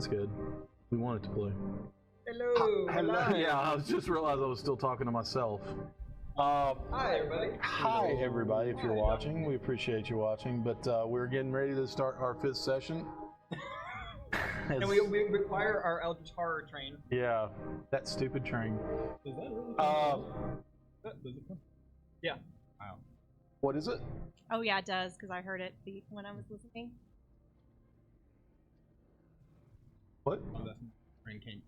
That's good. We wanted to play. Hello. Hello. Yeah, I was just realized I was still talking to myself. Hi, everybody. Hi, everybody. If you're watching, we appreciate you watching. But we're getting ready to start our 5th session. And we require our Eldritch Horror train. Yeah, that stupid train. Does that really Yeah. Wow. What is it? Oh yeah, it does, because I heard it when I was listening. What? Oh, that's train came.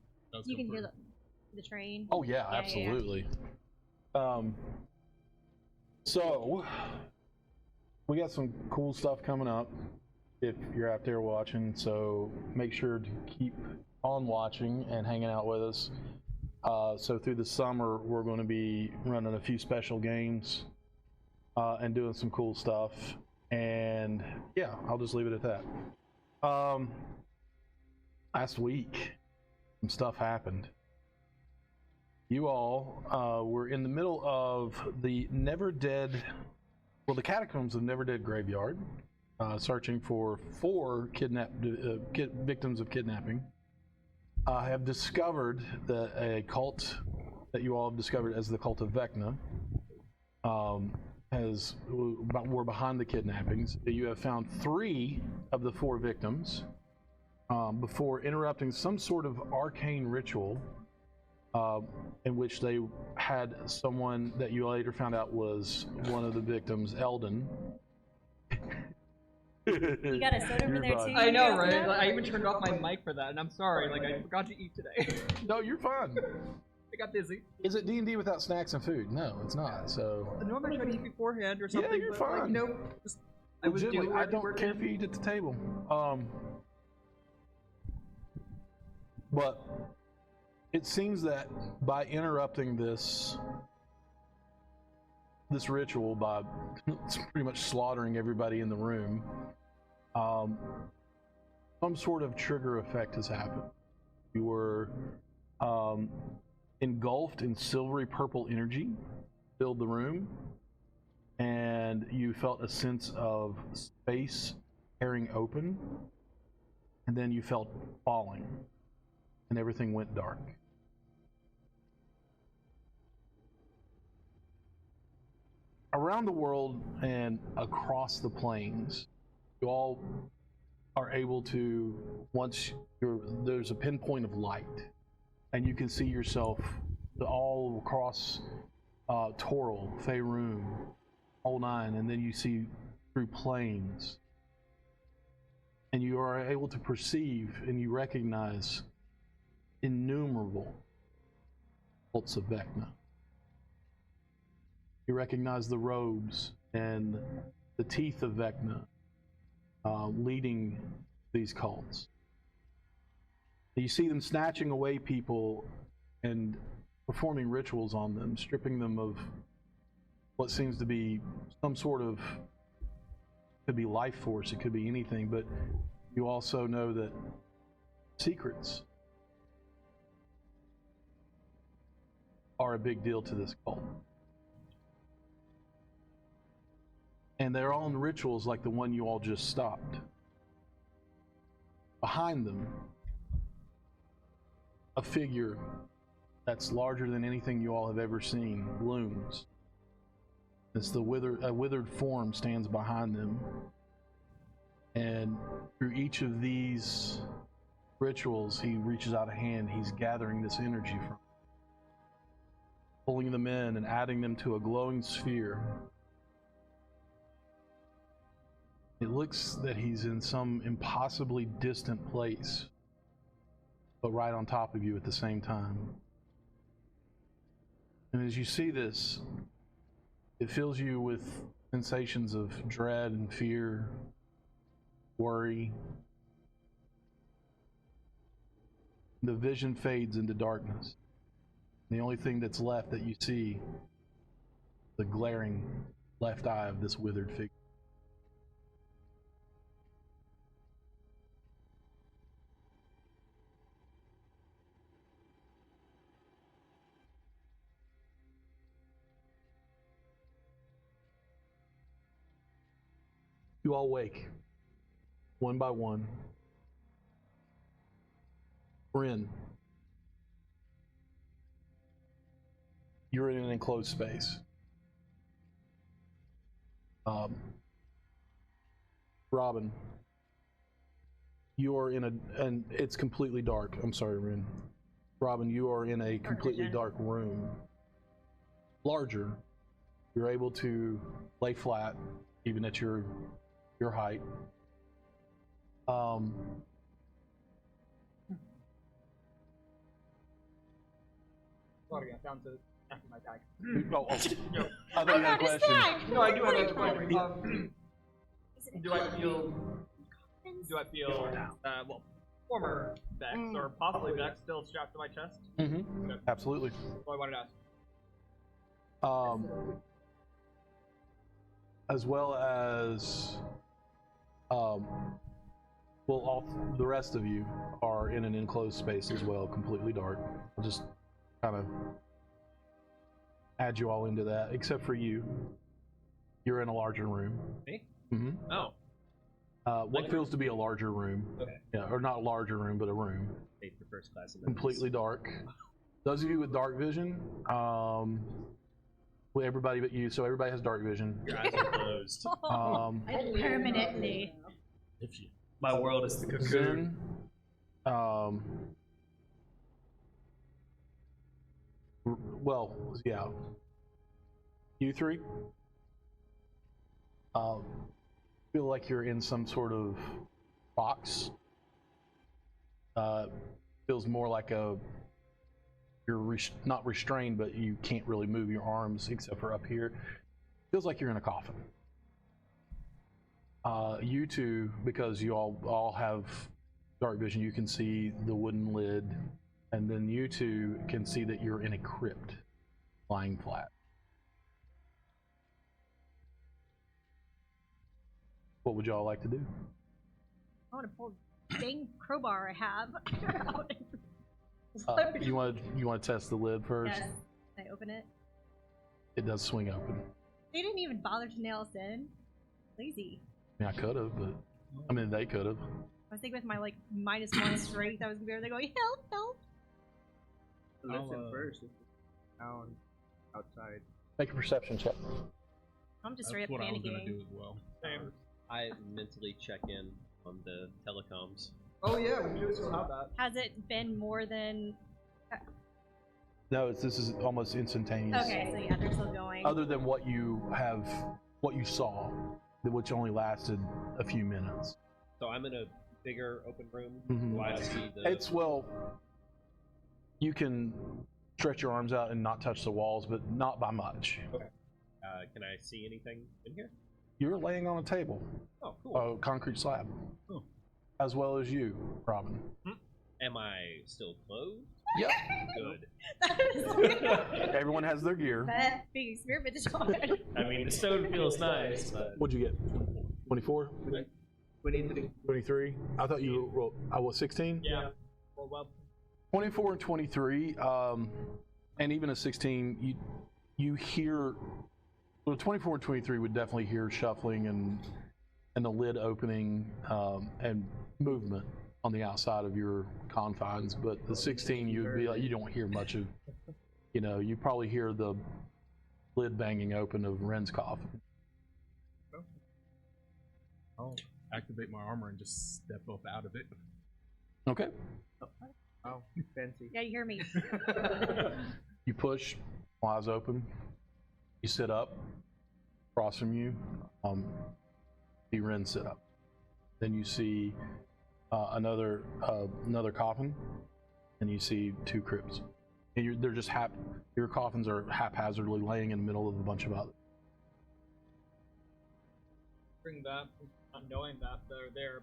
You can hear the train. Oh yeah, absolutely. So we got some cool stuff coming up if you're out there watching, so make sure to keep on watching and hanging out with us. So through the summer we're going to be running a few special games and doing some cool stuff, and yeah, I'll just leave it at that. Last week some stuff happened. You all were in the middle of the the catacombs of Never Dead Graveyard, searching for 4 victims of kidnapping. Have discovered a cult that you all have discovered as the cult of Vecna were behind the kidnappings. You have found 3 of the 4 victims before interrupting some sort of arcane ritual in which they had someone that you later found out was one of the victims, Eldon. You got a soda over there too? I know, right? Like, I even turned off my mic for that, and I'm sorry. Like, I forgot to eat today. No, you're fine. I got busy. Is it D&D without snacks and food? No, it's not. So Normally I try to eat beforehand or something. yeah, you're but, fine. Like, no, just, I was doing. I don't care if you eat at the table. But it seems that by interrupting this ritual, by pretty much slaughtering everybody in the room, some sort of trigger effect has happened. You were engulfed in silvery purple energy, filled the room, and you felt a sense of space tearing open, and then you felt falling, and everything went dark. Around the world and across the plains, you all are able to, there's a pinpoint of light, and you can see yourself all across Toril, Faerun, all 9, and then you see through plains, and you are able to perceive and you recognize innumerable cults of Vecna. You recognize the robes and the teeth of Vecna leading these cults. You see them snatching away people and performing rituals on them, stripping them of what seems to be some sort of, could be life force, it could be anything, but you also know that secrets are a big deal to this cult. And they're all in rituals like the one you all just stopped. Behind them, a figure that's larger than anything you all have ever seen looms. It's a withered form stands behind them. And through each of these rituals, he reaches out a hand, he's gathering this energy from, pulling them in and adding them to a glowing sphere. It looks that he's in some impossibly distant place, but right on top of you at the same time. And as you see this, it fills you with sensations of dread and fear, worry. The vision fades into darkness. The only thing that's left that you see, the glaring left eye of this withered figure. You all wake, one by one. Rin, you're in an enclosed space. Robin, you are in and it's completely dark. I'm sorry, Rin. Robin, you are in a completely dark room. Larger. You're able to lay flat, even at your height. Sorry, I found the after my bag. I thought you had a question. No, I do have a question. Do I feel well, former Vex or possibly Vex still strapped to my chest? Mm-hmm. Okay. Absolutely. So I wanted to ask. As well as, all the rest of you are in an enclosed space as well, completely dark. I'll just kind of add you all into that, except for you. You're in a larger room. Me? Mm-hmm. Oh. What feels to be a larger room? Okay. Yeah, or not a larger room, but a room. Paid for first class. Completely dark. Those of you with dark vision, well, everybody but you, so everybody has dark vision. Your eyes are closed. Permanently. If you, my world is the cocoon. Well, yeah. You three feel like you're in some sort of box. Feels more like you're not restrained, but you can't really move your arms except for up here. Feels like you're in a coffin. You two, because you all have dark vision, you can see the wooden lid, and then you two can see that you're in a crypt, lying flat. What would y'all like to do? I want to pull the dang crowbar I have. You want to test the lid first? Yes. Can I open it? It does swing open. They didn't even bother to nail us in. Lazy. I mean, I could have, but I mean, they could have. I was thinking with my like -1 strength, I was gonna be able to go help, help. Listen first. Down outside. Make a perception check. I'm just That's straight up what I was gonna panicking. do as well. Same. I mentally check in on the telecoms. Oh yeah, we do still have that. Has it been more than? No, this is almost instantaneous. Okay, so yeah, they're still going. Other than what you saw, which only lasted a few minutes. So I'm in a bigger open room. Mhm. Do I see the? It's you can stretch your arms out and not touch the walls, but not by much. Okay. Can I see anything in here? You're laying on a table, Oh, cool. a concrete slab, Oh. as well as you, Robin. Am I still clothed? Yep. Good. That is Everyone has their gear. that big experiment on. I mean, the stone feels nice, but What'd you get? 24? 23. 23? I thought you rolled. I was 16? Yeah. Well, 24 and 23, and even a 16, you hear. Well, 24 and 23 would definitely hear shuffling and the lid opening and movement on the outside of your confines. But the 16, you'd be like, you don't hear much of. You probably hear the lid banging open of Ren's coffin. I'll activate my armor and just step up out of it. Okay. Oh, fancy. Yeah, you hear me. You push, eyes open. You sit up. Across from you, see Ren sit up. Then you see another coffin, and you see two crypts. And they're just your coffins are haphazardly laying in the middle of a bunch of others. bring that, not knowing that they're there.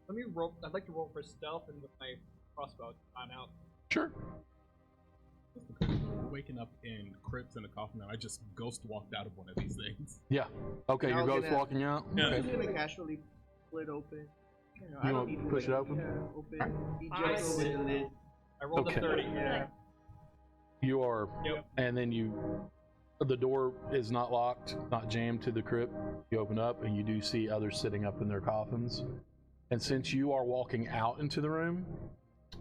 Let me roll. I'd like to roll for stealth and with my crossbow to find out. Sure. Waking up in crypts in a coffin, and I just ghost walked out of one of these things. Yeah. Okay, I you're was ghost gonna- walking out? Yeah. Okay. I'm just gonna casually split open. You wanna push it open? Yeah, open. He I jumps over the lid. I rolled Okay. a 30. Yeah. You are, Yep. and then the door is not locked, not jammed to the crypt. You open up, and you do see others sitting up in their coffins. And since you are walking out into the room,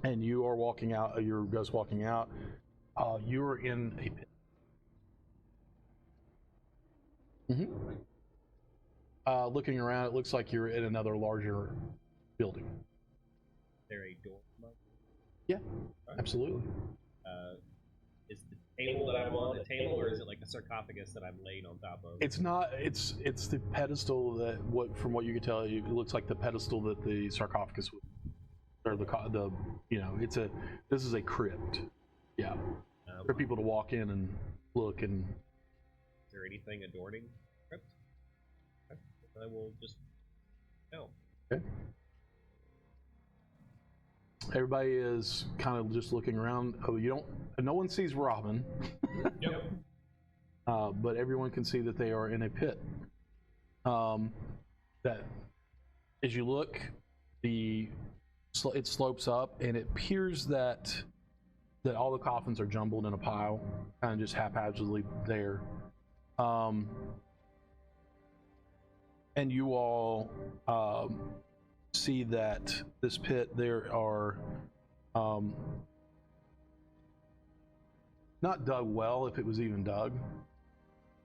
and you are walking out, your ghost walking out, you are in a pit. Looking around, it looks like you're in another larger building. Is there a door? Yeah, absolutely. Is the table that I'm on a table, or is it like a sarcophagus that I'm laying on top of? It's not. It's the pedestal that from what you can tell, it looks like the pedestal that the sarcophagus would, or the it's a. This is a crypt. Yeah, for people to walk in and look and. Is there anything adorning the crypt? Okay. I will just. No. Okay. Everybody is kind of just looking around. Oh, no one sees Robin. Yep. But everyone can see that they are in a pit. That, as you look, it slopes up, and it appears that all the coffins are jumbled in a pile, kind of just haphazardly there. And you all see that this pit, there are not dug well, if it was even dug.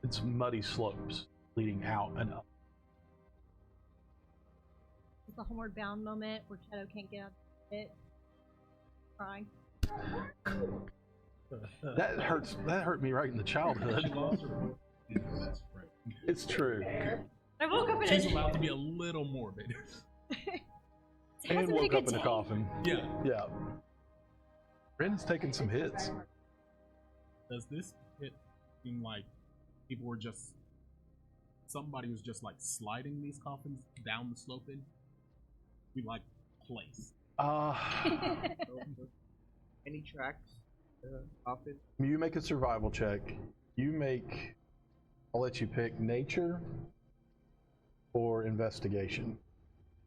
It's muddy slopes leading out and up. It's the Homeward Bound moment where Shadow can't get out of it. Crying. That hurts. That hurt me right in the childhood. It's true. I woke up in She's a... allowed to be a little morbid. And woke up in a coffin. Yeah. Yeah. Brandon's taking some hits. Does this hit seem like people were just somebody was just like sliding these coffins down the slope in? We like place. Any tracks? Often? You make a survival check. I'll let you pick nature or investigation.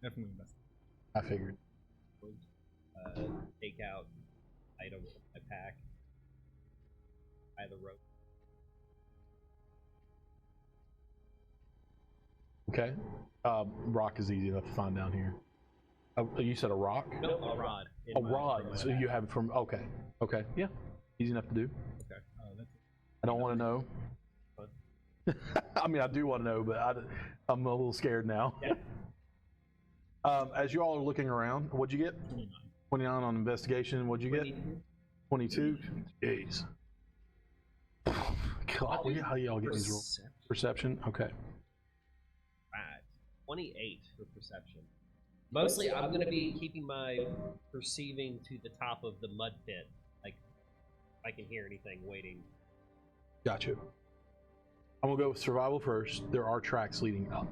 Definitely best. I figured. Take out items from my pack. Tie the rope. Okay. Rock is easy enough to find down here. You said a rock? No, a rod. A rod. So you have it from. Okay. Okay. Yeah. Easy enough to do. Okay. I don't want to know. I mean, I do want to know, but I'm a little scared now. Yeah. As you all are looking around, what'd you get? 29 on investigation. What'd you get? 22. Jeez. God, how y'all get these rolls? Perception. Okay. 28 for perception. Mostly, I'm going to be keeping my perceiving to the top of the mud pit. Like, if I can hear anything waiting. Gotcha. I'm gonna go with survival first. There are tracks leading up.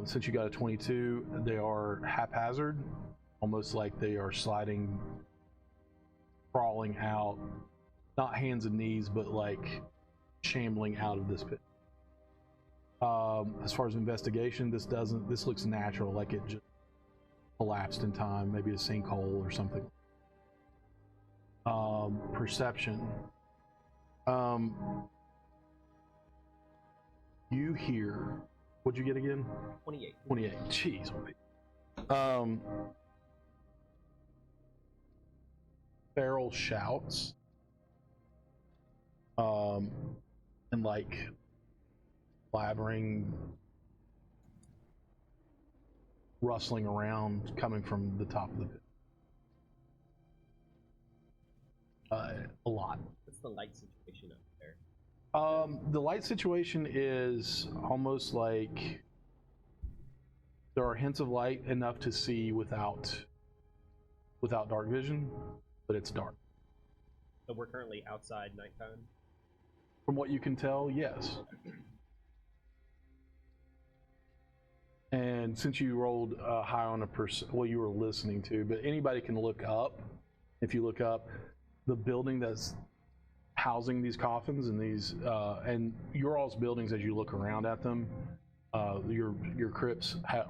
Since you got a 22, they are haphazard, almost like they are sliding, crawling out, not hands and knees, but like shambling out of this pit. As far as investigation, this looks natural, like it just collapsed in time, maybe a sinkhole or something. Perception. You hear, what'd you get again? 28. 28. Jeez. Feral shouts. And like blabbering, rustling around coming from the top of the pit. A lot. What's the light situation up there? The light situation is almost like there are hints of light enough to see without dark vision, but it's dark. So we're currently outside nighttime? From what you can tell, yes. And since you rolled high on well, you were listening to, but anybody can look up. If you look up, the building that's housing these coffins and these and your all's buildings, as you look around at them, your crypts have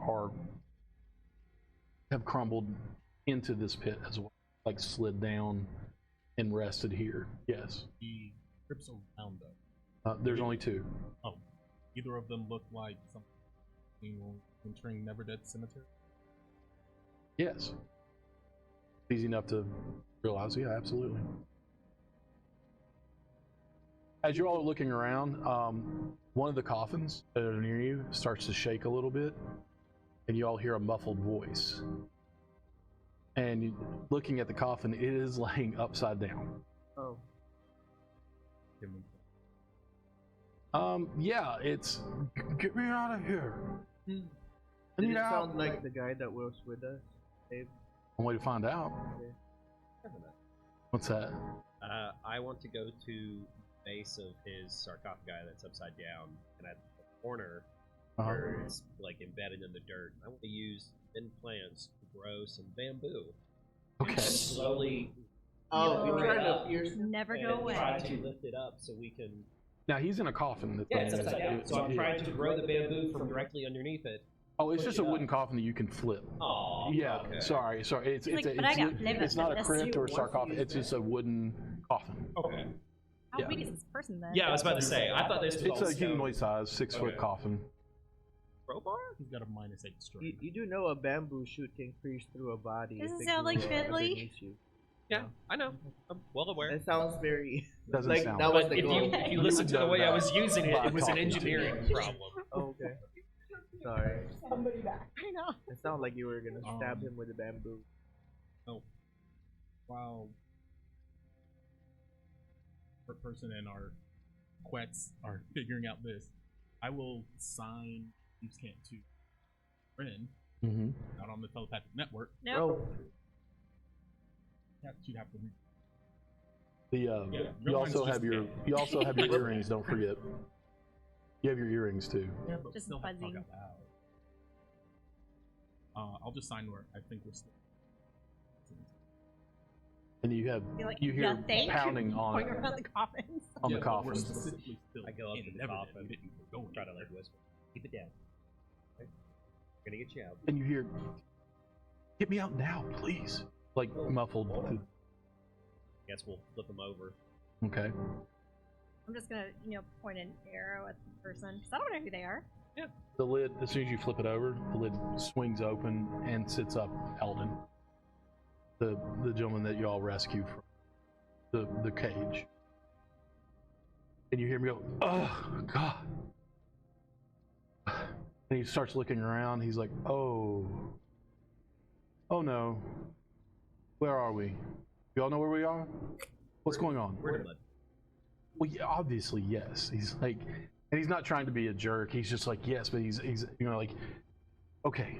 crumbled into this pit as well, like slid down and rested here. Yes. The crypts around us. There's only two. Oh, either of them look like something entering Never Dead Cemetery? Yes. Easy enough to realize. Yeah, absolutely. As you're all looking around, one of the coffins that are near you starts to shake a little bit, and you all hear a muffled voice. And looking at the coffin, it is laying upside down. Oh. Yeah, it's get me out of here. I Did need it out. sound like the guy that was with us, Dave? One way to find out. Okay. What's that? I want to go to the base of his sarcophagi that's upside down, and at the corner where it's like embedded in the dirt, I want to use thin plants to grow some bamboo. Okay. And slowly. Oh, grow you're it trying to up pierce him? Never and go away. try to lift it up so we can. Now he's in a coffin. The Yeah, thing it's is- upside down. So I'm yeah. trying to grow the bamboo from directly underneath it. Oh, it's push just it a wooden up. coffin that you can flip. Oh. Yeah, Okay. sorry. It's He's it's, like, a, "But I it's, got flavor it's not a for this." crypt or a Once you sarcophagus. use It's just a wooden coffin. Okay. How Yeah. big is this person then? Yeah, I was about to say. I thought this was It's all a stone. humanoid size, 6-foot Okay. coffin. Crowbar? He's got a -8 strength. You do know a bamboo shoot can pierce through a body. Doesn't if it sound like grew Bentley. underneath you. Yeah, I know. I'm well aware. That sounds very. Doesn't like sound. that was But the if goal. you listen to the way I was using it, By it was an talking to you. engineering problem. Oh, okay. Sorry. I know. It sounded like you were gonna stab Um, him with a bamboo. While per person and our quets are figuring out this, I will sign Thieves' Cant to friend Mm-hmm. out on the telepathic network. Nope. You'd have to read. The Yeah, you real also mine's have just your big. you also have your earrings. Don't forget. You have your earrings too. Yeah, but Just still have to talk buzzing. out loud. I'll just sign where I think we're still. And you have You're like, you hear nothing. pounding on Point around the coffins. on Yeah, the but we're coffin. specifically still I go up in to the Never Dead. coffin. We didn't go Try to like whisper. Keep it down. Okay. We're gonna get you out. And you hear, "Get me out now, please!" Like muffled. Guess we'll flip him over. Okay. I'm just gonna, point an arrow at the person because I don't know who they are. The lid, as soon as you flip it over, the lid swings open and sits up Eldon, the gentleman that you all rescued from the cage. And you hear me go, "Oh God!" And he starts looking around. He's like, "Oh no, where are we? You all know where we are? What's going on?" We're in the mud. Well, yeah, obviously, yes. He's like, and he's not trying to be a jerk. He's just like, yes, but he's like, okay.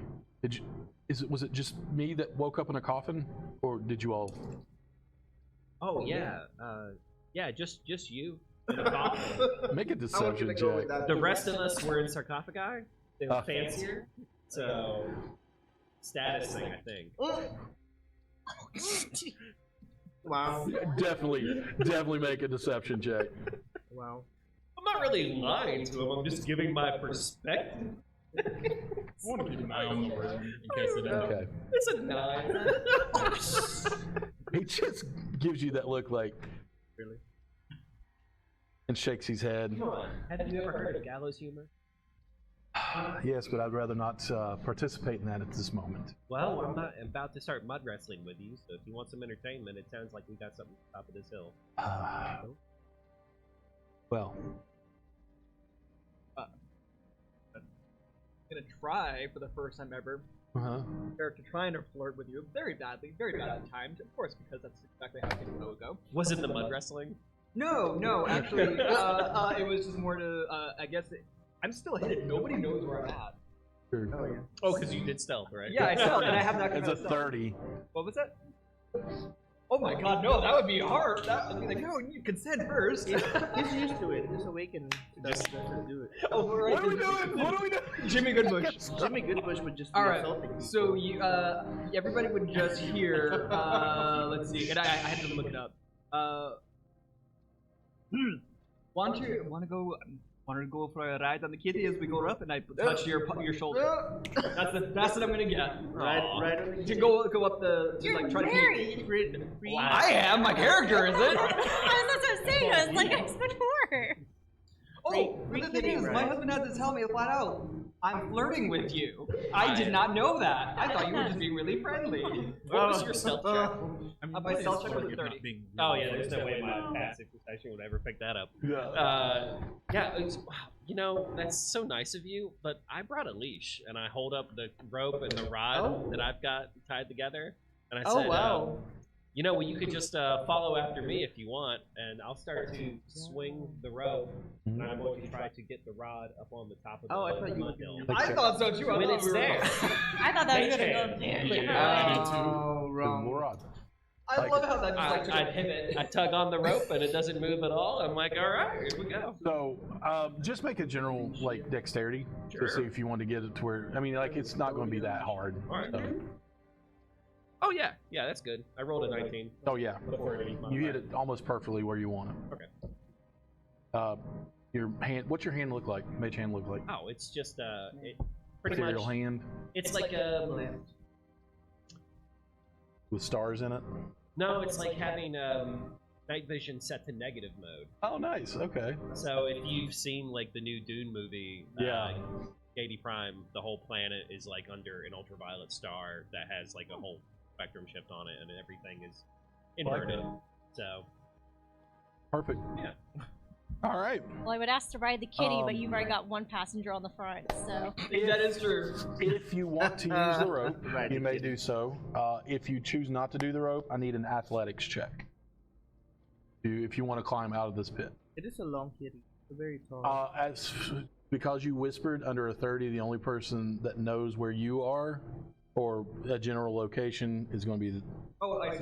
Was it just me that woke up in a coffin, or did you all? Oh yeah. Yeah, just you in a coffin. Make a I was deception gonna go with check. that. The rest of us were in sarcophagi. They were Okay. fancier. So status thing, I think. Wow. Definitely make a deception check. Wow. I'm not really lying to him. I'm just giving my perspective. I want to keep an eye on the room in case it ends. Okay. It's a 9. He just gives you that look, like, Really? and shakes his head. Come on. Have you ever heard of gallows humor? Yes, but I'd rather not participate in that at this moment. Well, I'm about to start mud wrestling with you, so if you want some entertainment, it sounds like we got something at the top of this hill. Well, I'm gonna try for the first time ever. Character trying to flirt with you very badly timed, of course, because that's exactly how things would go. Was it the mud wrestling? No, actually, it was just more to, I guess, I'm still hidden. Nobody knows where I'm at. sure. Oh yeah. Oh, because you did stealth, right? Yeah, I stealth, and I have that kind It's a of stealth. 30. What was that? Oh my god, no, that would be hard. That would be like, no, you consent first. He's used to it. This awakened stuff doesn't do it. Oh, right. What are we doing? What are we doing? Jimmy Goodbush. Jimmy Goodbush would just be Alright, assaulting people. so you, everybody would just hear, let's see, and I had to look it up. Want to go for a ride on the kitty as we go up, and I touch your shoulder. That's the best that I'm gonna get. Right on the To go up the, to You're like try married. to be. I am. My character is it? That's what I'm saying. I was like, I expect more. Oh, Free but the thing kitty is, my ride. husband had to tell me flat out. I'm flirting with you. I did not know that. I thought you were just being really friendly. What was your stealth check? I mean, My what is stealth check was like a it not 30. being Oh really yeah, there's no way good? my passive perception would ever pick that up. Yeah. Yeah, you know, that's so nice of you, but I brought a leash, and I hold up the rope and the rod that I've got tied together, and I said, wow. you know, well, you could just follow after me if you want, and I'll start to swing the rope, and I'm going to try to get the rod up on the top of the I thought you mud were hill. gonna I thought so too. I When thought it's we were there. I thought that was Mage gonna hand. go there. Oh, The wrong. rod. I love how that just like I took a pivot. I tug on the rope, and it doesn't move at all. I'm like, all right, here we go. So, just make a general like dexterity to see if you want to get it to where. I mean, like it's not going to be that hard. All right. So. Oh yeah, yeah, that's good. I rolled a 19. Oh yeah, Before any you hit it almost perfectly where you want it. Okay. Your hand. What's your hand look like? Mage hand look like? Oh, it's just pretty Ethereal much. hand It's like with stars in it. no, it's like having night vision set to negative mode. Oh, nice. Okay. So if you've seen like the new Dune movie, Yeah. 80 Prime, the whole planet is like under an ultraviolet star that has like a whole spectrum shift on it, and everything is inverted. So Perfect. Yeah. All right. Well, I would ask to ride the kitty, but you've already got one passenger on the front, so. That is true. If you want to use the rope, Right, you may kitty. do so. If you choose not to do the rope, I need an athletics check. If you want to climb out of this pit. It is a long kitty. It's very tall. Because you whispered under a 30, the only person that knows where you are or a general location is going to be the. Oh, I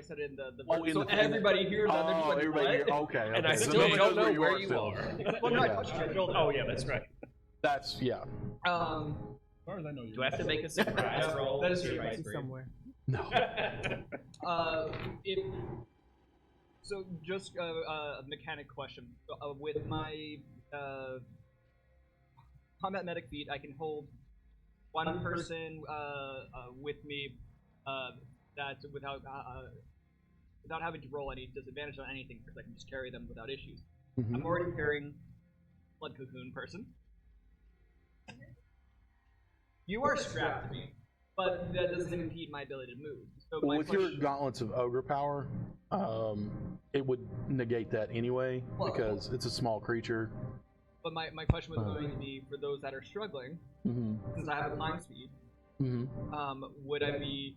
said it in the Oh, in so the- everybody hears that. They're just like, everybody what? here. Okay. And I okay. So still nobody don't knows know where you still. are. Well, no, I Yeah. touched your shoulder. Oh yeah, that's right. That's yeah. As far as I know, Do I have to make a surprise roll? That is to true. rise It's for you? somewhere. No. If so, just a mechanic question. With my combat medic feat, I can hold one person with me that without having to roll any disadvantage on anything, because I can just carry them without issues. Mhm. I'm already carrying blood cocoon person. You are strapped to me, but that doesn't impede my ability to move. So Well, my with your question- gauntlets of ogre power, it would negate that anyway Well, because it's a small creature. But my question was going to be for those that are struggling, Mm-hmm. since I have a climb speed, Mm-hmm. would I be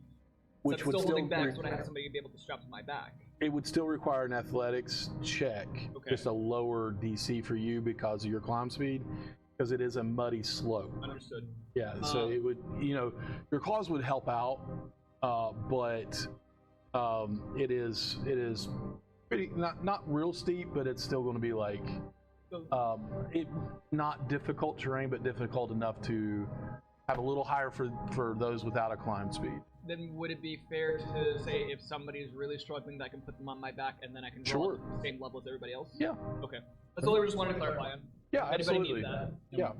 Which so I'm would still holding still back, so would I have somebody be able to strap to my back? It would still require an athletics check, Okay. just a lower DC for you because of your climb speed, because it is a muddy slope. Understood. Yeah, so it would, your claws would help out, but it is pretty not real steep, but it's still going to be like So, it not difficult terrain, but difficult enough to have a little higher for those without a climb speed. then would it be fair to say if somebody is really struggling that I can put them on my back and then I can roll Sure. at the same level as everybody else? Yeah. Okay. That's all I just wanted to clarify on. Yeah, If anybody absolutely. needs that. Yeah,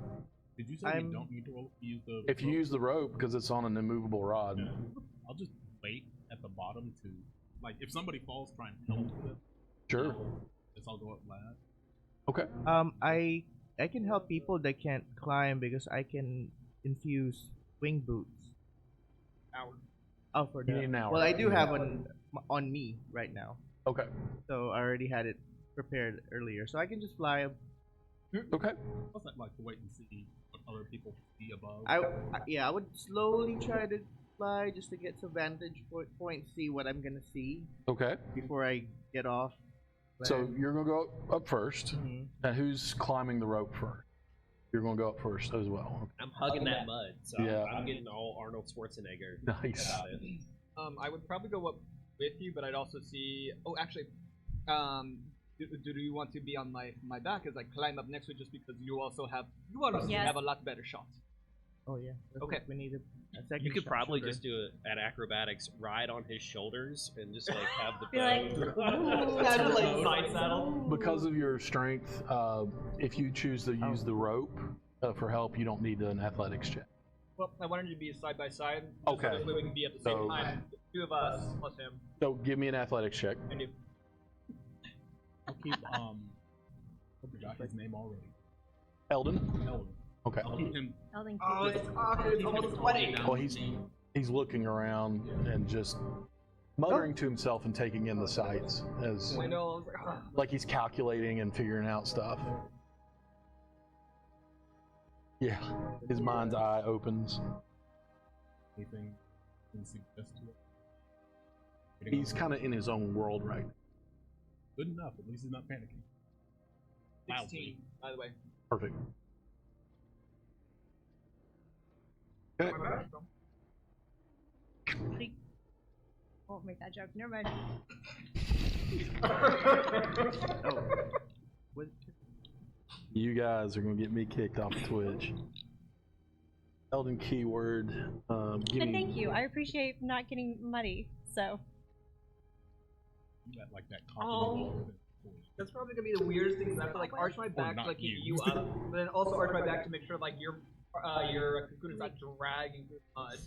Did you say I'm- we don't need to use the? if you use the rope because it's on an immovable rod. Yeah. I'll just wait at the bottom to, like, if somebody falls, try and help them. Sure. Guess I'll go up last. Okay. I can help people that can't climb because I can infuse wing boots. Hour. Oh, for You that. need an hour. Well, I do have one on me right now, Okay. so I already had it prepared earlier, so I can just fly. Okay. What's that like to wait and see what other people see above? I would slowly try to fly just to get some vantage point, see what I'm gonna see Okay. before I get off. So you're gonna go up first, Mhm. and who's climbing the rope first? You're gonna go up first as well. I'm hugging that mud, so Yeah. I'm getting all Arnold Schwarzenegger Nice. about it. I would probably go up with you, but I'd also see. Oh, actually, do you want to be on my back as I climb up next to it, just because you honestly Yes. have a lot better shot. Oh yeah. Okay. We need a second. You could shot probably shoulder. just do it at acrobatics, ride on his shoulders, and just like have the Be like, bow. Kind of like side saddle. Because of your strength, if you choose to use the rope for help, you don't need an athletics check. Well, I wanted you to be side by side. Okay. So this way we can be at the same So- time. The two of us plus him. So give me an athletics check. And you. I'll keep I forgot his name already. Eldon. Elden. Okay. I'll keep him. Eldon Oh, keeps it's almost 20. Well, he's looking around and just muttering to himself and taking in the sights as I know. I was like, "Ah." like he's calculating and figuring out stuff. Yeah, his mind's eye opens. Anything you can suggest to it? He's kind of in his own world right now. Good enough. At least he's not panicking. 16, by the way. Perfect. Okay. Won't make that joke. Never mind. Oh. What? You guys are gonna get me kicked off of Twitch. Elden keyword. Give And me. thank you. I appreciate not getting muddy. So You got like that Oh. confidence. That's probably gonna be the weirdest thing. Is I have to like arch my back to not like keep you. you up, but then also arch my back to make sure like your cocoon is not dragging through the mud.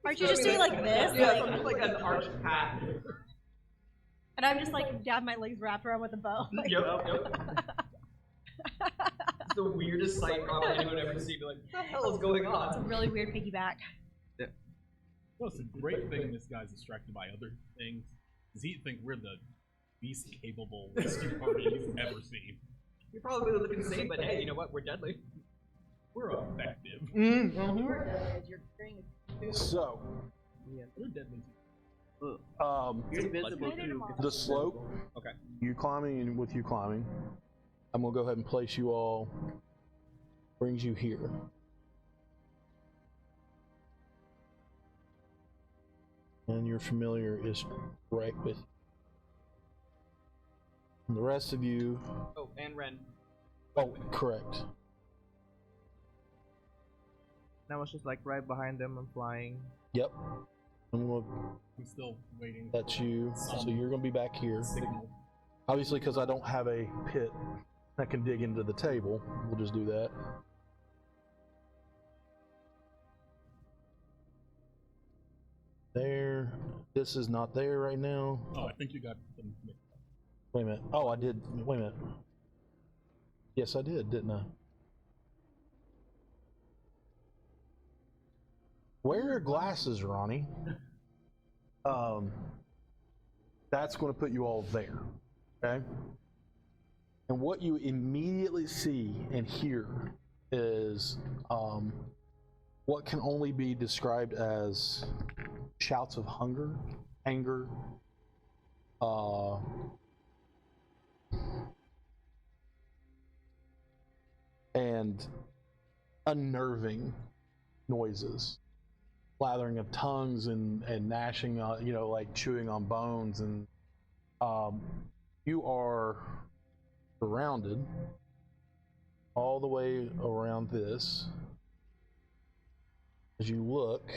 aren't you just doing like this? Yeah, Like- so I'm just like an arched path. and I'm just like have my legs wrapped around with a bow. Like, Yep. It's the weirdest sight probably anyone would ever see. Be like, what the hell is going It's a on? really weird piggyback. Well, it's a great thing this guy's distracted by other things. Does he think we're the least capable rescue party he's ever seen? You're probably looking insane, but hey, you know what? We're deadly. We're effective. So, We're deadly. You're invisible too. the slope. Okay. You climbing, and with you climbing, I'm gonna go ahead and place you all. Brings you here. And your familiar is right with you. And the rest of you. Oh, and Ren. Oh, correct. And I was just like right behind them and flying. Yep. I'm gonna, I'm still waiting. that's you. So you're gonna be back here. Signal. Obviously, because I don't have a pit that can dig into the table, we'll just do that. There. This is not there right now. Oh, I think you got them mixed up. Wait a minute. Oh, I did. Wait a minute. Yes, I did, didn't I? Wear your glasses, Ronnie. That's going to put you all there. Okay? And what you immediately see and hear is what can only be described as shouts of hunger, anger, and unnerving noises, blathering of tongues and gnashing on, you know, like chewing on bones, and you are surrounded all the way around this. As you look,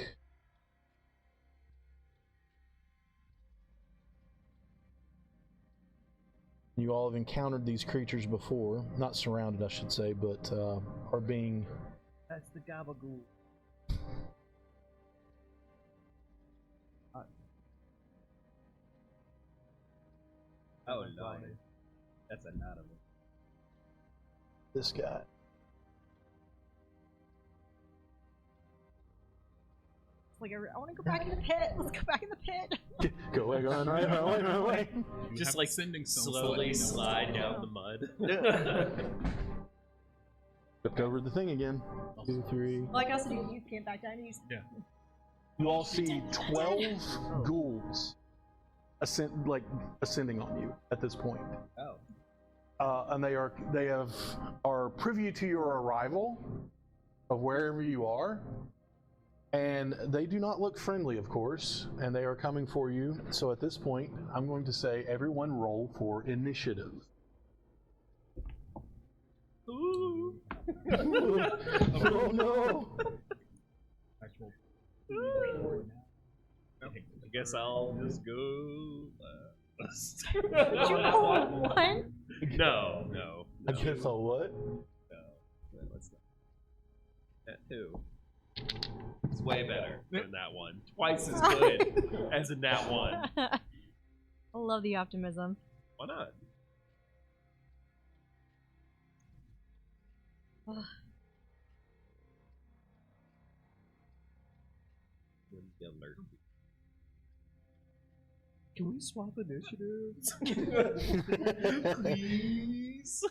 you all have encountered these creatures before, not surrounded, I should say, but are being That's the gabagool. Oh, Lord. That's a lot of it. this guy. Like I want to go back in the pit. Let's go back in the pit. Go away, go on, away. You Just have like sending stones slowly to slide down the mud. Look over the thing again. 2, 3. Like I also do. You can't back down. And use. Yeah. You all see 12 ghouls ascending on you at this point. Oh. And they are privy to your arrival of wherever you are, and they do not look friendly, of course, and they are coming for you. So at this point, I'm going to say everyone roll for initiative. Ooh. Oh no! Actual. I guess I'll just go last. Did you roll one? No, no. I guess I'll what? No. Let's not. That two. It's way better than that one. Twice as good as in that one. I love the optimism. Why not? the alert. Can we swap initiatives? Please.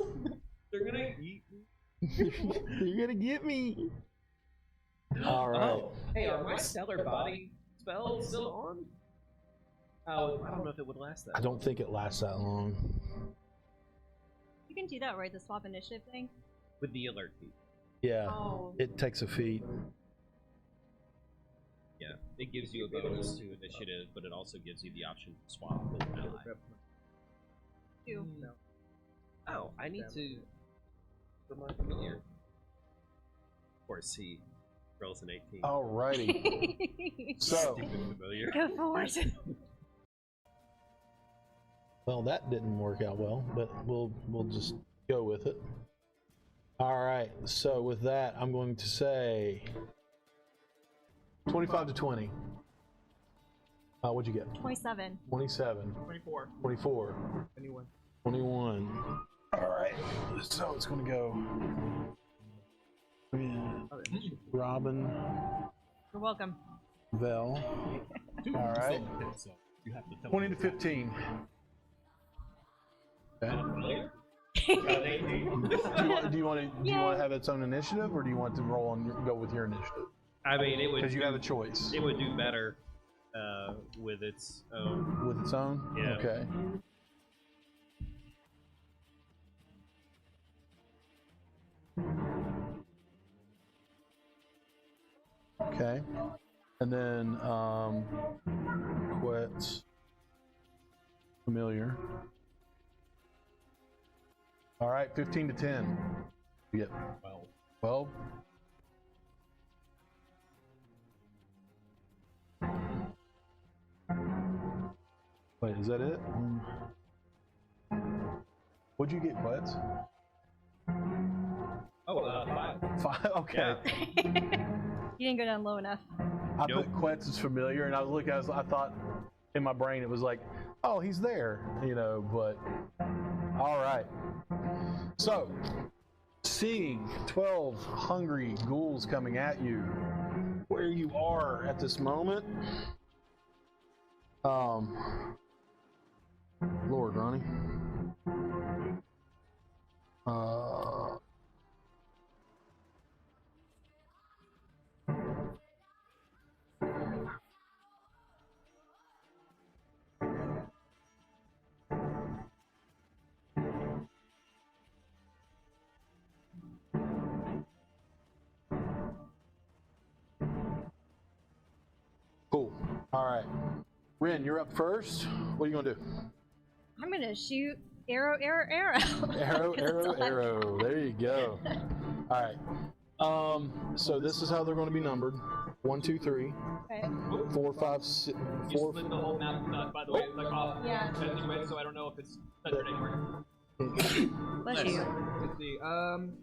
They're gonna eat me. You're gonna get me. All right. Oh, hey, are my stellar body spells still on? Oh, I don't know if it would last that. I don't think it lasts that long. You can do that, right? The swap initiative thing. With the alert feat. Yeah, Oh. it takes a feat. Yeah, it gives you a bonus to initiative, but it also gives you the option to swap with an ally. Two. Oh, I need to. For my familiar. Of course, he rolls an 18. Alrighty. So, Stupid familiar. Go for it. well, that didn't work out well, but we'll just go with it. All right. So with that, I'm going to say 25 to 20. What'd you get? 27. 27. 24. 24. 21. 21. All right. So it's going to go. Robin, You're welcome. Vel. Dude, All you right. sold the pit, so you have to tell 20 me to 15. Okay. Do you want to have its own initiative, or do you want to roll on go with your initiative? I mean, it would. Because you have a choice. It would do better with its own. With its own? Yeah. Okay. Okay. And then Quet's familiar. All right, 15 to 10. You get 12. Wait, is that it? What'd you get, Quet's? Oh, 5. 5? Okay. You didn't go down low enough. I put Quet's is familiar, and I was looking, I thought in my brain it was like, oh, he's there, you know, but all right. So, seeing 12 hungry ghouls coming at you, where you are at this moment, Lord, Ronnie. Cool. All right. Rin, you're up first. What are you gonna do? I'm gonna shoot arrow, arrow, arrow. Arrow, 'Cause arrow, it's all I- arrow. There you go. All right. So this is how they're going to be numbered: 1, 2, 3, Okay. 4, 5, 6, You 4. split the whole map, by the way, like off. Yeah. Anyway, so I don't know if it's centered anywhere. Bless you. Let's see.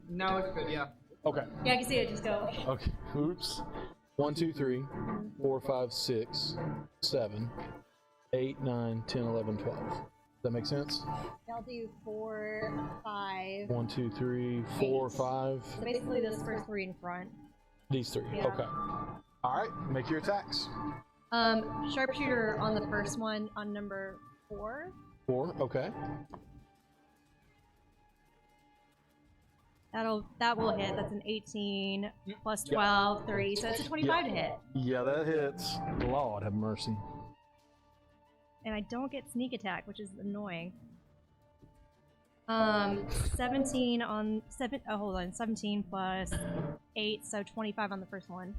Now it's good. Yeah. Okay. Yeah, I can see it. Just go. Okay. Oops. 1, 2, 3, 4, 5, 6, 7, 8, 9, 10, 11, 12. Does that make sense? I'll do 4, 5. 1, 2, 3, 4, 5. So basically, this first 3 in front. These 3. Yeah. Okay. All right. Make your attacks. Sharpshooter on the first one on number 4. 4. Okay. That will hit. That's an 18 plus 12, 30. So that's a 25 to hit. Yeah, that hits. Lord have mercy. And I don't get sneak attack, which is annoying. 17 on 7. Oh, hold on. 17 plus 8, so 25 on the first one.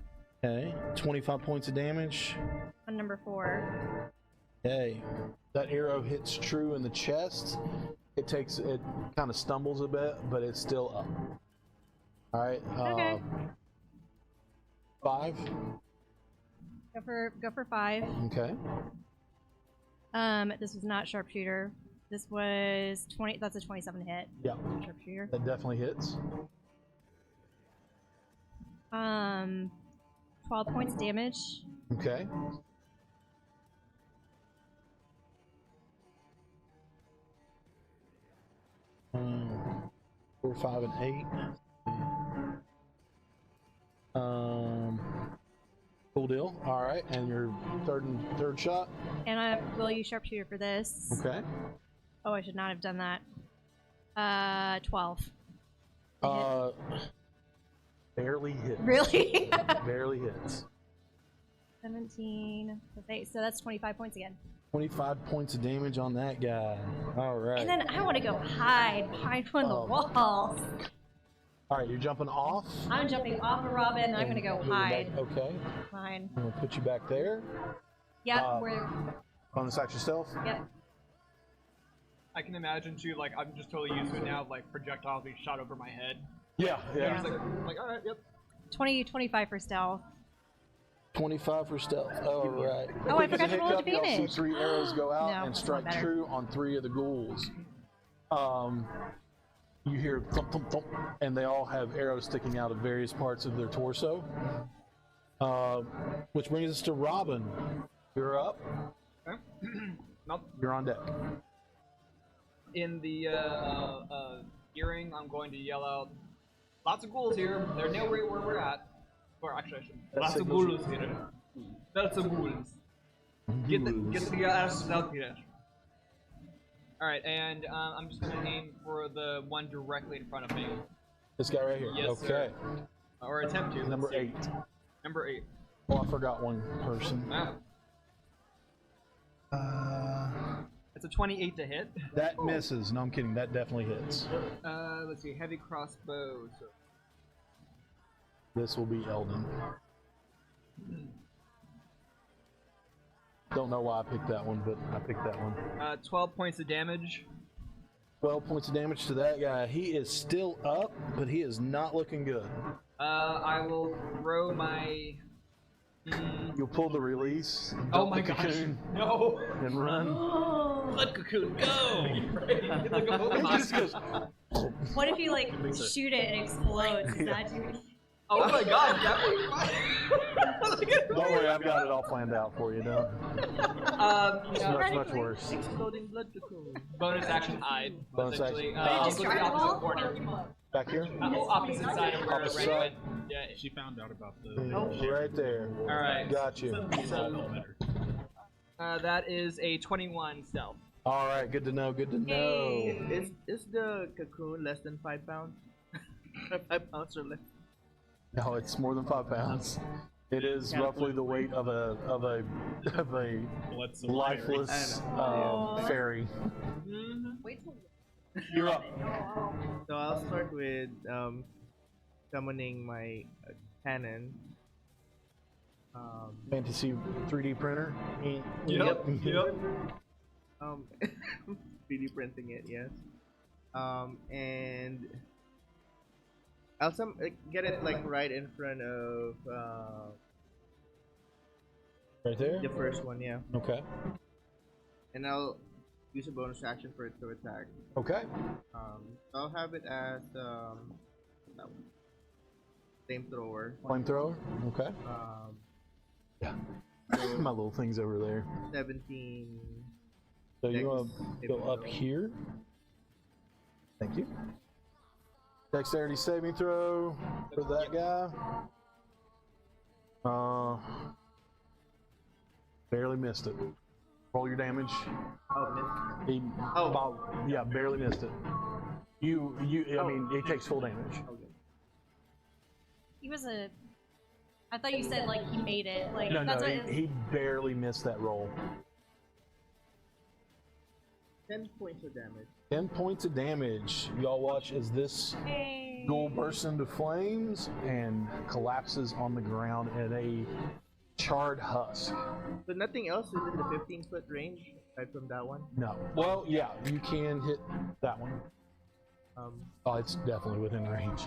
Okay. 25 points of damage. On number 4. Okay. That arrow hits true in the chest. It kind of stumbles a bit, but it's still up. All right. Okay. 5. Go for 5. Okay. This was not sharpshooter. This was 20. That's a 27 hit. Yeah. Sharpshooter. That definitely hits. 12 points damage. Okay. Um, 4, 5, and 8. Cool deal. All right, and your third shot. And I will use sharpshooter for this. Okay. Oh, I should not have done that. 12. Barely hits. Really? Barely hits. 17 plus 8, so that's 25 points again. 25 points of damage on that guy. All right. And then I want to go hide behind one of the walls. All right, you're jumping off. I'm jumping off of Robin. I'm going to go moving hide. back- Okay. Fine. I'm gonna put you back there. Yep, we're. On the side yourself. Yep. I can imagine too, like, I'm just totally used to it now, like, projectiles being shot over my head. Yeah. Yeah. I'm like, alright, yep. 25 for stealth. 25 for stealth. All right. Oh, I Quick as forgot a to roll hiccup, y'all see advantage. 3 arrows go out No, and that's not strike better. true on 3 of the ghouls. You hear thump, thump, thump, and they all have arrows sticking out of various parts of their torso. Which brings us to Robin. You're up. Okay. Nope. You're on deck. In the hearing, I'm going to yell out, lots of ghouls here. They're nowhere where we're at. Or actually, I shouldn't. That Lots of signals- ghouls here. Lots of ghouls. Get the asses out here. Alright, and I'm just going to aim for the one directly in front of me. This guy right here. Yes, okay. sir. Or attempt to. Number let's see. 8. Number 8. Oh, I forgot one person. Wow. It's a 28 to hit. That misses. No, I'm kidding. That definitely hits. Let's see, heavy crossbow. So This will be Eldon. Don't know why I picked that one, but I picked that one. 12 points of damage. 12 points of damage to that guy. He is still up, but he is not looking good. I will throw my. You'll pull the release, Oh dump my the gosh! cocoon, No! and run. Let cocoon go! Like a He Pokemon. just goes, What if you, like, shoot it and it explodes? Is that too... Oh my god, that would be fine. don't worry, I've got it all planned out for you now. It's Yeah, much worse. Exploding blood cocoon. bonus action hide. Bonus essentially. action. I'll Just go to the try it opposite all? corner. Back here? Opposite side of where Opposite Ren side. went. Yeah. She found out about the. Right there. Alright. Got you. That is a 21 stealth. All right, good to know. Good to know. Is the cocoon less than 5 pounds? 5 pounds or less? No, it's more than 5 pounds. It is roughly the weight of a lifeless fairy. Wait till... You're up. So I'll start with summoning my cannon. Fantasy 3D printer. Yep. 3D printing it, yes. And I'll get it like right in front of Right there. the first one, yeah. Okay. And I'll use a bonus action for it to attack. Okay. I'll have it as that one. Flamethrower. Flamethrower. Okay. Yeah. My little thing's over there. 17. So you want Dex to go saving up throw. here? Thank you. Dexterity saving throw for that guy. Barely missed it. Roll your damage. Oh, miss. He, yeah, barely missed it. I mean, it takes full damage. Okay. He was a... I thought you said, like, he made it. Like, No, that's what it he barely missed that roll. 10 points of damage. 10 points of damage. Y'all watch as this Hey. ghoul bursts into flames and collapses on the ground in a charred husk. So nothing else is in the 15-foot range aside from that one. No. Well, yeah, you can hit that one. Oh, it's definitely within range.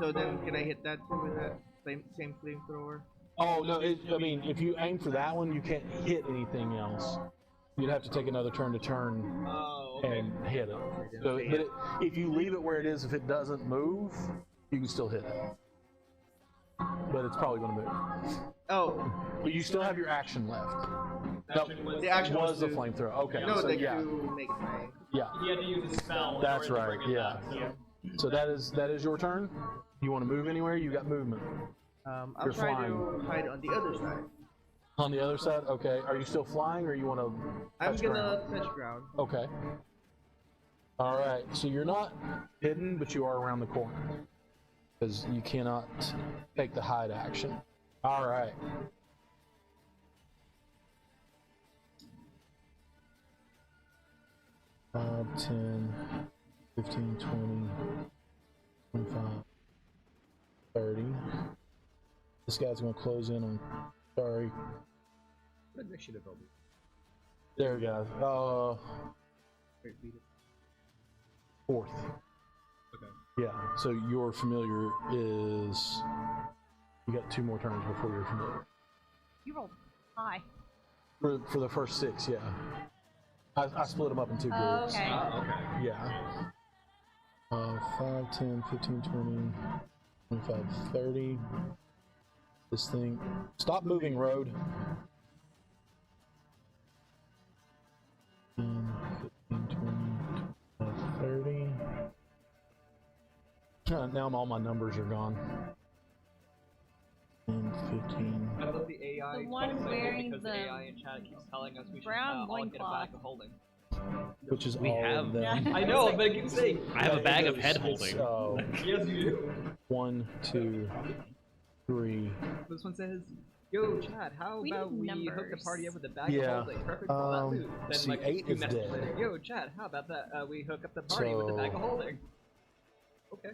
So then, can I hit that too with that same flamethrower? Oh, no, I mean, if you aim for that one, you can't hit anything else. You'd have to take another turn to turn Oh, okay. and hit it. So, but if you leave it where it is, if it doesn't move, you can still hit it. But it's probably going to move. Oh, But you still have your action left. Action was- the action was the to- flamethrower. Okay, no, so like yeah, to make my. yeah. He had to use a spell. in That's order to right, bring it yeah. back, so- So that is your turn. You want to move anywhere? You got movement. I'll You're try flying. to hide on the other side. On the other side? Okay. Are you still flying or you want to I'm touch gonna ground? touch ground. Okay. Alright, so you're not hidden, but you are around the corner. Because you cannot take the hide action. Alright. Five, 10, 15, 20, 25, 30. This guy's gonna close in on. Sorry. What initiative are we? There, guys. Fourth. Okay. Yeah, so your familiar is. You got 2 more turns before you're familiar. You rolled high. For the first 6, yeah. I split them up in 2 groups. Okay. Okay. Yeah. 5, 10, 15, 20, 25, 30. This thing. Stop moving, road. 10, 15, 20, 25, 30. Now all my numbers are gone. 10, 15. I love the AI. The one excited wearing because the the AI in chat keeps telling us we should brown all get a loincloth. bag of holding. Which is We all have- of them. I know, but it keeps saying. I have a bag of It's, head holding. Yes, you do. 1, 2, 3. This one says, "Yo, Chad, how We about need we hook the numbers. party up with a bag Yeah, of holding? Perfect for all that loot." Then, see, like, 8 2 is messages dead. later, "Yo, Chad, how about that? We hook up the party with a bag of So- holding." Okay.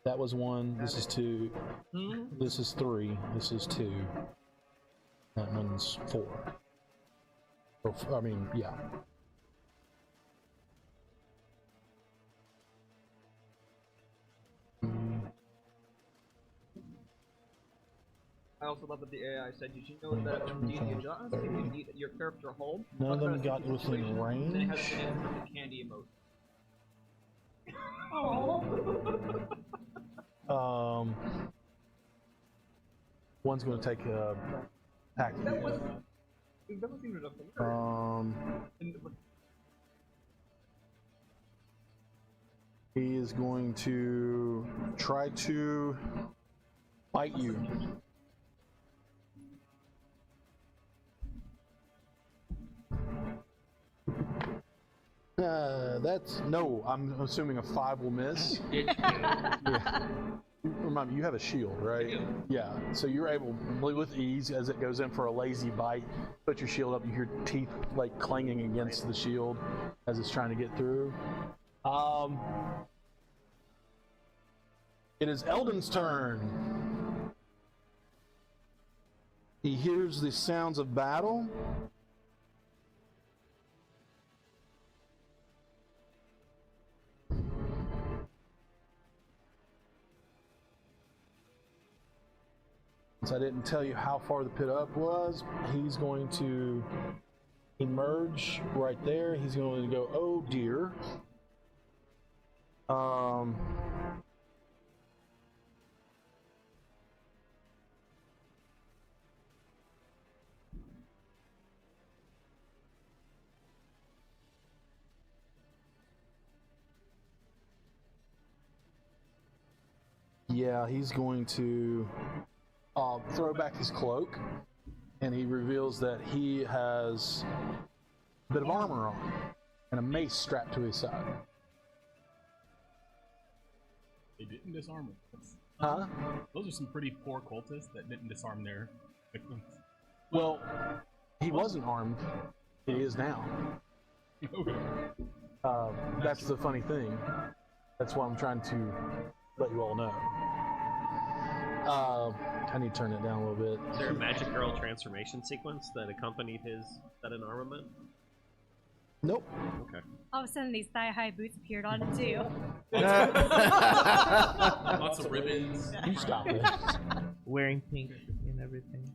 That was 1. This is 2. Hmm? This is 3. This is 2. That one's 4. I mean, yeah. I also love that the AI said, "Did you know that in D&D and John, if you need your character hold, None of talk them about a got sticky within situation, and then it has range. an infinite candy emote." One's going to take a hack at That you. wasn't even enough for her. And, He is going to try to bite you. That's no. I'm assuming a 5 will miss. Yeah. Remind me, you have a shield, right? Yeah. So you're able, with ease, as it goes in for a lazy bite, put your shield up. You hear teeth like clanging against the shield as it's trying to get through. It is Eldon's turn. He hears the sounds of battle. Since I didn't tell you how far the pit up was, he's going to emerge right there. He's going to go, oh dear. Yeah, he's going to throw back his cloak, and he reveals that he has a bit of armor on and a mace strapped to his side. They didn't disarm him. Huh? Those are some pretty poor cultists that didn't disarm their victims. Well, he wasn't armed. He is now. Okay. That's the funny thing. That's why I'm trying to let you all know. I need to turn it down a little bit. Is there a magic girl transformation sequence that accompanied his sudden armament? Nope. Okay. All of a sudden, these thigh-high boots appeared on it too. Lots of ribbons. You stop it. Wearing pink and everything.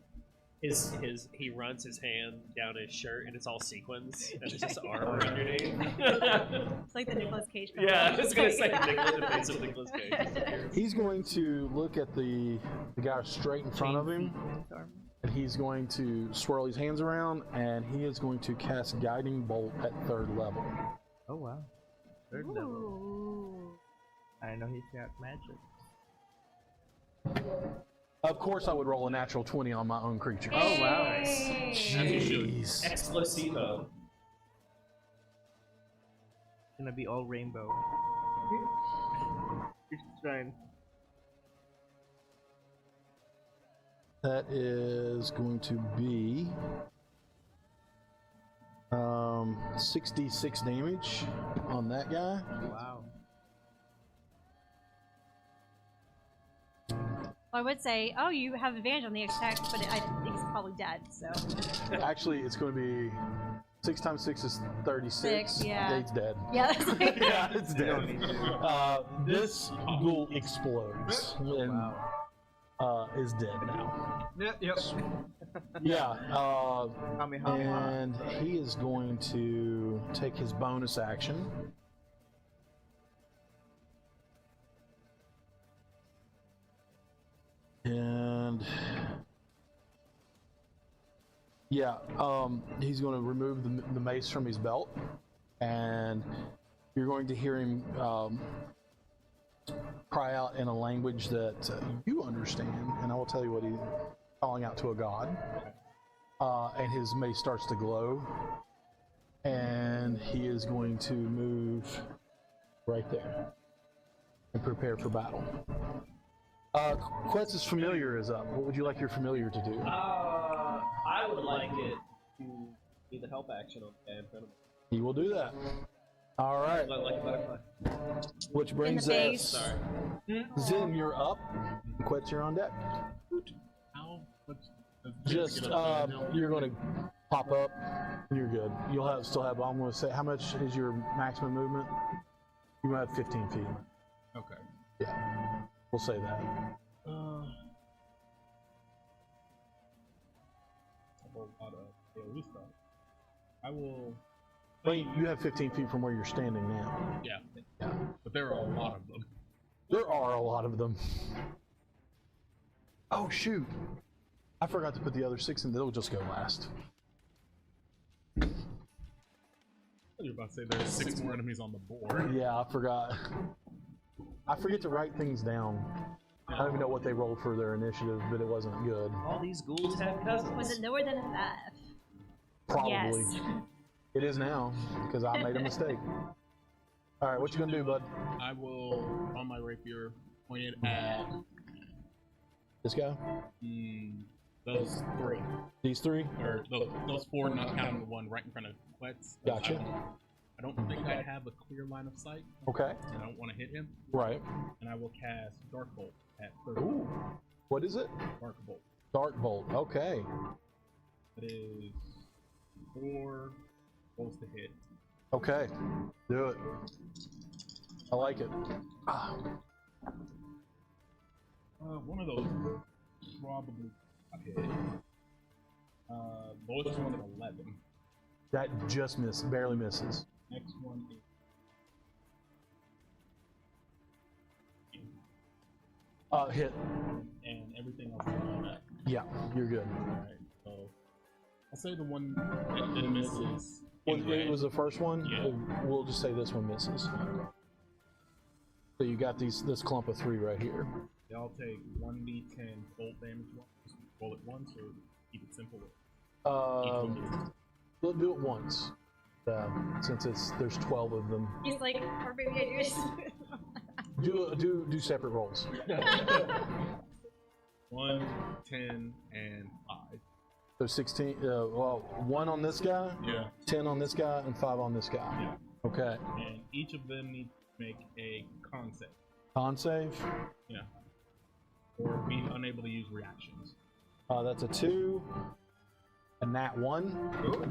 He runs his hand down his shirt and it's all sequins and it's just armor underneath. It's like the Nicolas Cage film. Yeah, I was gonna say the face of Nicolas Cage. He's going to look at the guy straight in front of him, and he's going to swirl his hands around, and he is going to cast Guiding Bolt at 3rd level. Oh wow. 3rd level. Ooh. I know he's got magic. Of course, I would roll a natural 20 on my own creature. Oh wow! Hey. Jeez. Explosivo. It's gonna be all rainbow. Just trying. That is going to be 66 damage on that guy. Wow. I would say, oh, you have advantage on the attack, but I think he's probably dead. So Actually, it's going to be 6 times 6 is 36. Six, yeah. It's dead. yeah, that's Yeah, it's dead. This ghoul explodes and is dead now. Yep. Yeah, Kamehameha. and he is going to take his bonus action. And yeah, he's going to remove the mace from his belt, and you're going to hear him cry out in a language that you understand, and I will tell you what he's calling out to a god. And his mace starts to glow, and he is going to move right there and prepare for battle. Quetz's familiar is up. What would you like your familiar to do? I would like it to be the help action on the guy in front of me. He will do that. All right, Like a butterfly. which brings face. us. Sorry. Zin, you're up. Quetz, you're on deck. How much does it Just get up there now? you're going to pop up, and you're good. You'll still have. I'm going to say, how much is your maximum movement? You have 15 feet. Okay. Yeah, we'll say that. A whole lot of AoE stuff. I will. Well, you have 15 feet from where you're standing now. Yeah. But there are a lot of them. There are a lot of them. Oh shoot! I forgot to put the other 6 in. They'll just go last. You're about to say there's 6 more enemies on the board. Yeah, I forgot. I forget to write things down. I don't even know what they rolled for their initiative, but it wasn't good. All these ghouls have cousins. Was it lower than a 5? Probably. Yes. It is now, because I made a mistake. Alright, what you gonna do, bud? I will, on my rapier, point it at This guy? those 3. These 3? Or those 4, not counting the one right in front of Quetz. Gotcha. I don't think I have a clear line of sight, Okay. and I don't want to hit him. Right. And I will cast Dark Bolt at 30. Ooh. What is it? Dark Bolt. Dark Bolt. Okay. That is 4 bolts to hit. Okay. Do it. I like it. Ah. One of those probably got hit. Lowest one at 11. That just barely misses. Next one is Hit. and everything else is on that. Yeah, you're good. Alright, so I'll say the one that misses. It was the first one? Yeah. We'll just say this one misses. So you got this clump of 3 right here. They all take 1d10 bolt damage. Just roll it once, or keep it simple. We'll do it once. Since there's 12 of them. He's like, or maybe I do. Do separate rolls. 1, 10, and 5. So 16. Well, 1 on this guy, Yeah. 10 on this guy, and 5 on this guy. Yeah. Okay. And each of them need to make a con save. Con save. Yeah. Or be unable to use reactions. That's a 2, a nat 1,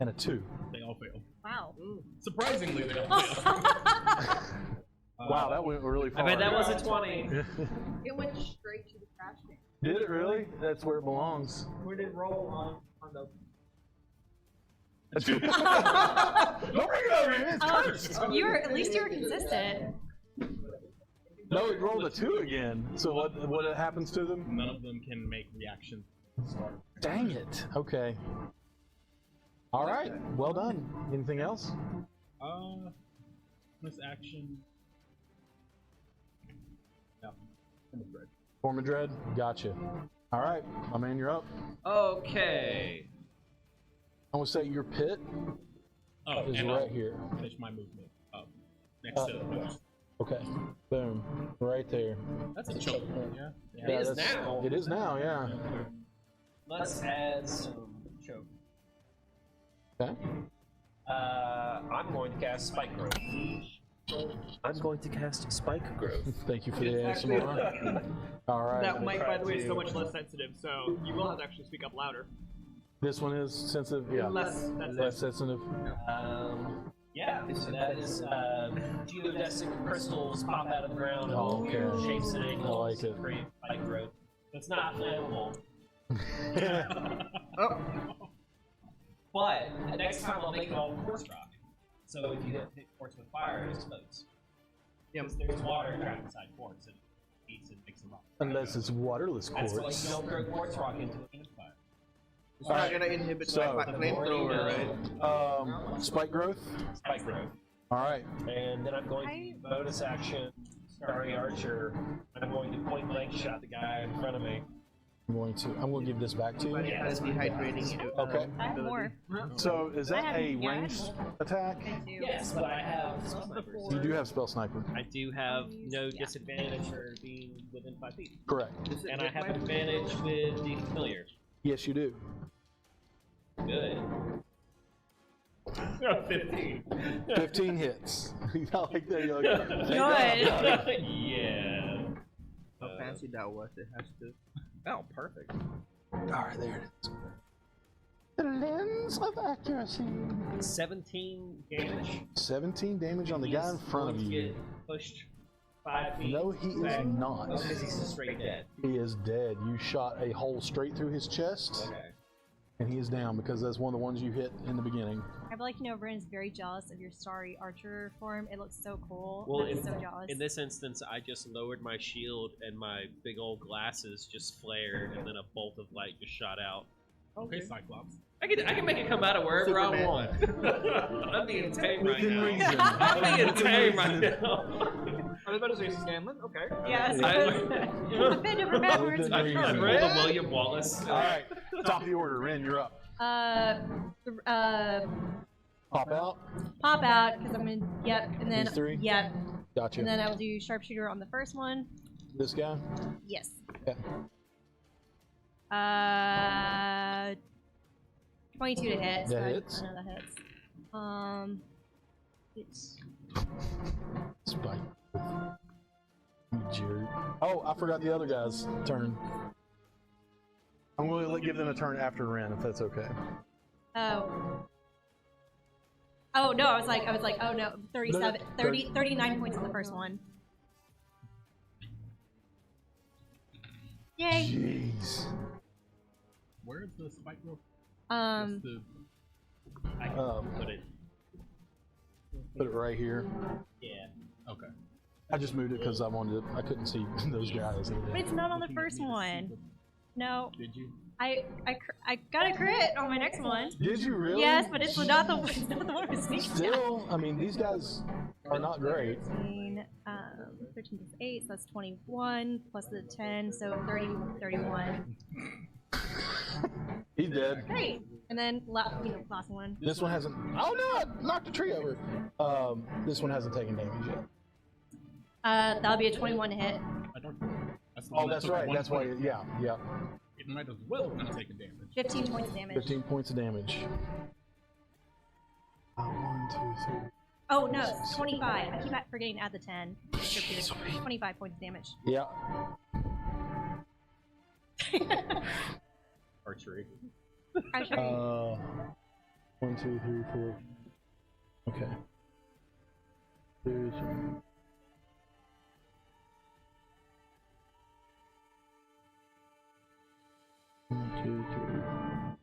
and a 2. They all fail. Wow. Surprisingly, they all fail. Wow, that went really far. I bet that was a 20. It went straight to the trash can. Did it really? That's where it belongs. Where did roll on the? Don't bring it over here. It's cursed. At least you were consistent. No, it rolled a 2 again. So what happens to them? None of them can make reactions. Start. Dang it. Okay. All right. Well done. Anything else? This action. Yeah. I'm afraid. Form of Dread? Gotcha. Alright, my man, you're up. Okay. I'm gonna say your pit Oh, is and right I'll here. finish my movement up next to the bush. Okay. Boom. Right there. That's a choke point, yeah. It is that's- now. It is now, yeah. Let's add some choke. Okay. I'm going to cast Spike Growth. I'm going to cast Spike Growth. Thank you for the Actually- ASMR. Alright. That mic, by the way, is so to- much less sensitive, so you will have to actually speak up louder. This one is sensitive? Yeah. Less Less sensitive. Yeah, so that is geodesic crystals pop out of the ground in Oh, all weird okay. shapes and angles. I like it. to create Spike Growth. It's not flammable. But next time I'll make it all quartz rock. So if you hit quartz with fire, it explodes. Because there's water trapped inside quartz and it heats and makes a rock. Unless it's waterless That's why quartz. you don't throw quartz rock into a campfire. It's not gonna inhibit so- my flamethrower, right? Spike growth? Spike Growth. Alright. And then I'm going to bonus action, Starry Archer. I'm going to point blank shot the guy in front of me. I'm going to give this back to But you. it has dehydrating. Okay. I have more. So, is that I have- a yeah. ranged attack? I do. Yes, but I have spell snipers. You do have Spell Sniper. I do have no Yeah. disadvantage for being within 5 feet. Correct. And I have advantage with the familiar. Yes, you do. Good. 15. 15 hits. I like that. You're like, Good. Yeah. How fancy that was, it has to. Oh, perfect. Alright, there it is. The lens of accuracy. 17 damage. 17 damage on the guy in front of He's going to you. get pushed 5 feet. No, he is back. not. Oh, because he's just straight dead. He is dead. You shot a hole straight through his chest, Okay. and he is down because that's one of the ones you hit in the beginning. I'd like to know Brennan's very jealous of your Starry Archer form. It looks so cool. Well, I'm so jealous. In this instance, I just lowered my shield and my big old glasses just flared, and then a bolt of light just shot out. Okay, Cyclops. I can make it come out of wherever I Superman. want. I'm being tame right Within now. reason. I'm being tame right now. I was about to say Scanlan. Okay. Yes. I- I've been over backwards. Within I'm trying to reason. pull a William Wallace. Alright, top of the order. Ren, you're up. Pop out. Pop out because I'm gonna. Yep, and then These three? yep, Gotcha. and then I will do sharpshooter on the first one. This guy? Yes. Okay. 22 to hit. That so I- hits. I know that hits. It's Spike. You jerk. Oh, I forgot the other guy's turn. I'm going to give them a turn after Ren, if that's okay. oh. Oh no, I was like, oh no, 37, 30, 39 points on the first one. Yay. Jeez. Where is the spike growth? Um, The, I can put it. Put it right here. Yeah. okay. I just moved it because I couldn't see those guys. but it's not on the Looking at first me to see one. No, Did you? I got a crit on my next one. Did you really? Yes, but it's not the one with sneak attack. Still, I mean, these guys are not great. 13, 13 plus 8, so that's 21, plus the 10, so 30, 31. He's dead. Great. And then, last one. This one hasn't. Oh no! I knocked a tree over. This one hasn't taken damage yet. That'll be a 21 to hit. I don't. That's the Oh, one that that's took right. one That's why. point. Yeah, yeah. It might as well not take a damage. 15 points of damage. 15 points of damage. 1, 2, 3. Oh, no, it's 25. I keep forgetting to add the 10. 25 points of damage. Yeah. Archery. Archery. 1, 2, 3, 4. Okay. There's. One, 2, 3.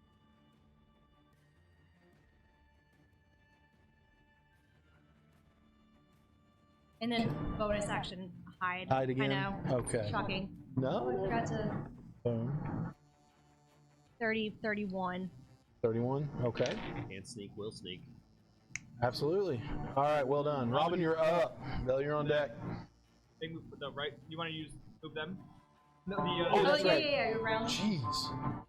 And then bonus action, hide. Hide again? I know. Okay. Shocking. I No? forgot to Boom. 30, 31. 31? Okay. Can't sneak, will sneak. Absolutely. All right, well done. Robin, you're up. Bell, you're on deck. They move the right. You want to move them? No, the, Oh, Oh, that's yeah, right. yeah, yeah, round. Jeez.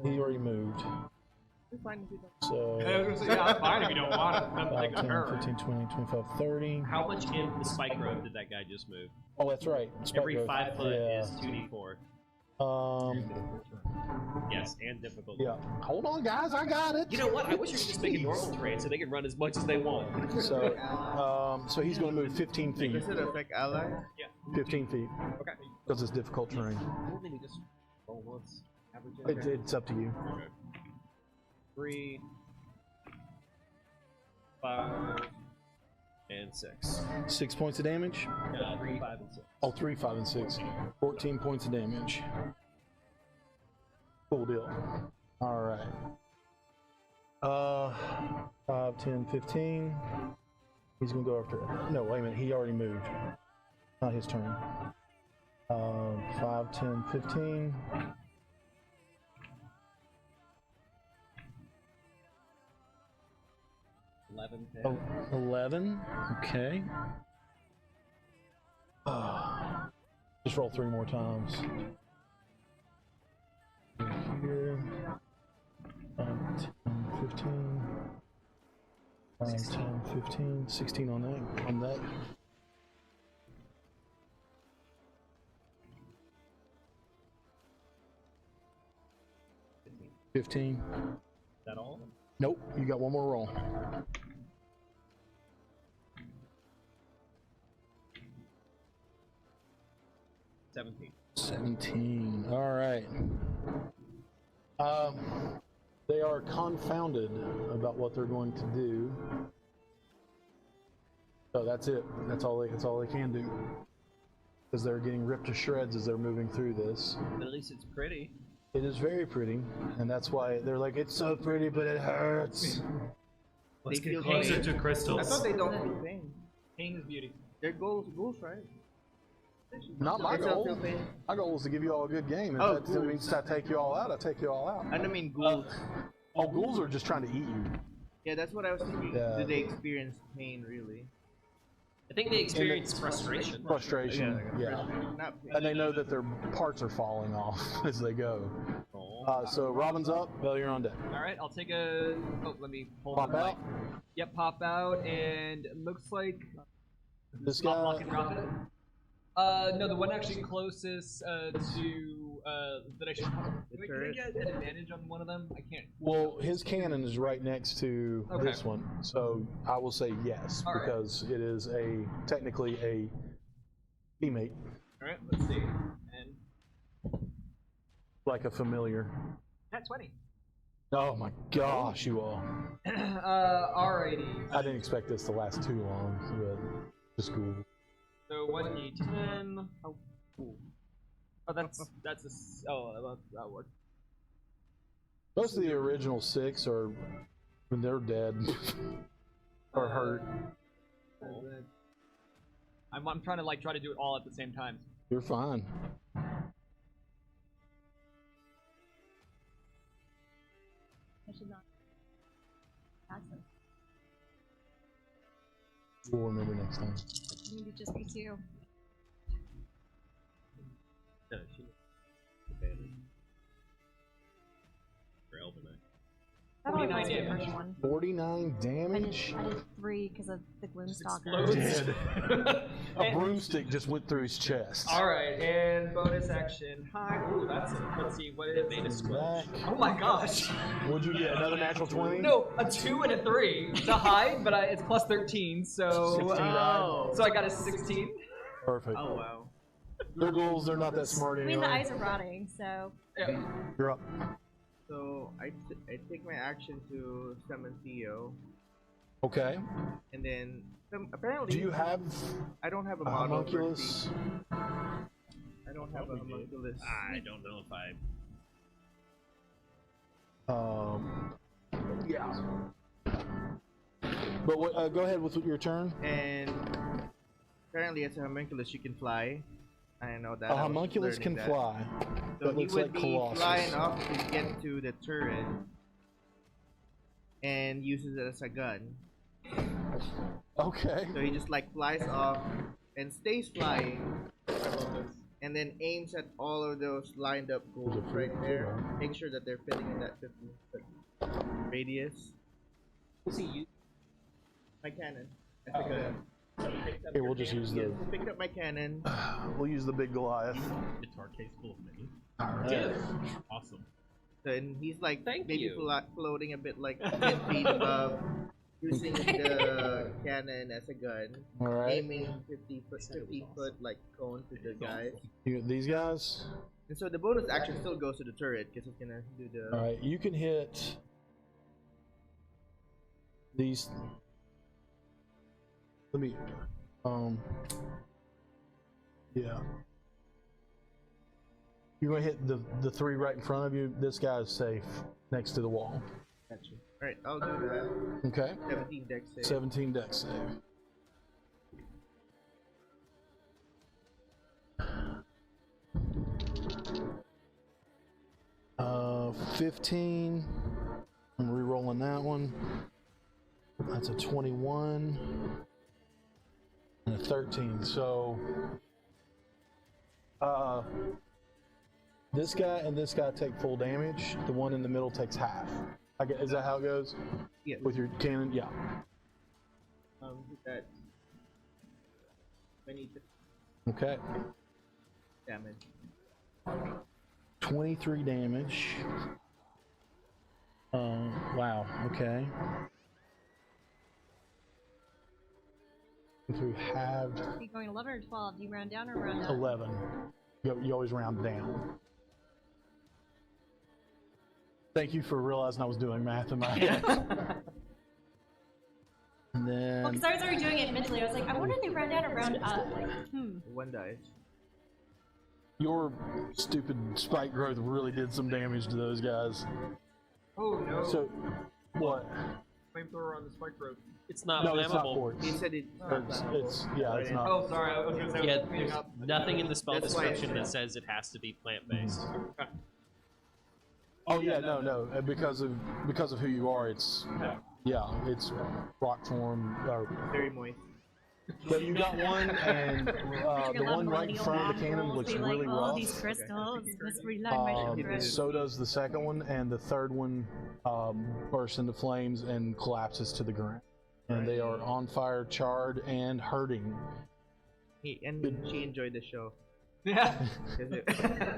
He already moved. It's fine if you don't. So. yeah, I'm fine if you don't want it. Nothing 5, like 10, her. 15, 20, 25, 30. How much in the spike growth did that guy just move? Oh, that's right. Spike Every growth. 5 foot Yeah. is 2d4. Yes, and difficult. Yeah. Hold on, guys. I got it. You know what? I wish we could just make it normal terrain so they can run as much as they want. So he's going to move 15 feet. Does it affect allies? 15 feet. Okay. Because it's difficult terrain. Maybe we just roll once. Average It's up to you. Okay. 3, 5, and 6. 6 points of damage. 3, 5, and 6. Oh, 3, 5, and 6. 14 points of damage. Cool deal. All right. 5, 10, 15. He's gonna go after. No, wait a minute. He already moved. Not his turn. 5, 10, 15. Oh, 11. Okay. Just roll 3 more times. Here. 5, 10, 15. 5, 10, 15. 16 on that. On that. $15. Is that all? Nope. You got one more roll. $17. 17. All right. They are confounded about what they're going to do. So that's it. That's all they can do. Because they're getting ripped to shreds as they're moving through this. But at least it's pretty. It is very pretty, and that's why they're like, it's so pretty, but it hurts. They feel closer pain. to crystals. I thought they don't feel pain. Pain is beauty. Their goals, right? Not my They don't goal. feel pain. My goal is to give you all a good game. If Oh, that ghouls. means I take you all out, I take you all out. I don't mean ghouls. Oh, ghouls are just trying to eat you. Yeah, that's what I was thinking. Yeah. Do they experience pain really? I think they experience frustration. Frustration, yeah. Not pain. And they know that their parts are falling off as they go. So Robin's up, Bell, you're on deck. Alright, I'll take a. Oh, let me hold Pop on. out. Yep, pop out, and it looks like. This Pop, guy. lock, and drop it. No, the one actually closest to that I should. Wait, can I get an advantage on one of them? I can't. Well, his cannon is right next to Okay. this one, so I will say yes, All right. because it is technically a teammate, Alright, let's see. And. like a familiar. Nat 20. Oh my gosh, you all. Alrighty. I didn't expect this to last too long, but just cool. So 1d10. Oh, cool. Oh, that's a. That worked. Most of the original 6 are, when they're dead, or hurt. I'm trying to try to do it all at the same time. You're fine. I should not. Accent. We'll remember next time. Maybe just be 2. No, she advantage. For Elvenite. That only 49 goes for the damage. first one. 49 I did damage? 3 because of the Gloomstalker. Explodes. A broomstick just went through his chest. Alright, and bonus action. Hi. Ooh, that's it. Let's see, what is Made a it? splash. Oh my gosh. Would you get another natural 20? No, a 2 and a 3 to hide, but it's plus 13, so 16 so I got a 16. Perfect. Oh wow. Their goals, they're not that smart I anyway. mean, the eyes are rotting, so. Yeah. You're up. So I take my action to summon Theo, Okay. and then apparently Do you have I don't have a a model. for homunculus? Theo. I don't have a homunculus. I don't know if I. Yeah. But what, go ahead with your turn. And apparently, as a homunculus, you can fly. I know that. A I was homunculus learning can that. fly. So That he looks would like be Colossus. flying off to get to the turret and uses it as a gun. Okay. So he just flies off and stays flying and then aims at all of those lined up goals There's a right foot there. there. Make sure that they're fitting in that 15-foot radius. What's he use? My cannon. That's a gun. Here, we'll just use the. Picked up my cannon. We'll use the big Goliath. Guitar case full of mini. Alright. Awesome. And he's like Thank maybe you. floating a bit like 10 feet above, using the cannon as a gun, Alright. aiming 50 foot like cone to the guys. These guys. And so the bonus action still goes to the turret because it's gonna do the. Alright, you can hit these. Let me. Yeah. You're gonna hit the three right in front of you. This guy's safe next to the wall. Gotcha. Alright, I'll do that. Okay. 17 dex save. 17 dex save. 15. I'm re-rolling that one. That's a 21 and a 13. So, this guy and this guy take full damage. The one in the middle takes half. Is that how it goes? Yeah. With your cannon? Yeah. That 20 Okay. damage. 23 damage. Wow, okay. Through halved Are you going 11 or 12? Do you round down or round up? 11. You always round down. Thank you for realizing I was doing math in my head. And Well, then because I was already doing it mentally. I was like, I wonder if they round down or round up. Like, One dice. your stupid spike growth really did some damage to those guys. Oh no. So, what? Flamethrower on the spike rope. It's not No, it's not flammable. force. He said it. It's yeah, it's not. Oh, sorry. I was gonna say I Yeah, was cleaning there's up. nothing in the spell That's why it's- description that says it has to be plant-based. Oh yeah, no, because of who you are, it's it's rock form. Very moist. But you got one, and You're the gonna one love right in front of the cannon millennial looks novels, be really like, oh, rough. these crystals must relight my children. So does the second one, and the third one bursts into flames and collapses to the ground. And they are on fire, charred, and hurting. She enjoyed the show. Yeah. 'Cause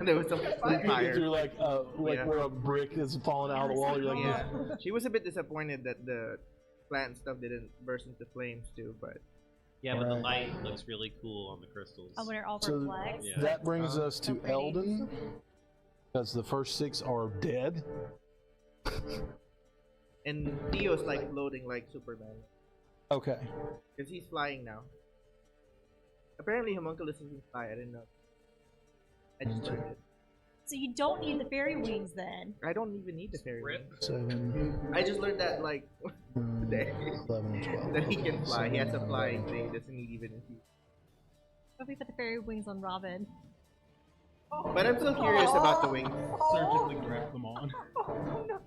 there was some You can fire. through like Yeah. where a brick is falling out of the wall. You're like, Yeah, she was a bit disappointed that the plant stuff didn't burst into flames too, but Yeah, but the Right. light looks really cool on the crystals. Oh, when it all So reflects. Yeah. that brings us to pretty. Eldon, because the first 6 are dead. and Theo's like floating like Superman Okay. because he's flying now. Apparently, homunculus can fly. I didn't know. I just learned it. So you don't need the fairy wings then. I don't even need the fairy Rip. wings. 7, I just learned that like 9, today 11, and 12. that he Okay, can fly. He has a 7, flying 11. thing. Doesn't need even. What if we put the fairy wings on Robin? But I'm still curious about the wings. Surgically grab them on. No,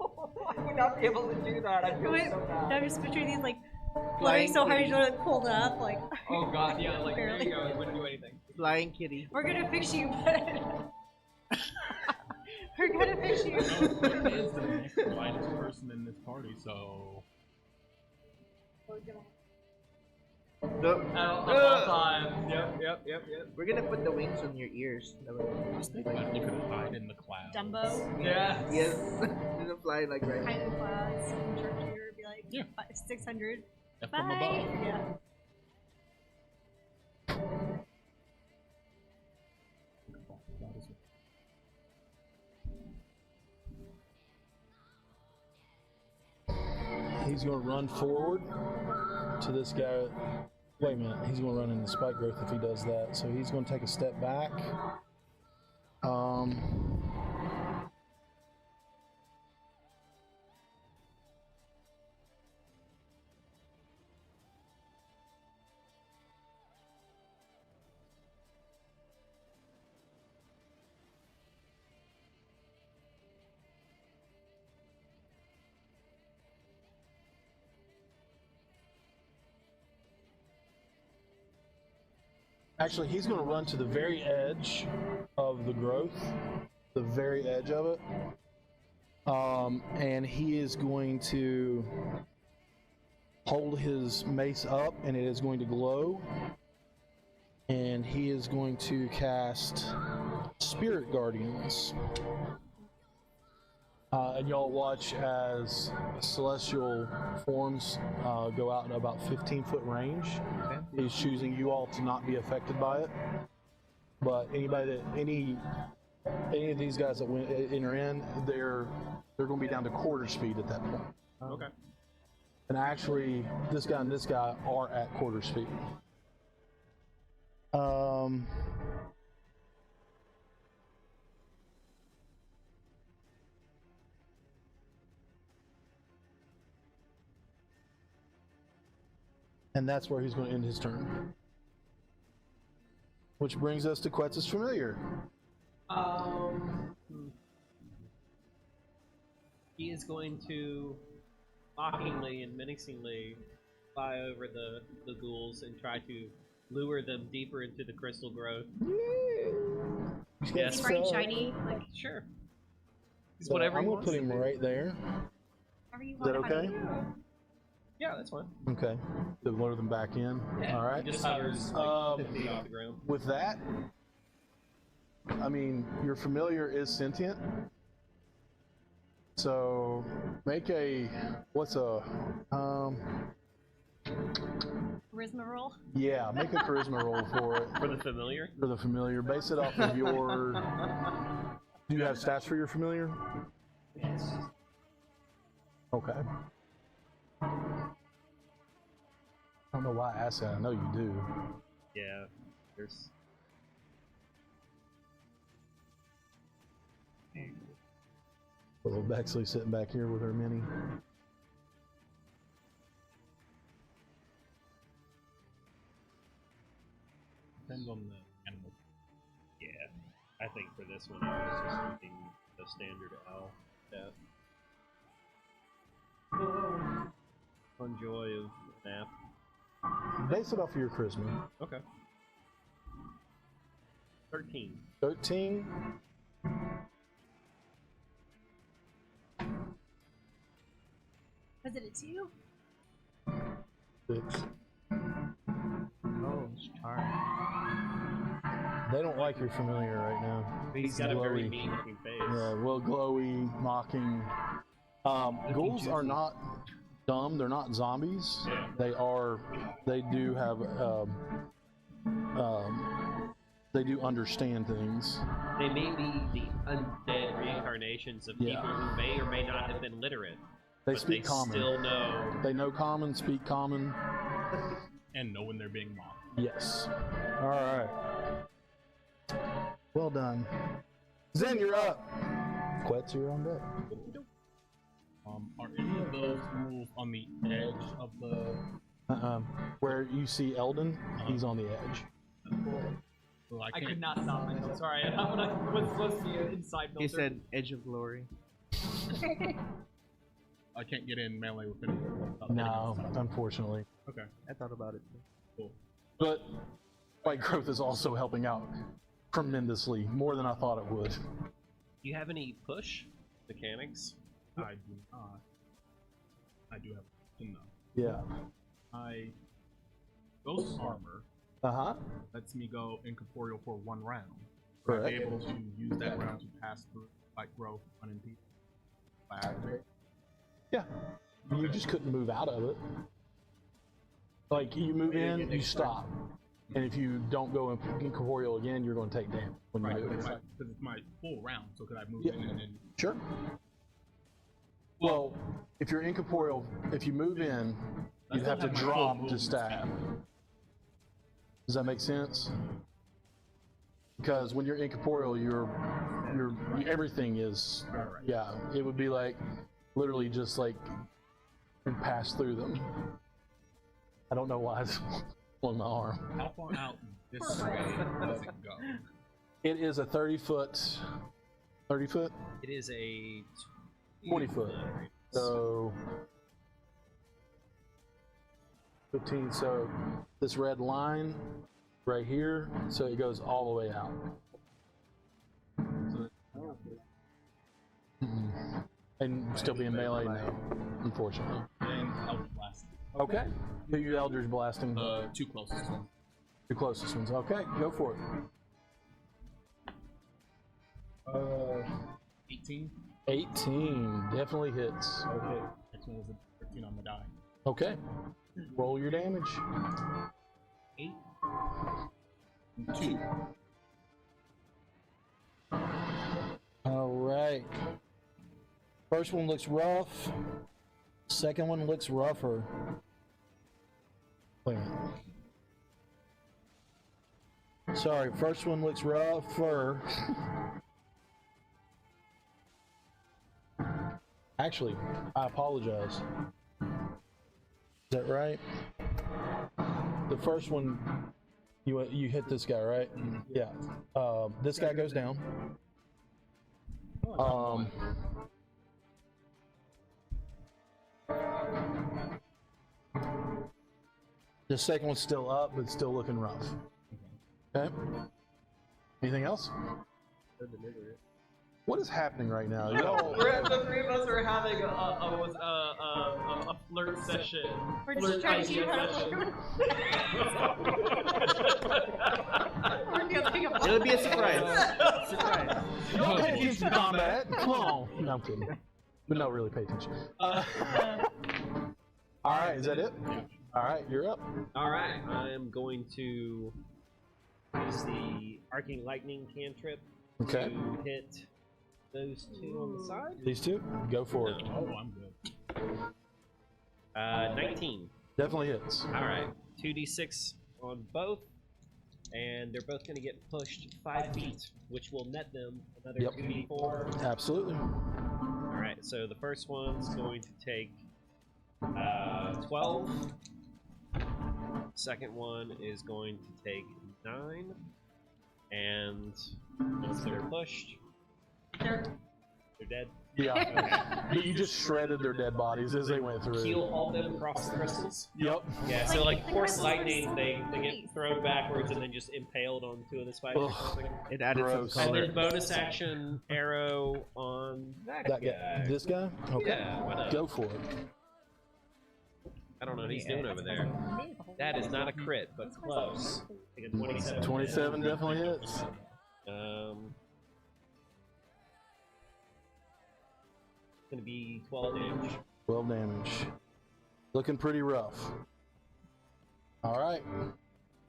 I would not be able to do that. I feel Wait, so bad. I'm just picturing these like Flying flying so hard kitty. you don't pull it up. Like, Oh god, yeah, like there Barely. you go. It wouldn't do anything. Flying kitty. we're gonna fix you, but we're gonna fix you. It is the next lightest person in this party, so No. At all times. Yep. We're gonna put the wings on your ears. just think about it, you could hide in the clouds. Dumbo, Yeah. Yes. Just fly like right. behind the clouds, and Sharpshooter be like Yeah. 600. F from Bye. above. Yeah. He's going to run forward to this guy. Wait a minute. He's going to run into spike growth if he does that. So he's going to take a step back. Actually, he's going to run to the very edge of the growth, the very edge of it. And he is going to hold his mace up, and it is going to glow. And he is going to cast Spirit Guardians. And y'all watch as celestial forms go out in about 15-foot range. Okay. He's choosing you all to not be affected by it. But any of these guys that enter in, they're going to be down to quarter speed at that point. Okay. And actually, this guy and this guy are at quarter speed. And that's where he's going to end his turn. Which brings us to Quetz's Familiar. He is going to mockingly and menacingly fly over the ghouls and try to lure them deeper into the crystal growth. Is he bright shiny? Like, Sure. So Whatever I'm he going to wants put him to do. right there. whatever you Is that want. okay? Yeah, that's fine. Okay. To lure them back in. All right. Just hovers like 10 feet off the ground. With that, I mean, your familiar is sentient. So make a Charisma roll. yeah, make a charisma roll for it. For the familiar? For the familiar. Base it off of your. Do you have stats for your familiar? Yes. Okay. I don't know why I asked that. I know you do. Yeah. There's. Little Bexley sitting back here with her mini. Depends on the animal. Yeah. I think for this one, I was just using the standard owl. Yeah. Fun joy of nap. Base it off of your charisma. Okay. 13. 13. Was it a 2? 6. Oh, it's charmed. They don't like your familiar right now. He's got a very glowy. mean looking face. Yeah, well, glowy, mocking. Ghouls are not dumb. They're not zombies. Yeah. They do have. They do understand things. They may be the undead reincarnations of Yeah. people who may or may not have been literate. They but speak they common. still know. They know common, speak common. And know when they're being mocked. Yes. All right. Well done. Zen, you're up. Quetz, you're on deck. Are any of those rules on the edge of the? Where you see Eldon, he's on the edge. So I could not stop myself. Sorry, I was supposed to be an inside filter. He said Edge of Glory. I can't get in melee with anyone. No, unfortunately. Okay. I thought about it too. Cool. But White Growth is also helping out tremendously, more than I thought it would. Do you have any push mechanics? I do not. I do have no. Yeah. Ghost armor Uh-huh. lets me go incorporeal for 1 round. Correct. I'll be able to use that round to pass through White Growth unimpeded. If I activate. Yeah. You just couldn't move out of it. Like, you move in, you stop. And if you don't go incorporeal again, you're going to take damage when you Right, move. because it's my full round, so could I move Yeah. in and then? Sure. Well, if you're incorporeal, if you move in, you'd still have to have my full drop to movement stab. speed. Does that make sense? Because when you're incorporeal, everything is, Right. yeah, it would be like, literally just like, you pass through them. I don't know why it's on my arm. How far out this way does it go? It is a 30 foot, 30 foot? It is a 20 foot. So 15. So this red line right here, so it goes all the way out. And still being melee? No, unfortunately. And Eldritch Blast. Okay. Who you Eldritch blasting? The two closest ones. The closest ones. Okay, go for it. 18. 18 definitely hits. Okay. Next one was a 13 on the die. Okay. Roll your damage. 8. And 2. All right. First one looks rough. Second one looks rougher. Wait a minute. Sorry, first one looks rougher. Actually, I apologize. Is that right? The first one, you hit this guy, right? Yeah. This guy goes down. The second one's still up, but still looking rough. Okay. Anything else? What is happening right now? Y'all, The three of us are having a flirt session. We're just trying to keep It'll be a surprise. Surprise. don't pay attention to combat. Come on. No, I'm kidding. But no, really pay attention. All right, is that it? All right, you're up. All right, I am going to use the arcing lightning cantrip Okay. to hit those two on the side. These two, go for it. Oh, I'm good. 19. Definitely hits. All right, 2d6 on both, and they're both going to get pushed 5 feet, which will net them another Yep. 2d4. Absolutely. All right, so the first one's going to take 12. Second one is going to take 9, and once they're pushed, they're dead. Yeah. You just shredded their dead bodies as they went through. Heal all them across the crystals. Yep. Yeah, so like the force crystals lightning, are they so get thrown backwards and then just impaled on two of the spikes or Ugh. something. It added Gross. some And color. then bonus action arrow on that That guy. guy. This guy? Okay. Yeah, why not? Go for it. I don't know what he's doing over there. That is not a crit, but close. I think a 27. 27 definitely hits. Gonna be 12 damage. 12 damage. Looking pretty rough. All right.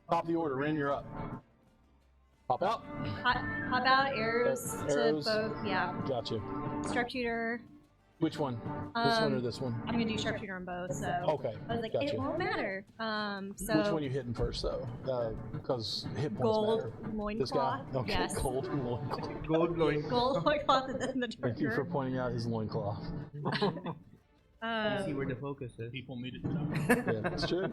Top of the order. Ren, you're up. Pop out. Hop out, arrows Arrows. to both. Yeah. Gotcha. Sharpshooter. Which one? This one or this one? I'm gonna do sharpshooter on both. So Okay. I was like, Gotcha. it won't matter. So Which one you hitting first, though? Because hit points gold matter. loincloth. This guy? Okay, Yes. gold loincloth. Gold loin. Gold loincloth and then the Thank you for darker. pointing out his loincloth. You see where the focus is. People needed to know. Yeah, that's true.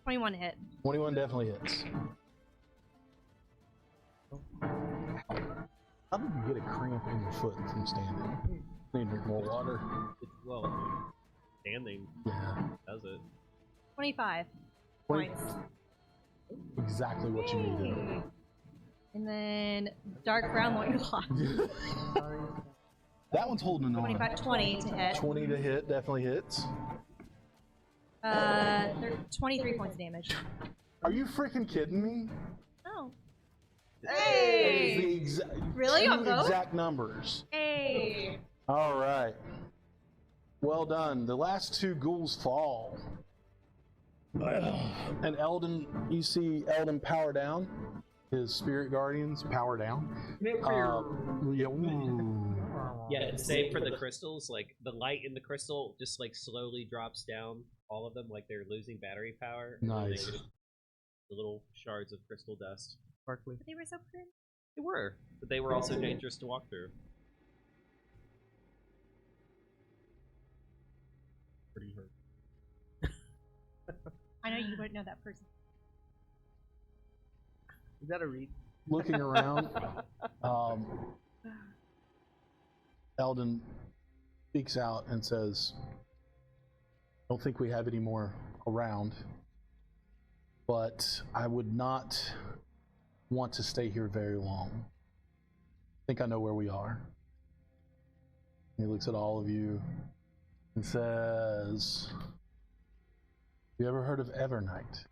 21 hit. 21 definitely hits. How did you get a cramp in your foot from standing? Need to drink more water. Well, standing Yeah. does it. 25 20 points. Exactly what you needed. Yay. And then dark brown loincloth. That one's holding on. 20 to hit. 20 to hit, definitely hits. 23 points of damage. Are you freaking kidding me? Oh. That is Hey! the exact, Really? two On both? exact numbers. Hey! All right. Well done. The last two ghouls fall. And Eldon, you see Eldon power down. His spirit guardians power down. Yeah, ooh. Yeah, save for the crystals. Like the light in the crystal just like slowly drops down. All of them, like they're losing battery power. And then they Nice. just- the little shards of crystal dust. Sparkly. They were so pretty. They were, but they were also dangerous to walk through. Pretty hurt. I know you wouldn't know that person. Is that a read? Looking around, Eldon speaks out and says, "Don't think we have any more around, but I would not want to stay here very long. I think I know where we are. He looks at all of you and says, "You ever heard of Evernight?"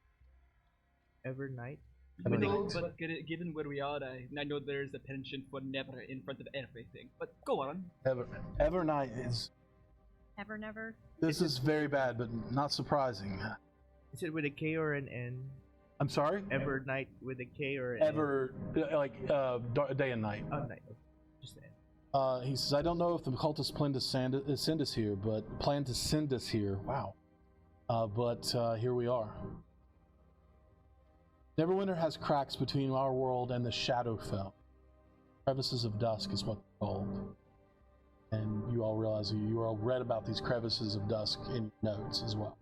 Evernight. No, but given where we are, I know there's a penchant for never in front of everything. But go on. Evernight is. Never. This is very bad, but not surprising. Is it with a K or an N? I'm sorry? Evernight with a K or an Ever, like, day and night. N? Oh, night. Okay. Just the N. He says, "I don't know if the cultists plan to send us here, but Wow. But here we are. Neverwinter has cracks between our world and the Shadowfell. Crevices of Dusk is what they're called. And you all realize you all read about these crevices of dusk in notes as well.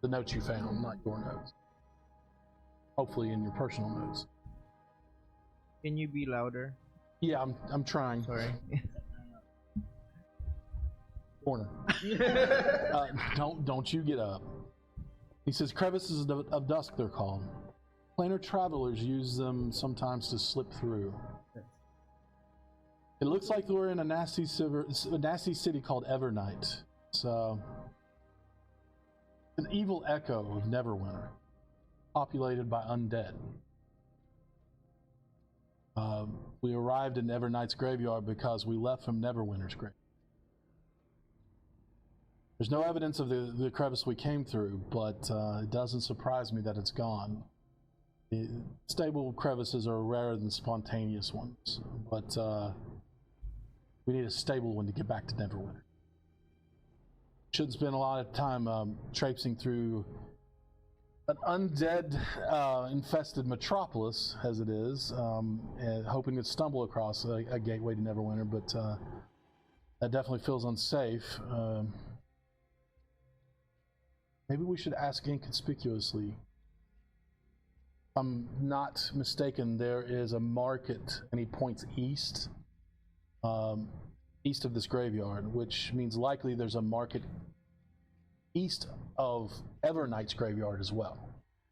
The notes you found, not your notes. Hopefully in your personal notes. Can you be louder? Yeah, I'm trying. Sorry. Corner. Don't you get up. He says crevices of dusk they're called. Planar travelers use them sometimes to slip through. It looks like we're in a nasty city called Evernight. It's an evil echo of Neverwinter, populated by undead. We arrived in Evernight's graveyard because we left from Neverwinter's grave. There's no evidence of the crevice we came through, but it doesn't surprise me that it's gone. Stable crevices are rarer than spontaneous ones, but we need a stable one to get back to Neverwinter. Shouldn't spend a lot of time traipsing through an undead infested metropolis as it is, and hoping to stumble across a gateway to Neverwinter, but that definitely feels unsafe. Maybe we should ask inconspicuously. If I'm not mistaken, there is a market, and he points east, east of this graveyard, which means likely there's a market east of Evernight's graveyard as well,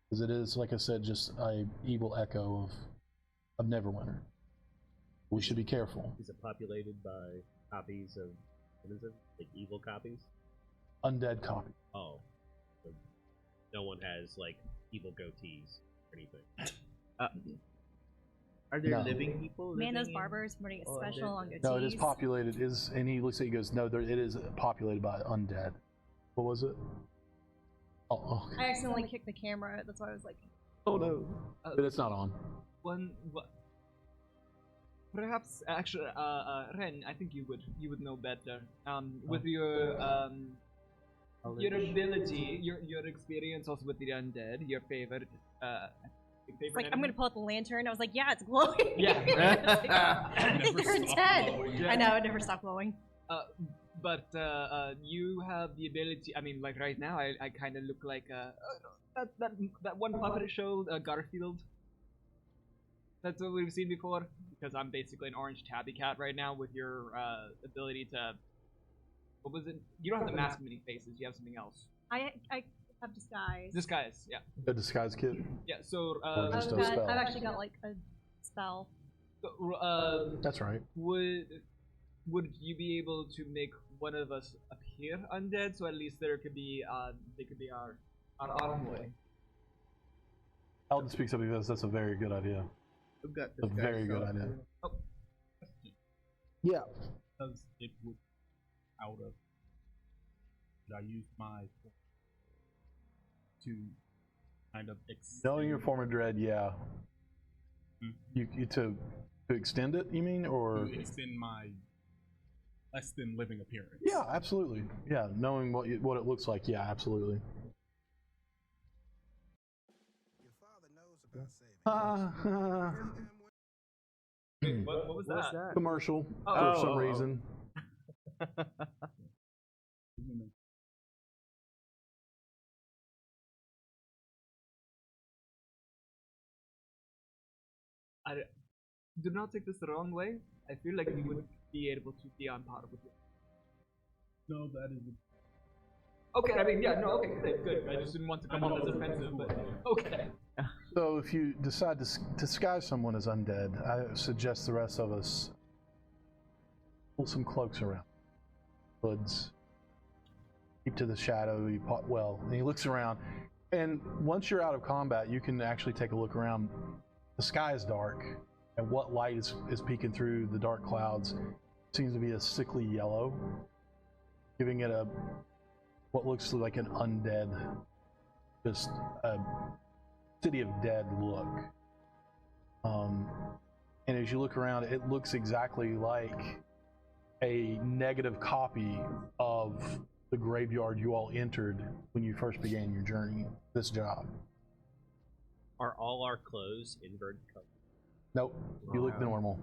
because it is, like I said, just a evil echo of Neverwinter. We should be careful. Is it populated by copies of, what is it, like evil copies? Undead copy. Oh. So no one has, like, evil goatees or anything. Are there No. living people? Man, those living in- barbers putting it Oh, special undead. on goatees. No, it is populated. And he looks at you and goes, "No, it is populated by undead." What was it? Oh, I accidentally kicked the camera. That's why I was like, oh no! But it's not on. Perhaps actually, Ren, I think you would know better. With your ability, your experience also with the undead, your favorite. it's like I'm gonna pull out the lantern. I was like, yeah, it's glowing. Yeah. I think they're dead. I know, it never stopped glowing. But you have the ability. I mean, like right now, I kind of look like that one puppet show, Garfield. That's what we've seen before. Because I'm basically an orange tabby cat right now with your ability to. What was it? You don't have to mask many faces. You have something else. I have disguise. Disguise, yeah. A disguise kit. Yeah. So. Or just a spell. I've actually got like a spell. That's right. Would you be able to make one of us appear undead, so at least they could be our envoy? Eldon speaks up because that's a very good idea. We've got A this very guy, good so- idea. Oh. Yeah. Because it would out of. Did I use my to kind of Knowing your form of dread, yeah. You to extend it, you mean, or to extend my less than living appearance? yeah, absolutely. Yeah, knowing what it looks like, yeah, absolutely. Your father knows about saving. What was What was that? that? Commercial Oh. for some Oh. reason. Do not take this the wrong way. I feel like you would be able to be on par with you. No, that is. Okay, I mean, yeah, no, okay, good. I just didn't want to come off as offensive, but okay. So if you decide to disguise someone as undead, I suggest the rest of us pull some cloaks around, hoods, keep to the shadow. And he looks around, and once you're out of combat, you can actually take a look around. The sky is dark, and what light is peeking through the dark clouds seems to be a sickly yellow, giving it what looks like an undead, just a city of dead look. And as you look around, it looks exactly like a negative copy of the graveyard you all entered when you first began your journey, this job. Are all our clothes inverted color? Nope, you look normal.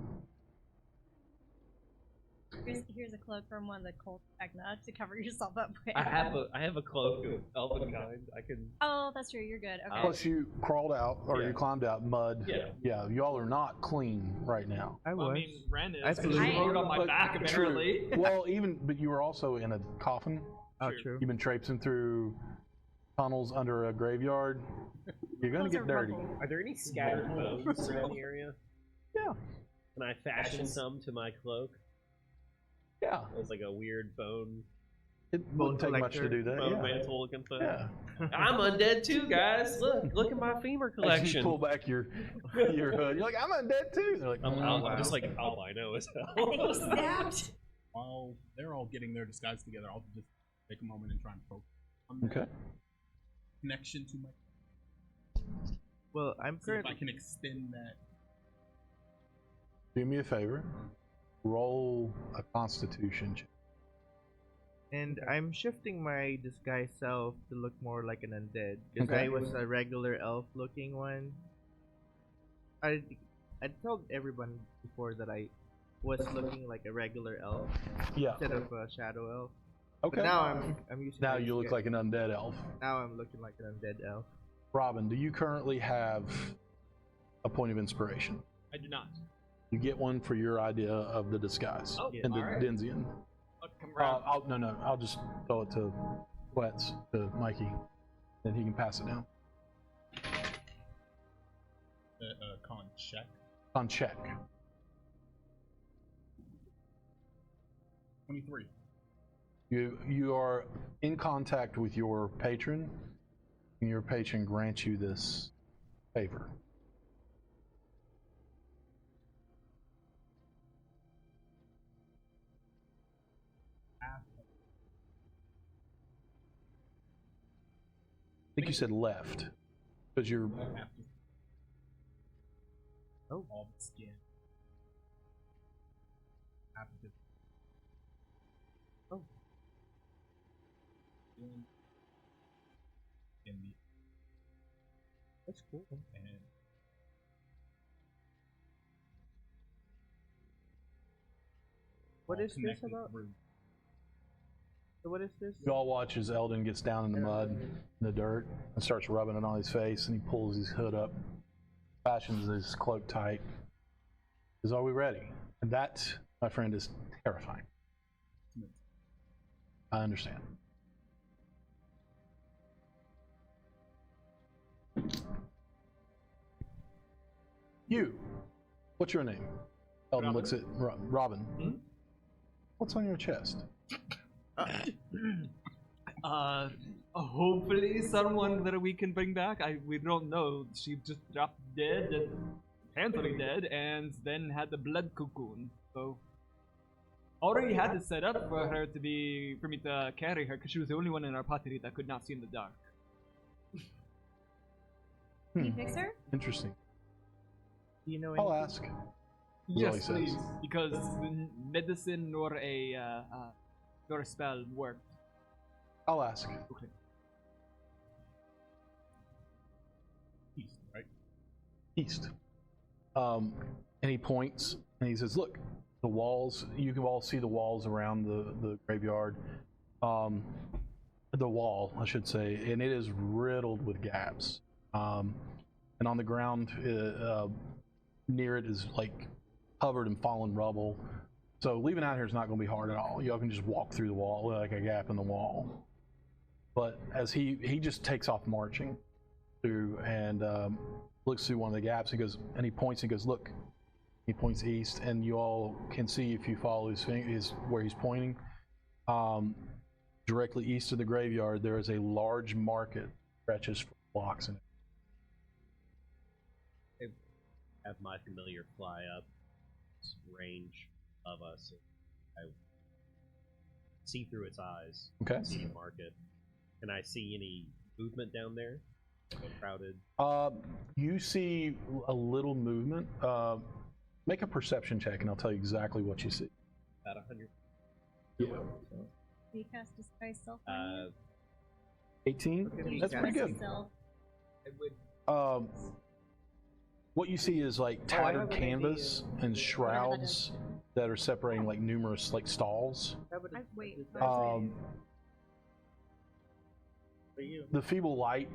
Here's a cloak from one of the cults, Vecna, to cover yourself up with. I have a cloak of elven kind. I can. Oh, that's true. You're good. Okay. Plus, you crawled out, or Yeah. you climbed out mud. Yeah. You all are not clean right now. I Well, was. I mean, Ren is. I 'cause flew. she rode on my But back, true. apparently. Well, but you were also in a coffin. Oh, True. true. You've been traipsing through tunnels under a graveyard. You're gonna Those get are dirty. rubble. Are there any scattered bones around the area? Yeah. Can I fashion some to my cloak? Yeah. It's like a weird bone It wouldn't take much to collector. do that. bone Yeah. mantle looking thing. Yeah. I'm undead too, guys. Look at my femur As you collection. pull back your hood, you're like, I'm undead too. They're like, I'm just like albino as hell. I think he snapped. While they're all getting their disguise together, I'll just take a moment and try and focus on okay. that connection to my. Well, I'm See if I currently. can extend that. Do me a favor. Roll a Constitution check. And I'm shifting my disguise self to look more like an undead. Because Okay. I was a regular elf looking one. I told everyone before that I was looking like a regular elf Yeah. instead of a shadow elf. Okay. But now I'm using Now my you look disguise. like an undead elf. Now I'm looking like an undead elf. Robin, do you currently have a point of inspiration? I do not. You get one for your idea of the disguise Oh, in the alright. Denzian. I'll come around. I'll just throw it to Wets, to Mikey, and he can pass it down. Con check. On check. 23. You are in contact with your patron, and your patron grants you this favor. I think you said left, because you're. After. Oh. All the skin. After. Oh. In the That's cool. and What all is this connected about? through. So what is this? You all watch as Eldon gets down in the mud, in the dirt, and starts rubbing it on his face, and he pulls his hood up, fashions his cloak tight. He says, "Are we ready?" And that, my friend, is terrifying. I understand. You, what's your name? Eldon Robin. looks at Robin. Hmm? What's on your chest? Hopefully someone that we can bring back. We don't know. She just dropped dead, and painfully dead, and then had the blood cocoon. So already had it set up for her for me to carry her, because she was the only one in our party that could not see in the dark. Can you fix her? Interesting. Do you know I'll anything? ask. Yes, That's all he please, says. because medicine nor a spell worked. I'll ask. Okay. East, right? East. And he points and he says, "Look, the walls. You can all see the walls around the graveyard. The wall, I should say, and it is riddled with gaps. And on the ground near it is like covered in fallen rubble. So leaving out here is not going to be hard at all. Y'all can just walk through the wall, like a gap in the wall. But as he just takes off marching through, and looks through one of the gaps. He goes, and he points and goes, look. He points east, and you all can see if you follow his finger, where he's pointing. Directly east of the graveyard, there is a large market that stretches for blocks in it. I have my familiar fly up, range of us. I see through its eyes. Okay. See the market. Can I see any movement down there? Crowded. You see a little movement. Make a perception check, and I'll tell you exactly what you see. About 100. Yeah. Can you cast Disguise Self on 18. you? That's pretty good. Self. It would. What you see is like tattered canvas and shrouds that are separating like numerous like stalls. Wait. The feeble light,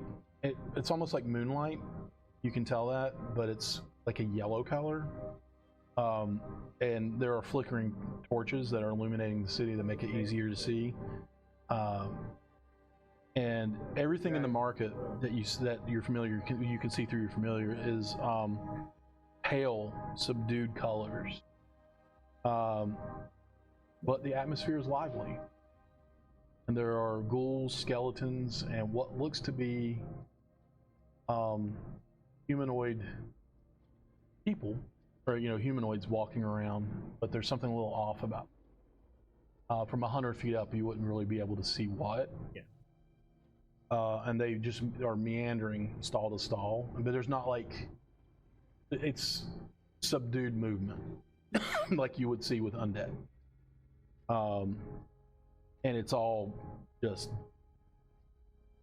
it's almost like moonlight. You can tell that, but it's like a yellow color. And there are flickering torches that are illuminating the city that make it easier to see. And everything in the market that you're familiar, you can see through your familiar, is pale, subdued colors. But the atmosphere is lively. And there are ghouls, skeletons, and what looks to be humanoid people, or humanoids walking around, but there's something a little off about it. From 100 feet up, you wouldn't really be able to see what. Yeah. And they just are meandering stall to stall, but there's not like, it's subdued movement like you would see with undead. And it's all just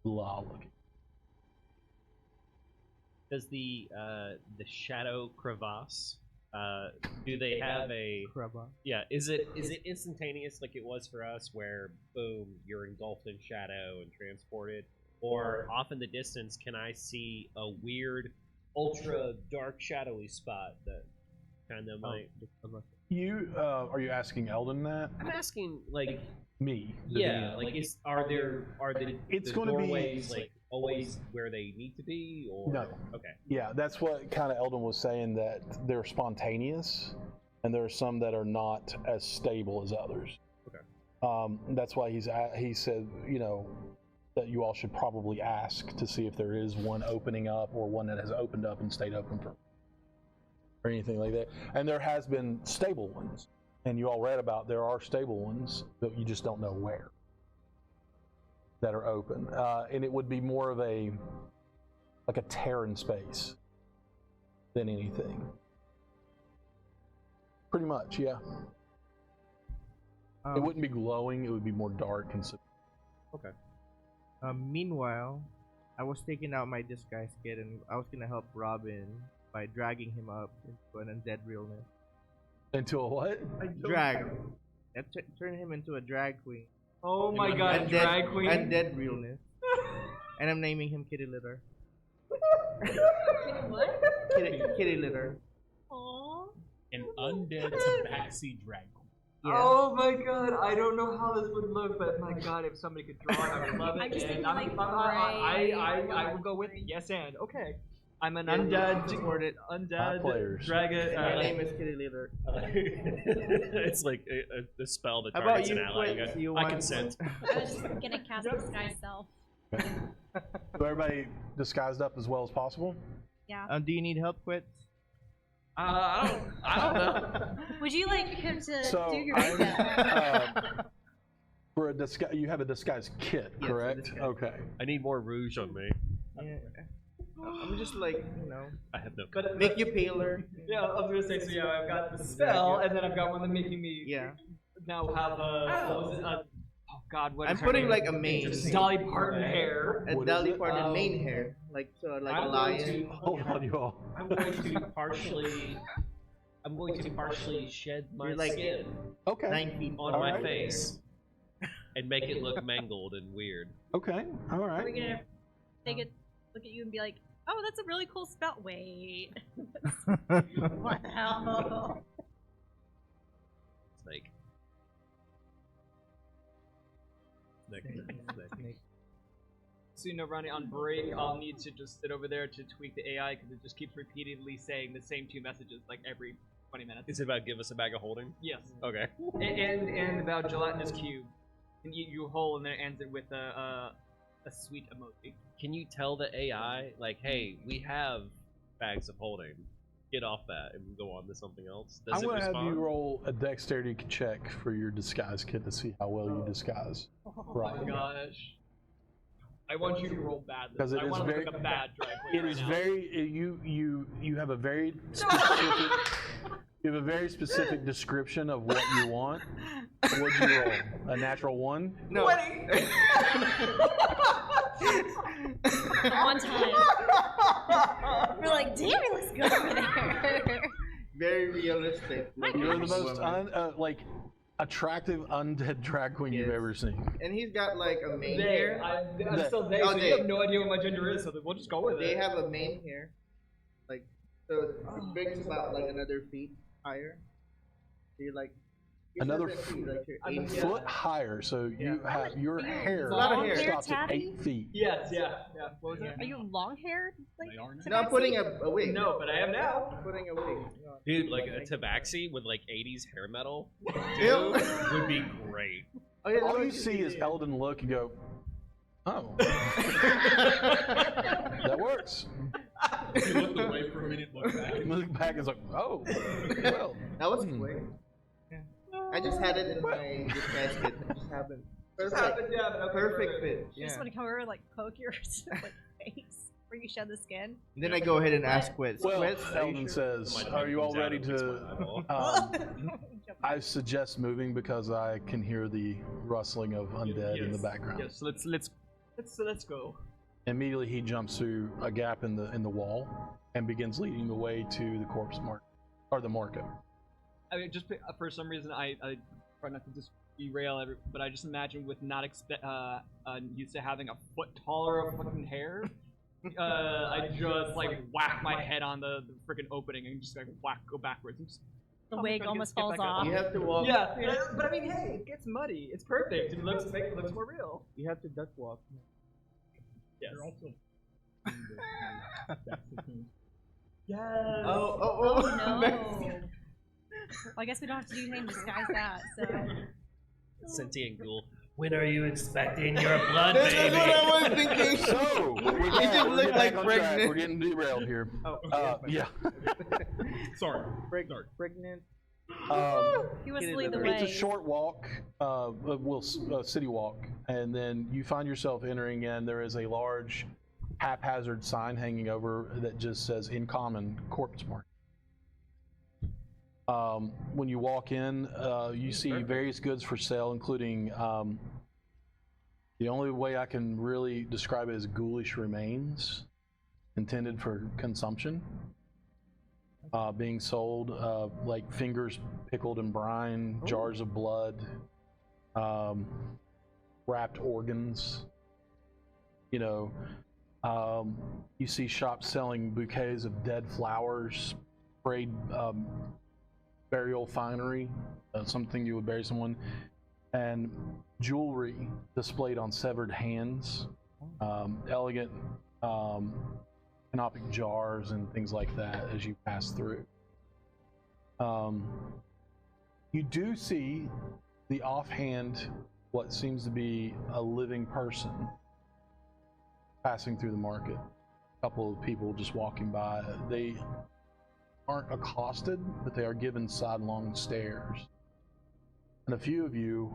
blah looking. Does the shadow crevasse? Do they have a? Crevasse. Yeah. Is it instantaneous like it was for us, where boom, you're engulfed in shadow and transported, or off in the distance, can I see a weird, ultra dark shadowy spot that kind of might? You are you asking Eldon that? I'm asking like Me. yeah, like are the It's the going to be doorways like always where they need to be, or No. Okay. Yeah, that's what kind of Eldon was saying, that they're spontaneous, and there are some that are not as stable as others. Okay. That's why he said, that you all should probably ask to see if there is one opening up, or one that has opened up and stayed open for, or anything like that. And there has been stable ones, and you all read about there are stable ones, but you just don't know where that are open. And it would be more of a Terran space than anything. Pretty much, yeah. It wouldn't be glowing, it would be more dark and Okay. Meanwhile, I was taking out my disguise kit, and I was gonna help Robin by dragging him up into an undead realness. Into a what? Drag. Turn him into a drag queen. Oh my god, Undead- drag queen. Undead realness. And I'm naming him Kitty Litter. What? Kitty Litter. Aww. An undead tabaxi drag queen. Yeah. Oh my god, I don't know how this would look, but my god, if somebody could draw it, I would love it. I'm just And thinking, like, I will go with it. Yes, and okay. I'm an undead, Hot players. dragon. My name is Kitty Litter. It's like a spell that How targets about an you, ally. Quinn? I You I want- consent. I was just gonna cast Disguise Self. So everybody disguised up as well as possible? Yeah. Do you need help, Quit? I don't know. Would you like him to So do your I'm, makeup? for a disguise, you have a disguise kit, Yes, a correct? disguise. Okay. I need more rouge on me. Yeah. I'm just like, I have no. But make you paler. yeah, I was gonna say, so yeah, I've got the spell, and then I've got one that making me Yeah. now have a, what was it? Oh god, what I'm is her putting name? like a mane. Dolly Parton hair. A What Dolly is it? Parton mane hair. Like a I'm going lion. to- Hold on, you all. I'm going to partially. I'm going to partially shed my You're like- skin Okay. 9 feet on All my right. face and make it look mangled and weird. Okay. All Are right. we gonna take it, look at you and be like, oh, that's a really cool spell? Wait. What the hell? so you know, running on break, I'll need to just sit over there to tweak the AI because it just keeps repeatedly saying the same 2 messages like every 20 minutes. Is it about give us a bag of holding? Yes. Okay. And about gelatinous cube. And you whole, and then it ends it with a sweet emoji. Can you tell the AI, like, hey, we have bags of holding. Get off that and go on to something else? Does I'm it going to have respond? you roll a dexterity check for your disguise kit to see how well you disguise. Oh Right. my gosh. I want you to roll badly. Because it I is want to very, look like a bad drag queen it right is now. very you have a very specific you have a very specific description of what you want. What'd you roll? A natural 1? No. 20! One time. We're like, damn, it looks good over there. Very realistic. You're the most woman. like attractive undead drag queen you've Yes. ever seen. And he's got like a mane They, here. I'm still they, Oh, so they. you have no idea what my gender is, so we'll just go with They it. have a mane here. Like, so it brings about like another feet higher. So you're like. Another feet, like you're I'm 8 a feet. Foot higher, so you have your hair a lot of hair. stops at Tabby? 8 feet. Yes, yeah. What was that? Are you long haired? Like, They are now. No, I'm putting a wig. No, but I am now. I'm putting a wig. Dude, like a tabaxi with like 80s hair metal Ew. would be great. Oh, yeah, All look, you see is Eldon look and go, oh. That works. You looked away for a minute, look back. Look back and is like, oh, well. that was quick. I just had it in my disguise kit. I just happened. Perfect. Perfect fit. you just want to come over and like poke your like face where you shed the skin. Then I go ahead and ask Quits. Well, Quits, are you Eldon sure? says, My are you all comes out ready and licks to... my eyeball. I suggest moving because I can hear the rustling of undead in the background. Yes, let's go. Immediately he jumps through a gap in the wall and begins leading the way to the corpse market, or the market. I mean, just for some reason, I try not to just derail but I just imagine with not used to having a foot taller of fucking hair, I just like whack my head on the freaking opening and just like go backwards and just. The wig almost falls off. You have to walk. Yeah, but I mean, hey, it gets muddy. It's perfect. It looks more real. You have to duck walk. Yes. You're also. Yes. Oh. No. Well, I guess we don't have to do anything to disguise that. So. Sentient ghoul. When are you expecting your blood, That's baby? what I was thinking. So, with that, just we're look getting like back on track. pregnant. We're getting derailed here. Yeah. Sorry. Pregnant. He wants to Get lead it the over. way. It's a short walk, city walk, and then you find yourself entering, and there is a large haphazard sign hanging over that just says "In Common Corpse Market." When you walk in, you see various goods for sale, including the only way I can really describe it as ghoulish remains intended for consumption. Being sold, like fingers pickled in brine, jars of blood, wrapped organs. You know, you see shops selling bouquets of dead flowers, sprayed burial finery, something you would bury someone, and jewelry displayed on severed hands, elegant canopic jars and things like that as you pass through. You do see the offhand, what seems to be a living person passing through the market. A couple of people just walking by. They aren't accosted, but they are given sidelong stares. And a few of you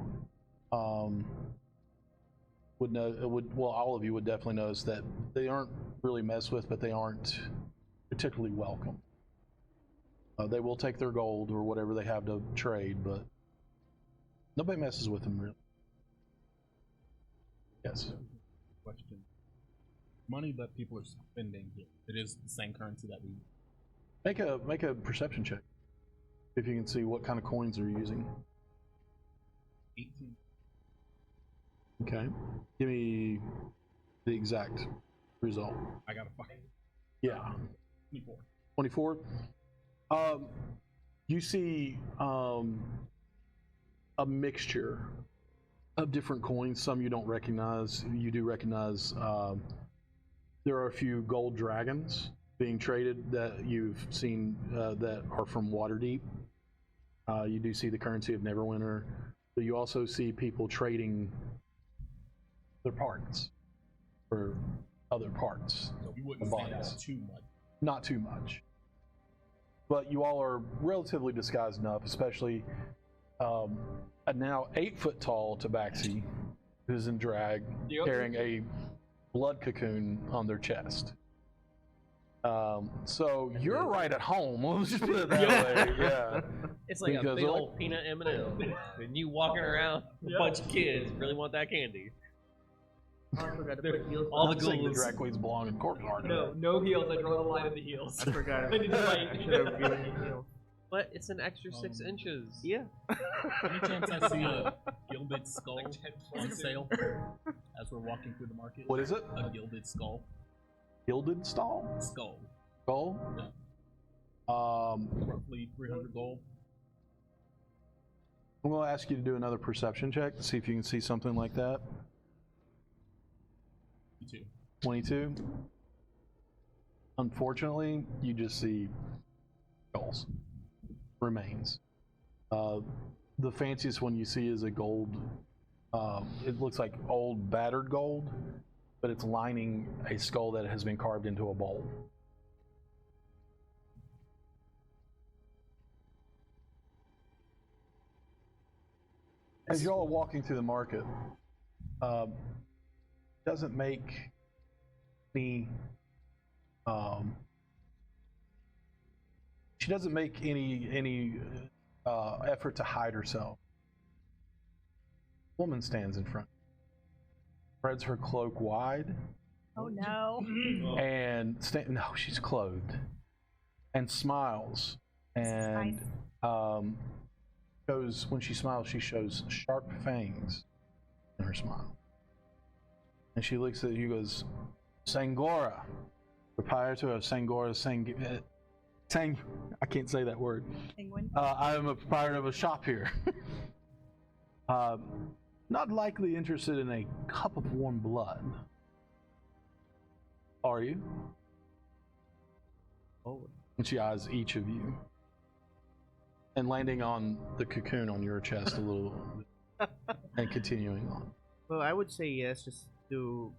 would know, well, all of you would definitely notice that they aren't really messed with, but they aren't particularly welcome. They will take their gold or whatever they have to trade, but nobody messes with them really. Yes. Question. Money that people are spending here, it is the same currency that we. Make a perception check. If you can see what kind of coins they're using. 18. Okay. Give me the exact result. I got a fucking Yeah. 24. 24. You see a mixture of different coins. Some you don't recognize. You do recognize. There are a few gold dragons being traded that you've seen that are from Waterdeep. You do see the currency of Neverwinter, but you also see people trading their parts for other parts. So we wouldn't stand out too much. Not too much. But you all are relatively disguised enough, especially a now 8-foot tall Tabaxi who's in drag, carrying a blood cocoon on their chest. So you're right at home. Let's just put it that way. Yeah. It's like Because a big old peanut M&M, and you walking around with a bunch of kids really want that candy. Oh, I forgot to put heels. All the I'm saying the ghouls. drag queens belong in courtyard. No heels. I draw the line at the heels. I forgot. I need to I fight. should have given you heels. But it's an extra 6 inches. Yeah. Any chance I see a gilded skull Like 10 on points. sale as we're walking through the market? What is it? A gilded skull. Gilded stall? Skull. Skull? Roughly 300 gold. I'm going to ask you to do another perception check to see if you can see something like that. You too. 22. Unfortunately, you just see skulls. Remains. The fanciest one you see is a gold. It looks like old battered gold, but it's lining a skull that has been carved into a bowl. As y'all are walking through the market, doesn't make any. She doesn't make any effort to hide herself. Woman stands in front, spreads her cloak wide, Oh no. and no, she's clothed, and smiles, and shows when she smiles, she shows sharp fangs in her smile, and she looks at you, goes, "Sangora, proprietor of Sangora I can't say that word. Penguin. I am a proprietor of a shop here. Not likely interested in a cup of warm blood. Are you?" Oh. And she eyes each of you. And landing on the cocoon on your chest a little bit. And continuing on. Well, I would say yes, just to,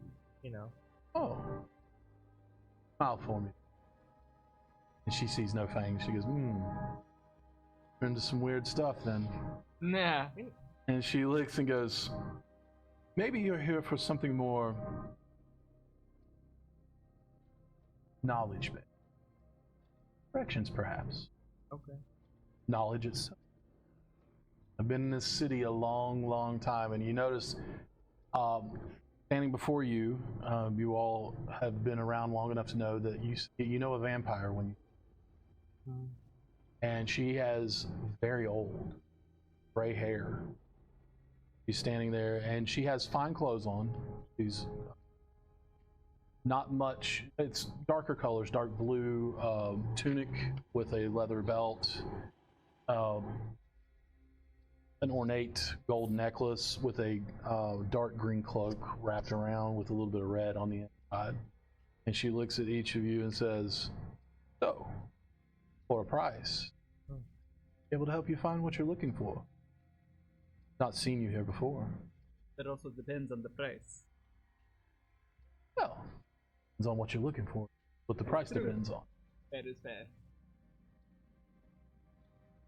Oh. Smile for me. And she sees no fangs. She goes, You're into some weird stuff then. Nah. And she licks and goes, "Maybe you're here for something more knowledge-based. Directions, perhaps. Okay. Knowledge itself. I've been in this city a long, long time, and you notice, standing before you, you all have been around long enough to know that you know a vampire when you. And she has very old, gray hair. She's standing there, and she has fine clothes on. She's not much. It's darker colors, dark blue tunic with a leather belt, an ornate gold necklace with a dark green cloak wrapped around with a little bit of red on the inside. And she looks at each of you and says, "So, for a price, able to help you find what you're looking for. Not seen you here before." That also depends on the price. Well, depends on what you're looking for. What the price True. depends on. That is fair.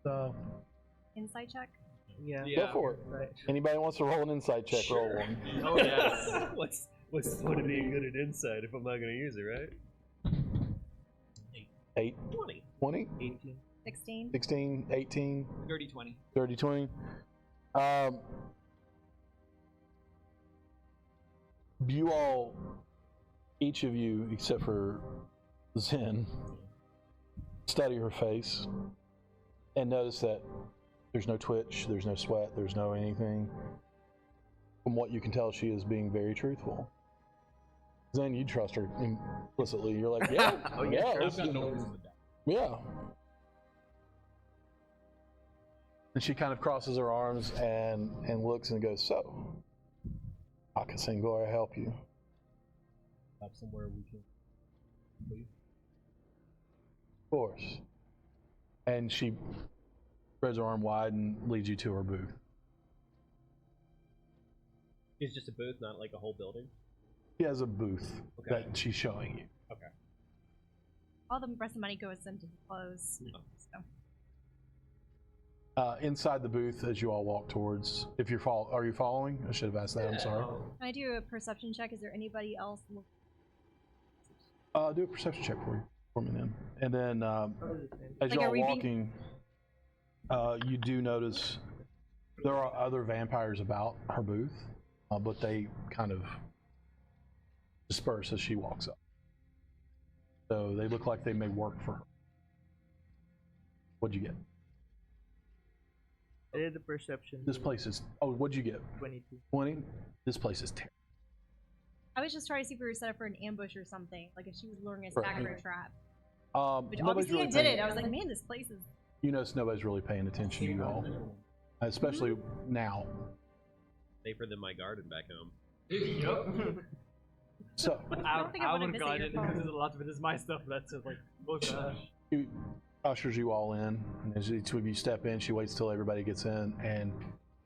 So, Insight check. Yeah. Yeah. go for it. Right. Anybody wants to roll an insight check, roll one. Oh yes. What's the point of being good at insight if I'm not going to use it, right? 8, 20. 20, 18. 16. 16, 18, Dirty 20. 30, 20. You all, each of you, except for Zen, study her face and notice that there's no twitch, there's no sweat, there's no anything. From what you can tell, she is being very truthful. Zen, you trust her implicitly. You're like, yeah, Oh, yeah, yeah, sure. I've got no listen, reason to doubt. yeah. And she kind of crosses her arms and looks and goes, so, how can Sangora help you? Have somewhere we can leave. Of course. And she spreads her arm wide and leads you to her booth. It's just a booth, not like a whole building. She has a booth that she's showing you. Okay. All the rest of the money goes into the clothes. So. Inside the booth, as you all walk towards, if you're are you following? I should have asked that. I'm sorry. Can I do a perception check? Is there anybody else? Do a perception check for me then. And then, as Like, you're are all we walking, you do notice there are other vampires about her booth, but they kind of disperse as she walks up. So they look like they may work for her. What'd you get? I did the perception. This place is. Oh, what'd you get? 22. 20. This place is terrible. I was just trying to see if we were set up for an ambush or something. Like if she was luring us Right. back for a trap. Which Nobody's obviously really I did paying- it. I was like, man, this place is. You notice nobody's really paying attention to you all, especially now. Safer than my garden back home. Yup. So I don't think I I wanna would have visit gone your in farm. because a lot of it is my stuff. That's like, oh gosh. she ushers you all in, and as each of you step in, she waits till everybody gets in, and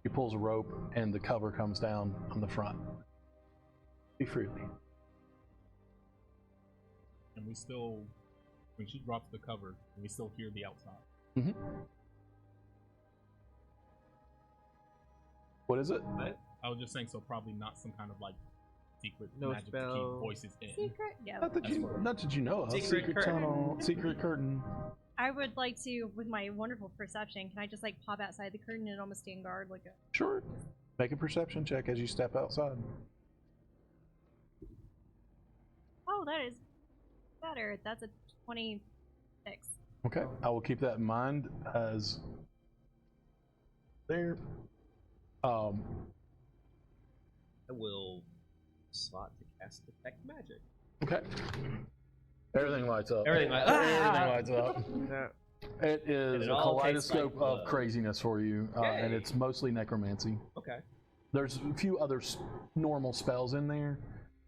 she pulls a rope, and the cover comes down on the front. Be freely. And we still, when she drops the cover, we still hear the outside. Mm-hmm. What is it? I was just saying, so probably not some kind of like secret No magic to spell. keep voices in. Secret? Yeah. Not that you know of. Secret curtain. tunnel, secret curtain. I would like to, with my wonderful perception, can I just like pop outside the curtain and almost stand guard like a. Sure. Make a perception check as you step outside. Oh, that is better. That's a 26. Okay, I will keep that in mind as there. I will slot to cast detect magic. Okay. Everything lights up. Everything lights- Everything lights up. Yeah. It is And it a all tastes like kaleidoscope of blood. craziness for you, and Yay. it's mostly necromancy. Okay. There's a few other normal spells in there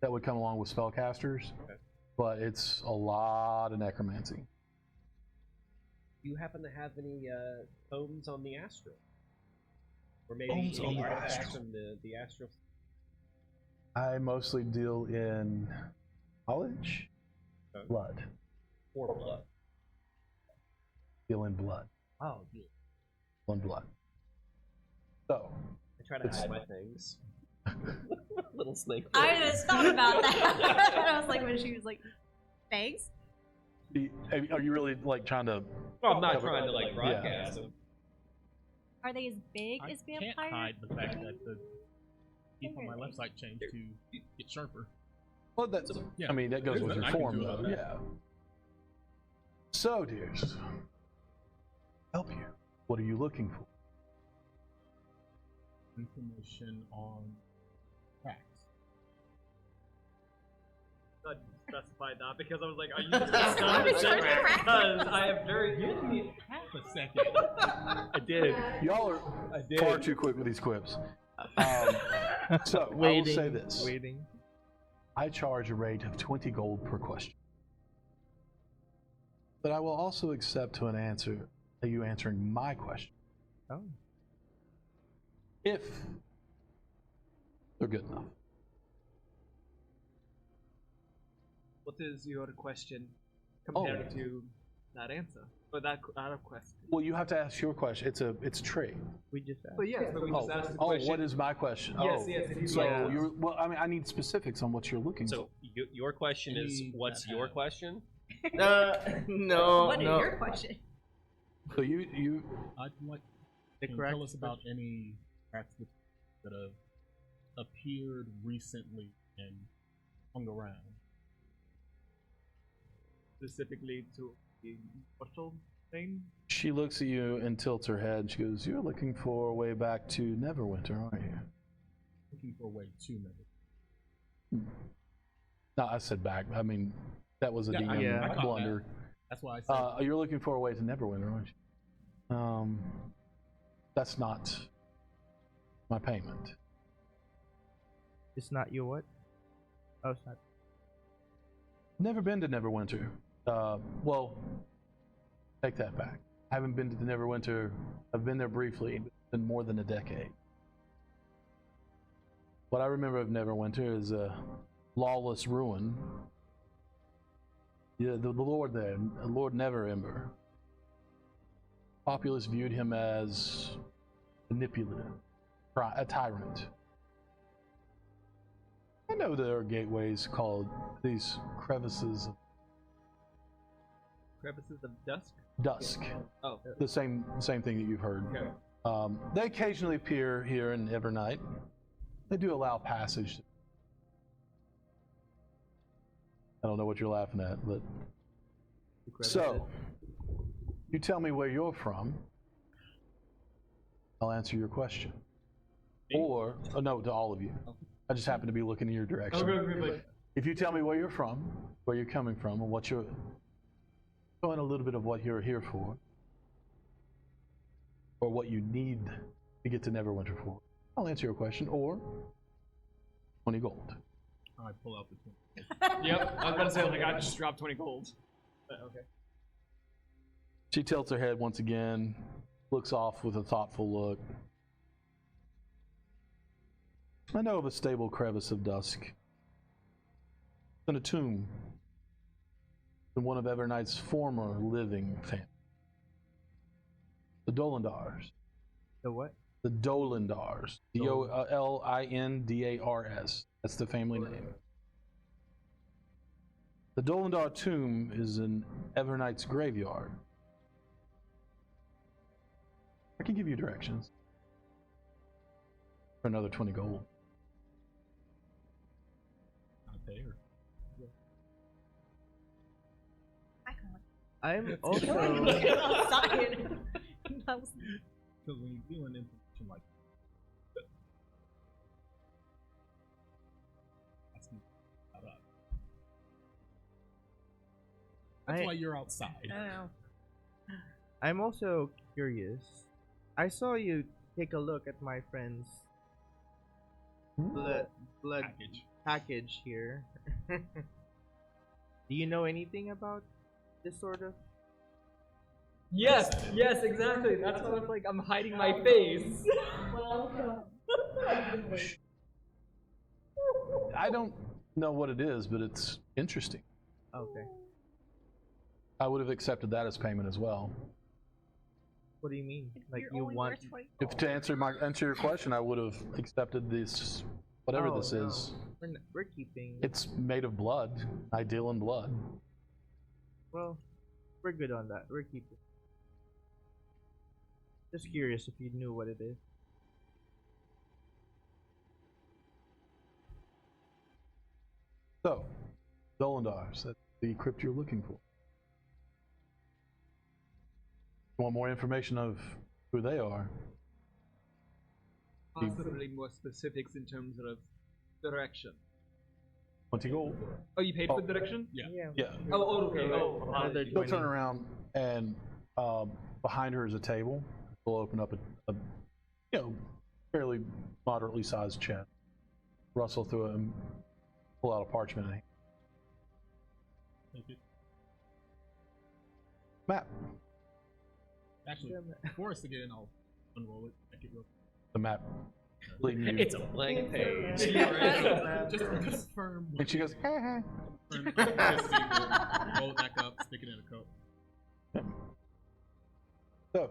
that would come along with spellcasters, Okay. but it's a lot of necromancy. Do you happen to have any tomes on the astral? Or maybe Tomes on any the artifacts astral. from the astral? I mostly deal in knowledge, Okay. blood. Or blood? Deal in blood. Oh, yeah. Deal in blood. So, I try to hide my things. Little snake. I just thought about that. I was like, when she was like, thanks. are you really like trying to? Well, I'm not trying to like broadcast them. Are they as big I as can't vampires? hide the fact that the teeth on my left side changed to get sharper. Well, that's. Yeah. I mean, that goes There's with your nothing I form, can do though. about that. Yeah. So, dears, help you. What are you looking for? Information on facts. I specified that because I was like, are you just Yeah, gonna I was say trying to wrap because I have very Give me half a second. I did. Y'all are I did. far too quick with these quips. So, I will Waiting. say this. Waiting. I charge a rate of 20 gold per question. But I will also accept to you answering my question. Oh. If they're good enough. What is your question compared to that answer? Or that question? Well, you have to ask your question. It's trade. We just asked. But yes, but we just asked the Oh, question. what is my question? Yes, oh, yes, if you So like- you're well. I mean, I need specifics on what you're looking for. So your question is, Any what's that your have- question? No. What is no. your question? So you I'd like The can you correct tell us about any facts that have appeared recently and hung around. Specifically to the portal thing? she looks at you and tilts her head. She goes, "You're looking for a way back to Neverwinter, aren't you?" Looking for a way to never. No, I said back. I mean, that was a Yeah, DM yeah. I caught blunder. That's why I said You're looking for a way to Neverwinter, aren't you? That's not my payment. It's not your what? Oh, it's not. Never been to Neverwinter. Well, take that back. I haven't been to the Neverwinter. I've been there briefly. It's been more than a decade. What I remember of Neverwinter is a lawless ruin. Yeah, the Lord there, Lord Neverember. Populace viewed him as manipulative, a tyrant. I know there are gateways called these crevices Crevices of dusk. dusk. Oh. The same thing that you've heard. Okay. They occasionally appear here in Evernight. They do allow passage. I don't know what you're laughing at, but so you tell me where you're from. I'll answer your question. Or no, to all of you. I just happen to be looking in your direction. Okay. If you tell me where you're from, where you're coming from, and what you're showing a little bit of what you're here for, or what you need to get to Neverwinter for, I'll answer your question. Or 20 gold. I pull out the 20. Yep. I was about to say, like, I just dropped 20 gold. But, okay. She tilts her head once again, looks off with a thoughtful look. I know of a stable crevice of dusk. In a tomb in one of Evernight's former living families. The Dolindars. The what? The Dolindars. Dolindars. That's the family name. The Dolindar tomb is in Evernight's graveyard. I can give you directions. For another 20 gold. Not there. I'm also. outside. Because when you deal in information like that, that's not up. That's why you're outside. I don't know. I'm also curious. I saw you take a look at my friend's blood package here. Do you know anything about this sort of? Yes, exactly. That's why I was like, I'm hiding my face. I don't know what it is, but it's interesting. Okay. I would have accepted that as payment as well. What do you mean? Like You're you only want? worth 20 If to answer your question, I would have accepted this, whatever Oh, this no. is. We're keeping. It's made of blood. I deal in blood. Well, we're good on that. We're keeping. Just curious if you knew what it is. So, Dolindars, that's the crypt you're looking for. You want more information of who they are? Possibly more specifics in terms of direction. 20 gold. Oh, you paid for the direction? Yeah. Yeah. Oh, okay. Oh, Another She'll 20. turn around, and behind her is a table. We'll open up a fairly moderately sized chest. Rustle through it and pull out a parchment and Thank you. map. Actually, before us again, I'll unroll it. Make it real. The map leading you. It's a blank page. Just to confirm. And she goes, Roll it back up, stick it in a coat. so,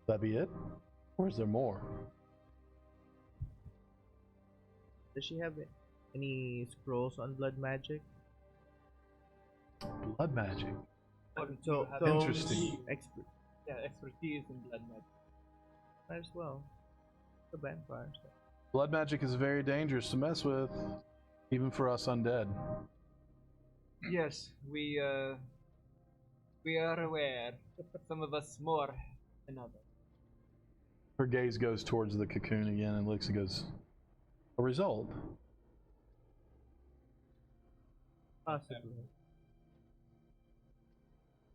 that be it? Or is there more? Does she have any scrolls on blood magic? Blood magic. So Interesting. expertise in blood magic. Might as well. The vampire stuff. Blood magic is very dangerous to mess with, even for us undead. Yes, we are aware. Some of us more than others. Her gaze goes towards the cocoon again and looks and goes, a result? Possibly.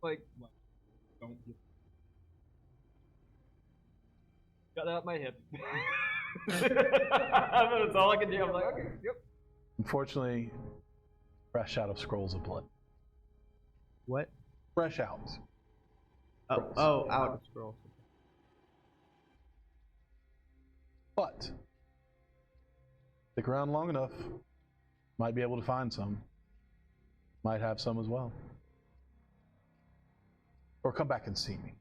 Like, Don't get Got out my hip. That's all I can do. I'm like, okay, yep. Unfortunately, fresh out of scrolls of blood. What? Fresh out. Oh, out of scrolls. But stick around long enough, might be able to find some. Might have some as well. Or come back and see me.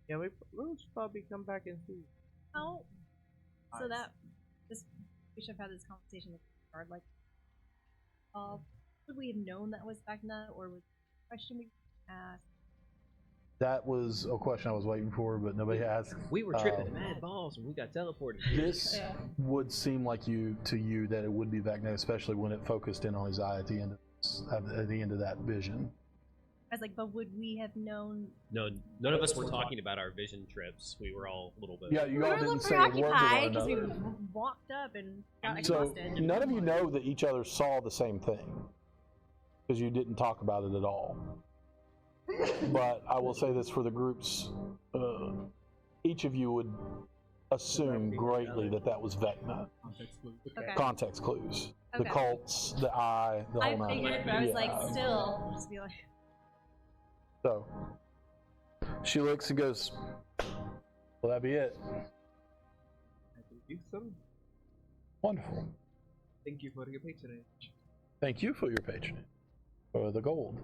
Yeah, we'll probably come back and see. Oh, so that we should have had this conversation with Guard. Like, would we have known that was Vecna, or was the question we asked? That was a question I was waiting for, but nobody asked. We were tripping mad balls and we got teleported. This would seem like to you that it would be Vecna, especially when it focused in on his eye at the end of that vision. I was like, but would we have known? No, none of us were talking about our vision trips. We were all a little bit. Yeah, you We all were a little didn't say a word to one preoccupied because we another. walked up and got So exhausted. none of you know that each other saw the same thing because you didn't talk about it at all. But I will say this for the groups, each of you would assume greatly that was Vecna. Context clue. Okay. Context clues. The Okay. cults, the eye, the I whole nine. figured, but I was Yeah. like, still, just be like, So she looks and goes, "Will that be it?" I believe so. Wonderful. Thank you for your patronage. Thank you for your patronage, for the gold.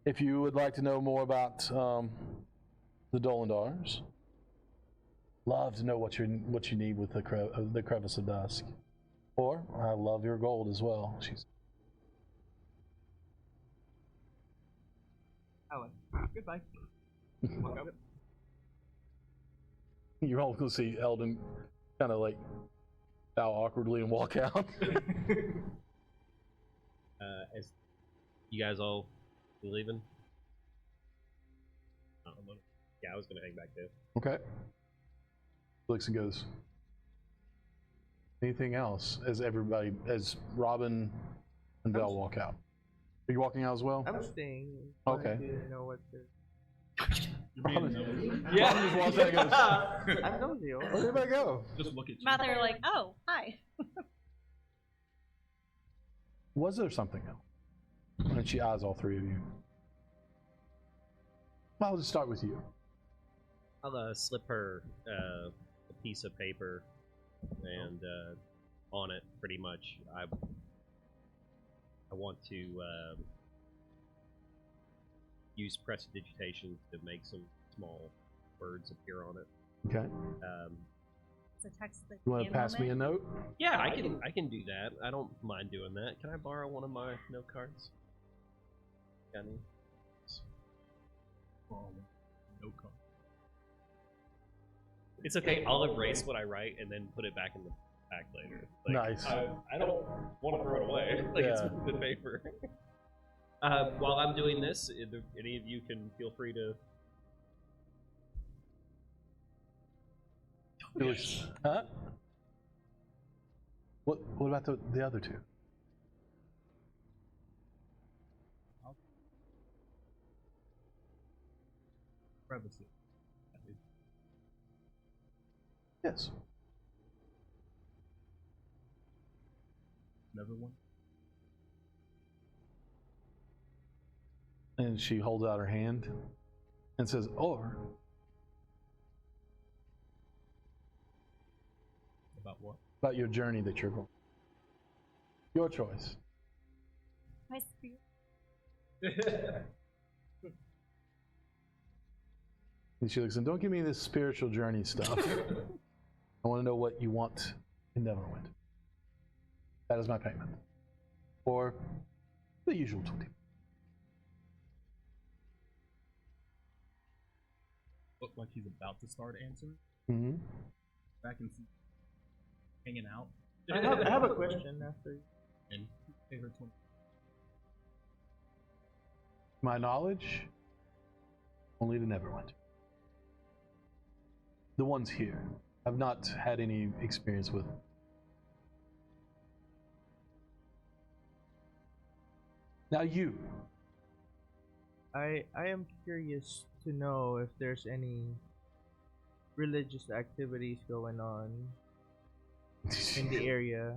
If you would like to know more about the Dolendars, love to know what you need with the Crevice of Dusk. Or I love your gold as well. She's Alan, goodbye. Walk up. You're all going to see Eldon kind of like bow awkwardly and walk out. As you guys all be leaving? Yeah, I was gonna hang back too. Okay. Looks and goes, anything else as Robin and Belle walk out? Are you walking out as well? I'm staying. Okay. You know what to... You're being nosy. Robin just walks out and goes, I'm nosy. where'd everybody go? Just look at you. I'm out there like, oh, hi. Was there something else? And she eyes all three of you. I'll just start with you. I'll slip her a piece of paper, and on it, pretty much, I want to use prestidigitation to make some small words appear on it. Okay. It's a text that You want to pass me a note? Yeah, I can do that. I don't mind doing that. Can I borrow one of my note cards? Got any? No card. It's okay. I'll erase what I write and then put it back in the pack later. Like, Nice. I don't want to throw it away. Like it's Yeah. good paper. While I'm doing this, if any of you can feel free to. Huh? What about the other two? Crevices. Yes. Never one. And she holds out her hand and says, or About what? about your journey that you're going. Your choice. My spirit. And she looks and don't give me this spiritual journey stuff. I want to know what you want in Neverwinter. That is my payment. Or the usual 20. Look like he's about to start answering. Mm-hmm. Back and see. Hanging out. I have a question after. And pay her 20. My knowledge, only to Neverwinter. The ones here. I've not had any experience with them. Now you. I am curious to know if there's any religious activities going on in the area.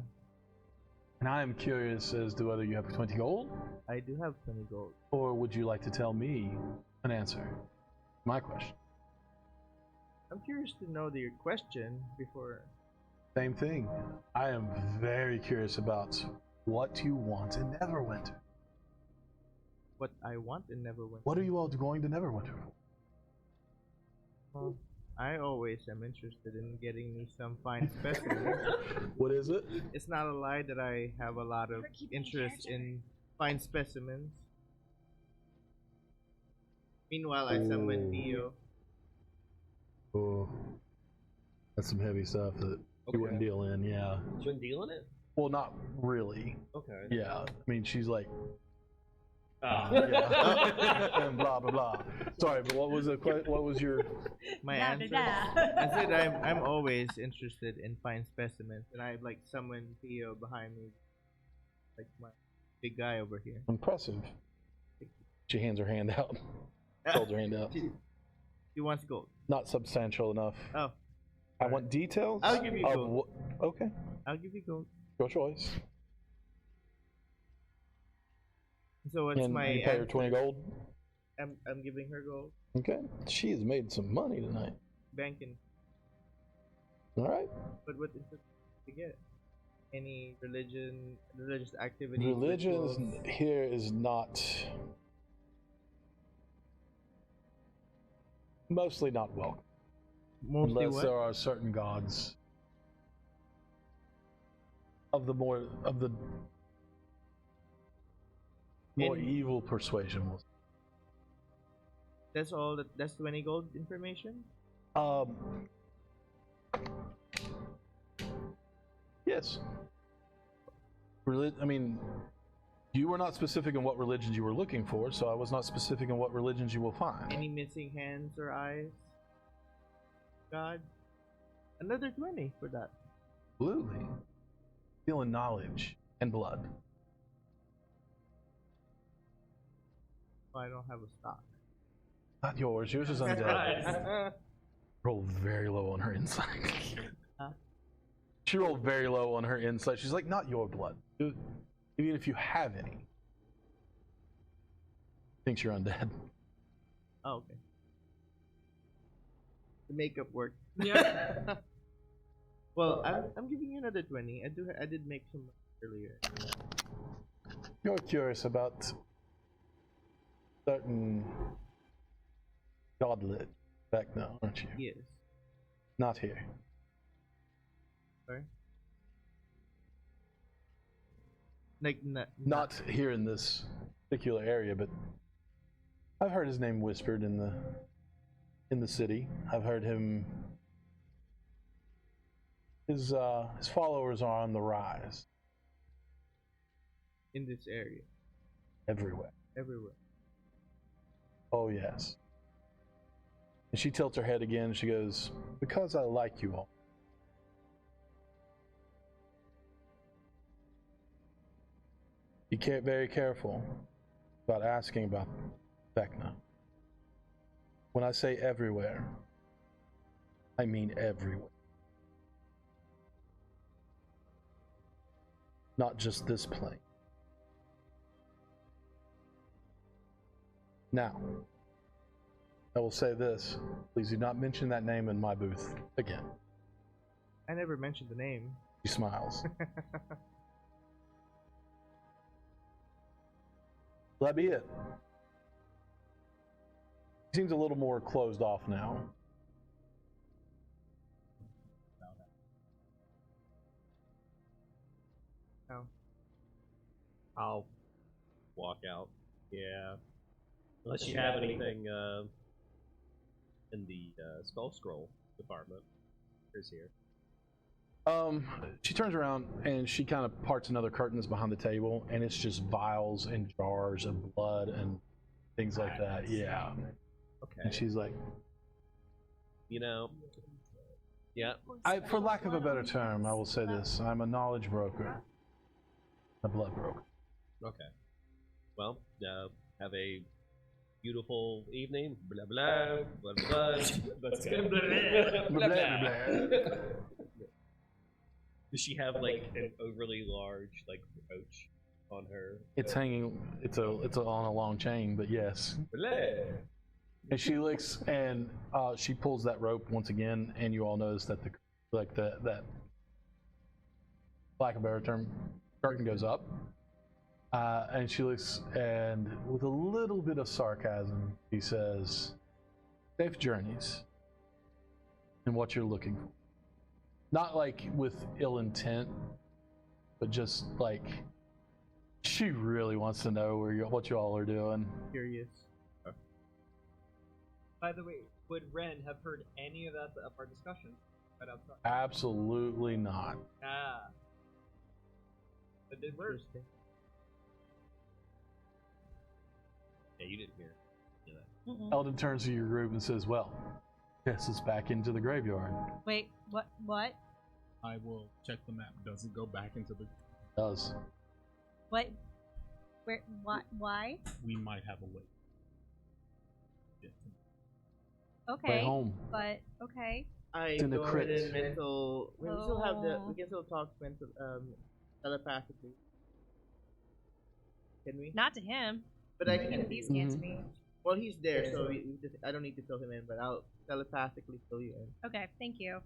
And I am curious as to whether you have 20 gold, I do have 20 gold. or would you like to tell me an answer? My question. I'm curious to know your question before. Same thing. I am very curious about what you want in Neverwinter. What I want in Neverwinter. What are you all going to Neverwinter for? Well, I always am interested in getting me some fine specimens. What is it? It's not a lie that I have a lot of interest in fine specimens. Meanwhile, I summon Theo. Oh, that's some heavy stuff that you wouldn't deal in, yeah. You been dealing it? Well, not really. Okay. Yeah, I mean, she's like, Ah. yeah, and blah blah blah. Sorry, but what was what was your? My Da, da, answer. da. I said I'm always interested in fine specimens, and I like summon Theo behind me, like my big guy over here. Impressive. She hands her hand out. Holds her hand out. He wants gold. Not substantial enough. Oh, I want details. I'll give you of gold. Okay, I'll give you gold. your choice. So what's And my you pay her answer? 20 gold. I'm giving her gold. Okay, she has made some money tonight. Banking. All right. But what is it to get? Any religious activities? Religion rituals? here is not. Mostly not welcome. Mostly Unless what? there are certain gods of the more evil persuasion. That's all. That's 20 gold information. Yes. I mean, you were not specific in what religions you were looking for, so I was not specific in what religions you will find. Any missing hands or eyes? God. Another 20 for that. Absolutely. Feeling knowledge and blood. Oh, I don't have a stock. Not yours. Yours is undead. Rolled very low on her insight. Huh? She rolled very low on her insight. She's like, not your blood. Even if you have any. Thinks you're undead. Oh, okay. The makeup worked. Yeah. Well, I'm giving you another 20. I did make some earlier. You're curious about certain godlet Vecna, aren't you? Yes. Not here. Sorry. Like Not here in this particular area, but I've heard his name whispered in the city. I've heard him. His followers are on the rise in this area. everywhere. Everywhere. Oh yes. And she tilts her head again and she goes, because I like you all. Be very careful about asking about Vecna. When I say everywhere, I mean everywhere. Not just this plane. Now, I will say this. Please do not mention that name in my booth again. I never mentioned the name. She smiles. Will that be it? He seems a little more closed off now. Oh. I'll walk out. Yeah. Unless you have anything in the Skull Scroll department. Here's here. She turns around and she kind of parts another curtain that's behind the table, and it's just vials and jars of blood and things like that. Yeah. Okay. And she's like, You know. Yeah. for lack of a better term, I will say this: I'm a knowledge broker, a blood broker. Okay. Well, have a beautiful evening. Blah blah blah blah. Let's go. go. Blah, blah, blah. Does she have like an overly large like brooch on her? It's hanging. It's on a long chain, but yes. Blah. And she licks, and she pulls that rope once again, and you all notice that that lack of a better term, curtain goes up, and she looks, and with a little bit of sarcasm, she says, "Safe journeys," and what you're looking for. Not like with ill intent, but just like she really wants to know what you all are doing. Curious. By the way, would Ren have heard any of that of our discussion right outside? Absolutely not. Ah. It did work. Interesting. Yeah, you didn't hear that. Mm-mm. Eldon turns to your group and says, "Well, this is back into the graveyard." Wait, what? What? I will check the map. Does it go back into the? Does. What? Where? What? Why? We might have a way. Yeah. Okay. Way home. But okay. I It's in the go ahead crypt. and mental. We still have the. Oh. We can still talk mental, telepathically. Can we? Not to him. But I can. He's can't to me. Well, he's there, so we just. I don't need to fill him in, but I'll telepathically fill you in. Okay. Thank you.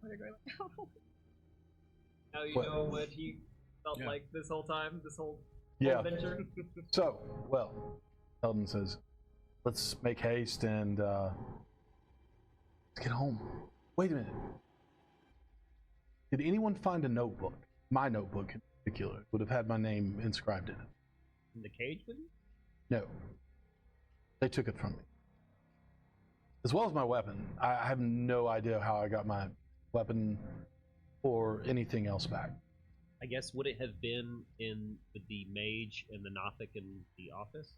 Where do I go? Now you What? know what he felt Yeah. like this whole time, this whole Yeah. adventure. So, well, Eldon says, "Let's make haste and let's get home." Wait a minute. Did anyone find a notebook? My notebook in particular would have had my name inscribed in it. In the cage with you? No. They took it from me. As well as my weapon. I have no idea how I got my weapon or anything else back. I guess would it have been in with the mage and the Nothic in the office?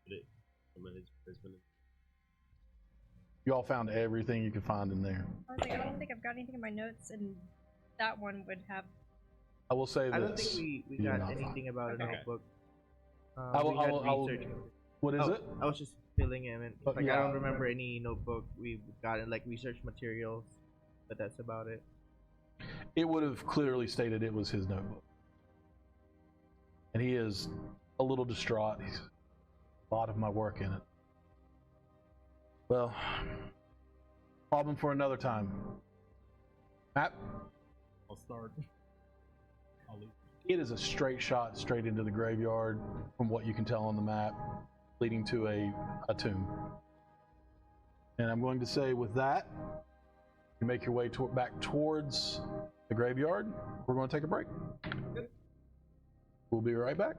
Would it? Some of his Brisbane. You all found everything you could find in there. I was like, I don't think I've got anything in my notes, and that one would have. I will say this. I don't think we You did got not find anything about Okay. a notebook. I will- We I had will- I will- research. What is Oh, it? I was just filling him in. But Like yeah. I don't remember any notebook we've gotten, like research materials, but that's about it. It would have clearly stated it was his notebook. And he is a little distraught. He's a lot of my work in it. Well, problem for another time. Matt, I'll start. I'll leave. it is a straight shot straight into the graveyard from what you can tell on the map, leading to a tomb. And I'm going to say with that, you make your way back towards the graveyard. We're going to take a break. We'll be right back.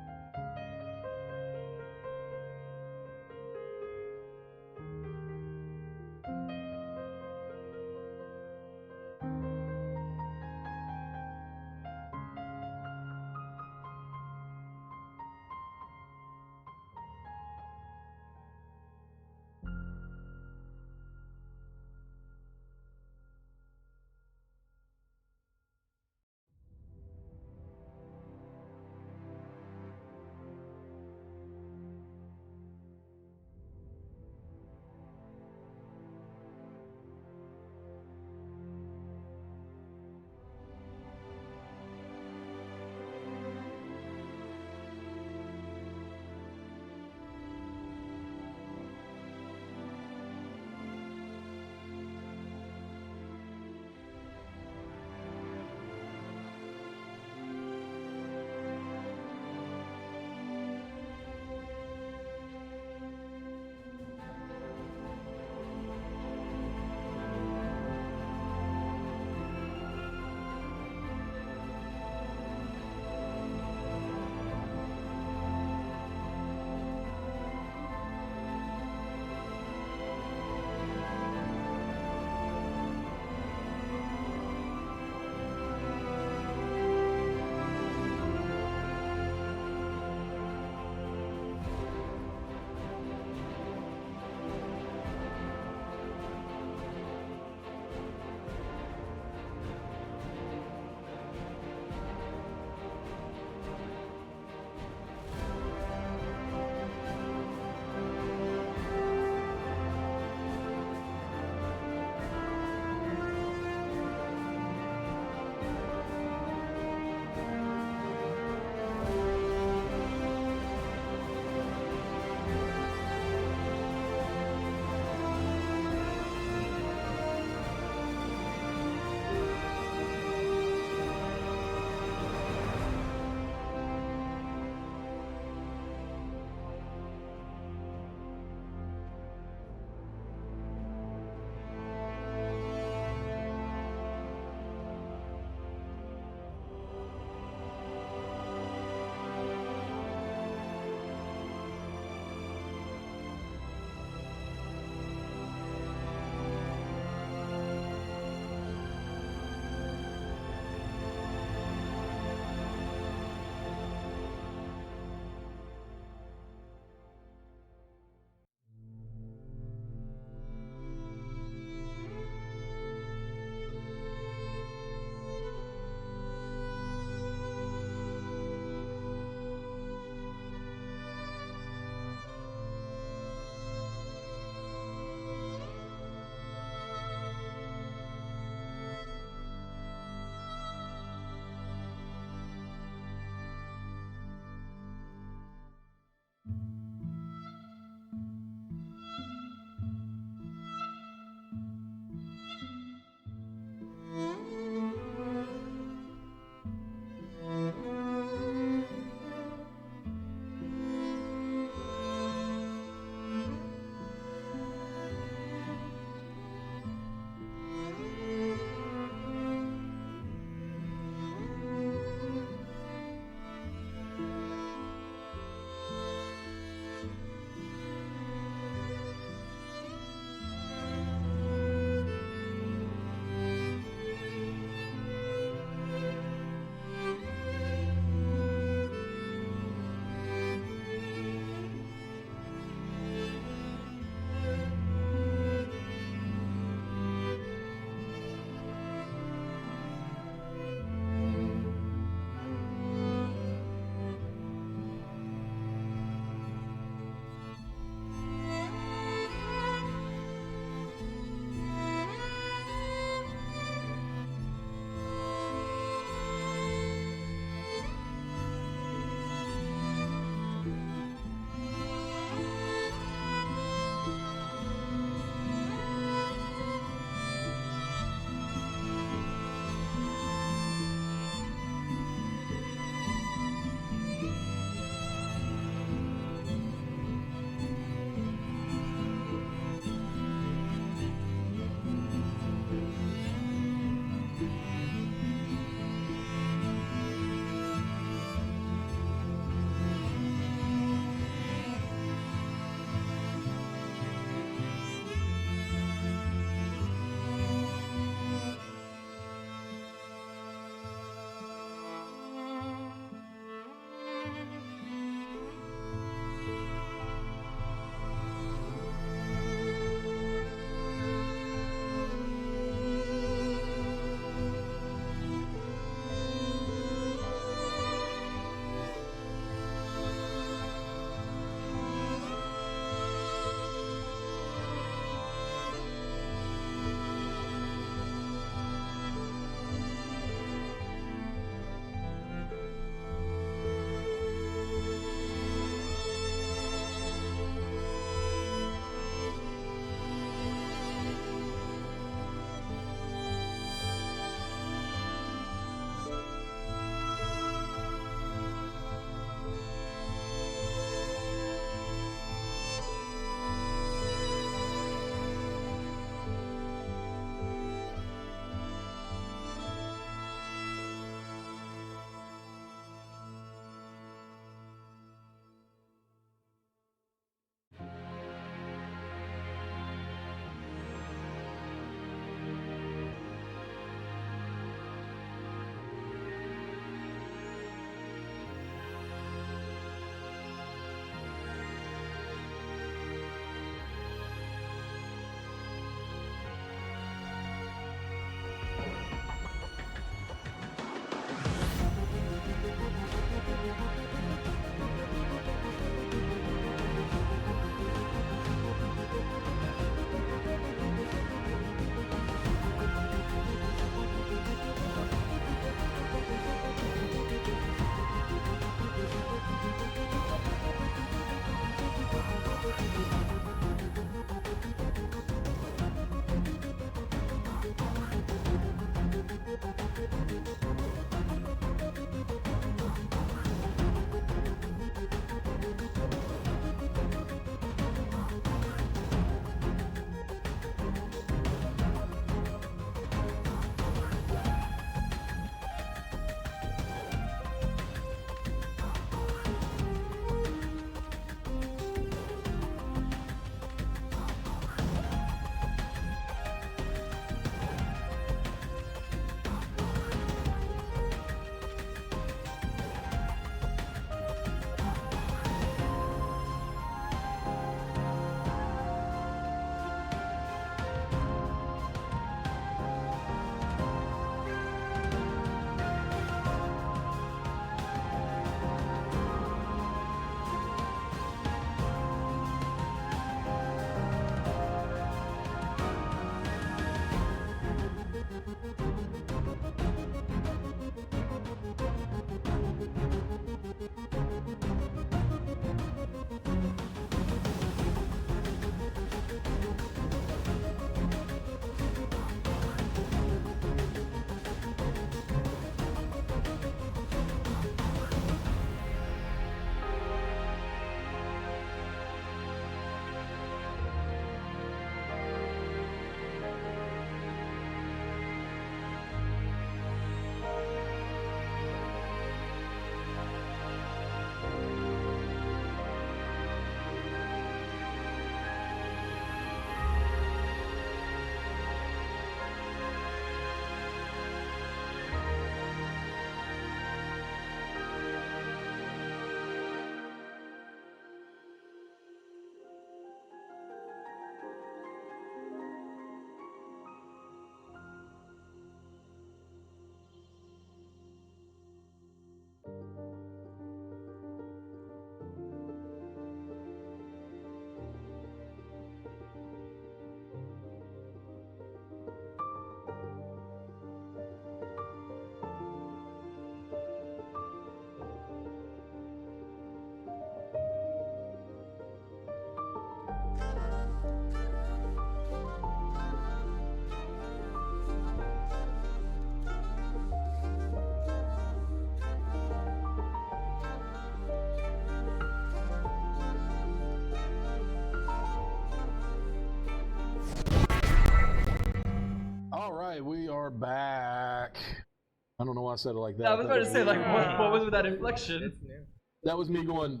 I don't know why I said it like that. I was about to say, like, weird. what was with that inflection? That's new. That was me going,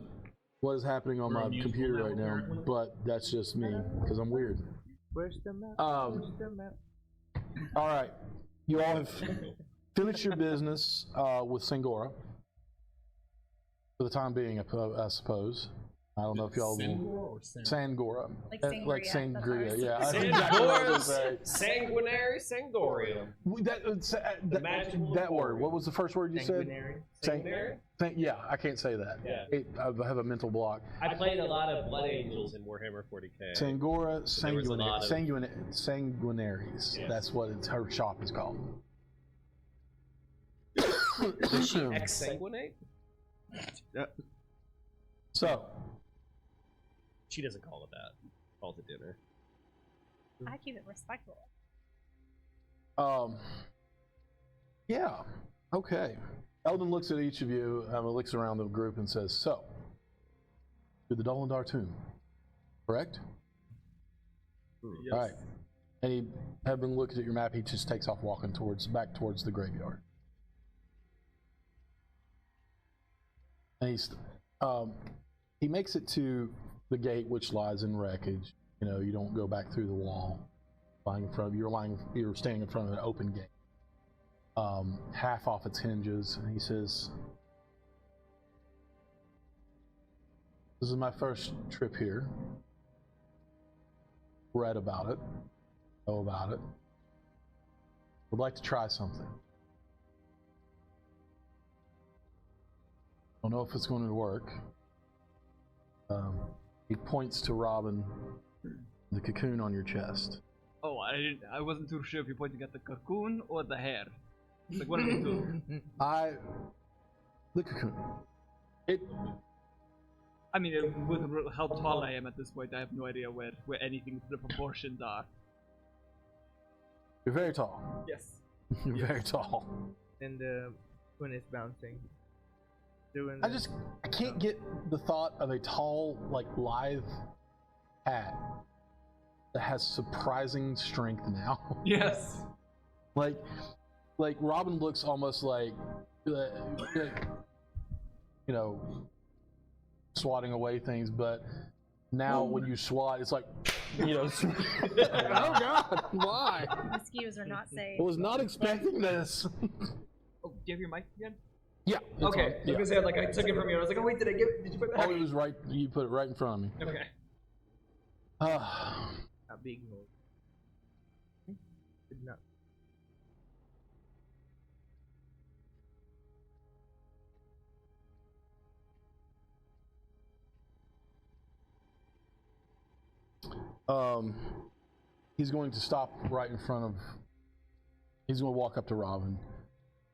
what is happening on We're my on musical computer now, right now? apparently. But that's just me, because I'm weird. Where's the map? Um, Where's the map? All right. You all have finished your business with Sangora. For the time being, I suppose. I don't know if y'all Sangora will. or Sangora? Sangora. Like Like sangria, that's sangria, ours. yeah. That's exactly what I was gonna say. Sanguinary Sangorium. That word. What was the first word you said? Sanguinary. Sanguinary? Yeah, I can't say that. Yeah. I have a mental block. I played a lot of Blood Angels in Warhammer 40k. Sangora, there was a lot of- sanguinaries. Yeah. That's what her shop is called. Is she ex-sanguinate? So, She doesn't call it that. Calls it dinner. I keep it respectful. yeah, okay. Eldon looks at each of you, looks around the group and says, so, to the Dolendar tomb, correct? Yes. All right. And he, having looked at your map, he just takes off walking back towards the graveyard. And he makes it to the gate, which lies in wreckage. You know, you don't go back through the wall. You're standing in front of an open gate, half off its hinges. And he says, "This is my first trip here. Read about it, know about it. Would like to try something. Don't know if it's going to work." He points to Robin, the cocoon on your chest. Oh, I wasn't too sure if you're pointing at the cocoon or the hair. Like, one of the two. The cocoon. I mean, with how tall I am at this point, I have no idea where anything, the proportions are. You're very tall. Yes. You're very tall. And the twin is bouncing. I can't get the thought of a tall, like, lithe cat that has surprising strength now. Yes. like Robin looks almost like, you know, swatting away things, but now when you swat, it's like, you know, oh God, why? Mosquitoes are not safe. I was not expecting this. Oh, do you have your mic again? Yeah. it's Okay. on. I was Yeah. gonna say, like, I took it from you. I was like, oh wait, did you put it back? Oh, it was right. You put it right in front of me. Okay. A big noise. Did not. He's going to stop right in front of. He's going to walk up to Robin,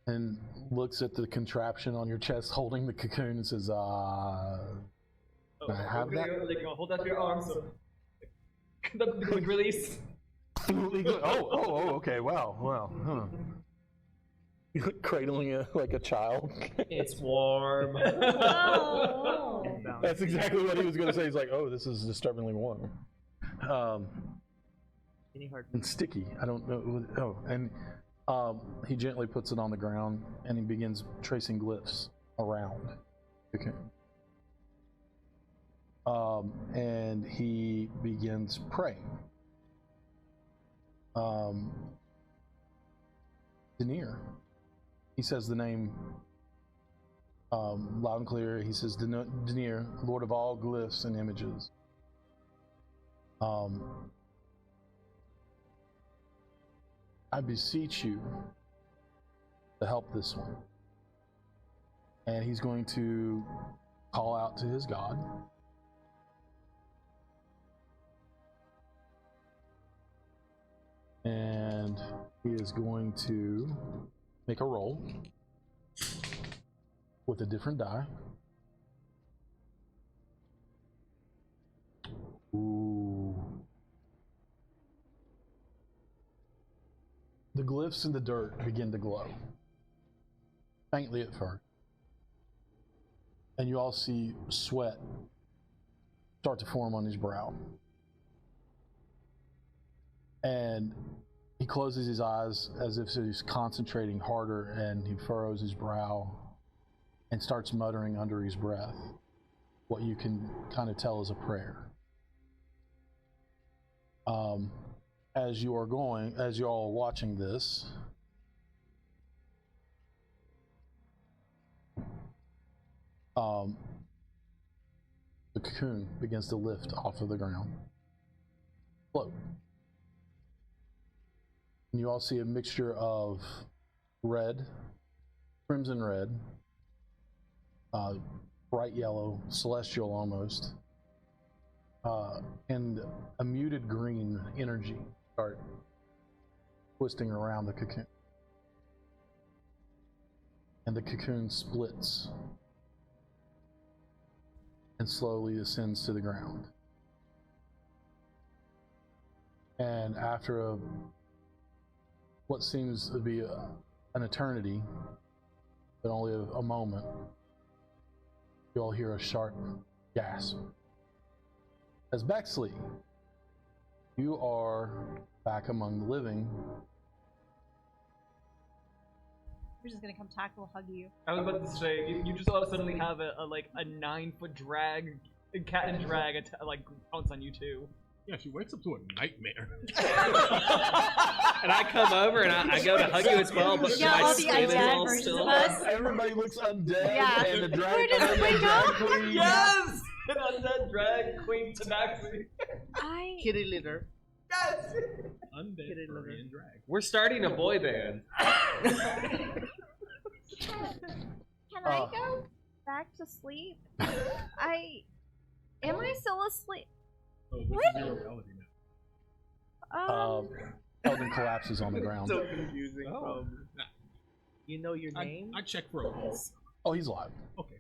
and looks at the contraption on your chest, holding the cocoon, and says, Can I have that? Like, hold out your arms. So the quick release. Okay, wow. Cradling it like a child. It's warm. Oh. That's exactly what he was going to say. He's like, oh, this is disturbingly warm. Any hard And sticky. I don't know. Oh, and he gently puts it on the ground, and he begins tracing glyphs around. Okay. And he begins praying. Denier. He says the name loud and clear. He says, Denier, Lord of all glyphs and images. I beseech you to help this one. And he's going to call out to his god. And he is going to make a roll with a different die. Ooh. The glyphs in the dirt begin to glow, faintly at first. And you all see sweat start to form on his brow. And He closes his eyes as if he's concentrating harder, and he furrows his brow and starts muttering under his breath what you can kind of tell is a prayer. As you all are watching this, the cocoon begins to lift off of the ground. Float. And you all see a mixture of red, crimson red, bright yellow, celestial almost, and a muted green energy start twisting around the cocoon. And the cocoon splits and slowly ascends to the ground. And after what seems to be an eternity, but only a moment, you all hear a sharp gasp. As Bexley, you are back among the living. We're just gonna come tackle, hug you. I was about to say, you just all suddenly have a 9-foot drag, a cat and drag, pounce on you too. Yeah, she wakes up to a nightmare. And I come over and I go to hug you as well, but Yeah, my all the skin is undead all versions still of us. Everybody looks undead, Yeah. and the drag Where does it wake up? queen. Yes! An undead drag queen Tabaxi. Kitty litter. Yes! Undead, Kitty furry, litter. and drag. We're starting a boy band. Can I go back to sleep? Am I still asleep? Oh, this What? is your reality now. Eldon collapses on the ground. So confusing. Oh. You know your name? I check for a pulse. Oh, he's alive. Okay.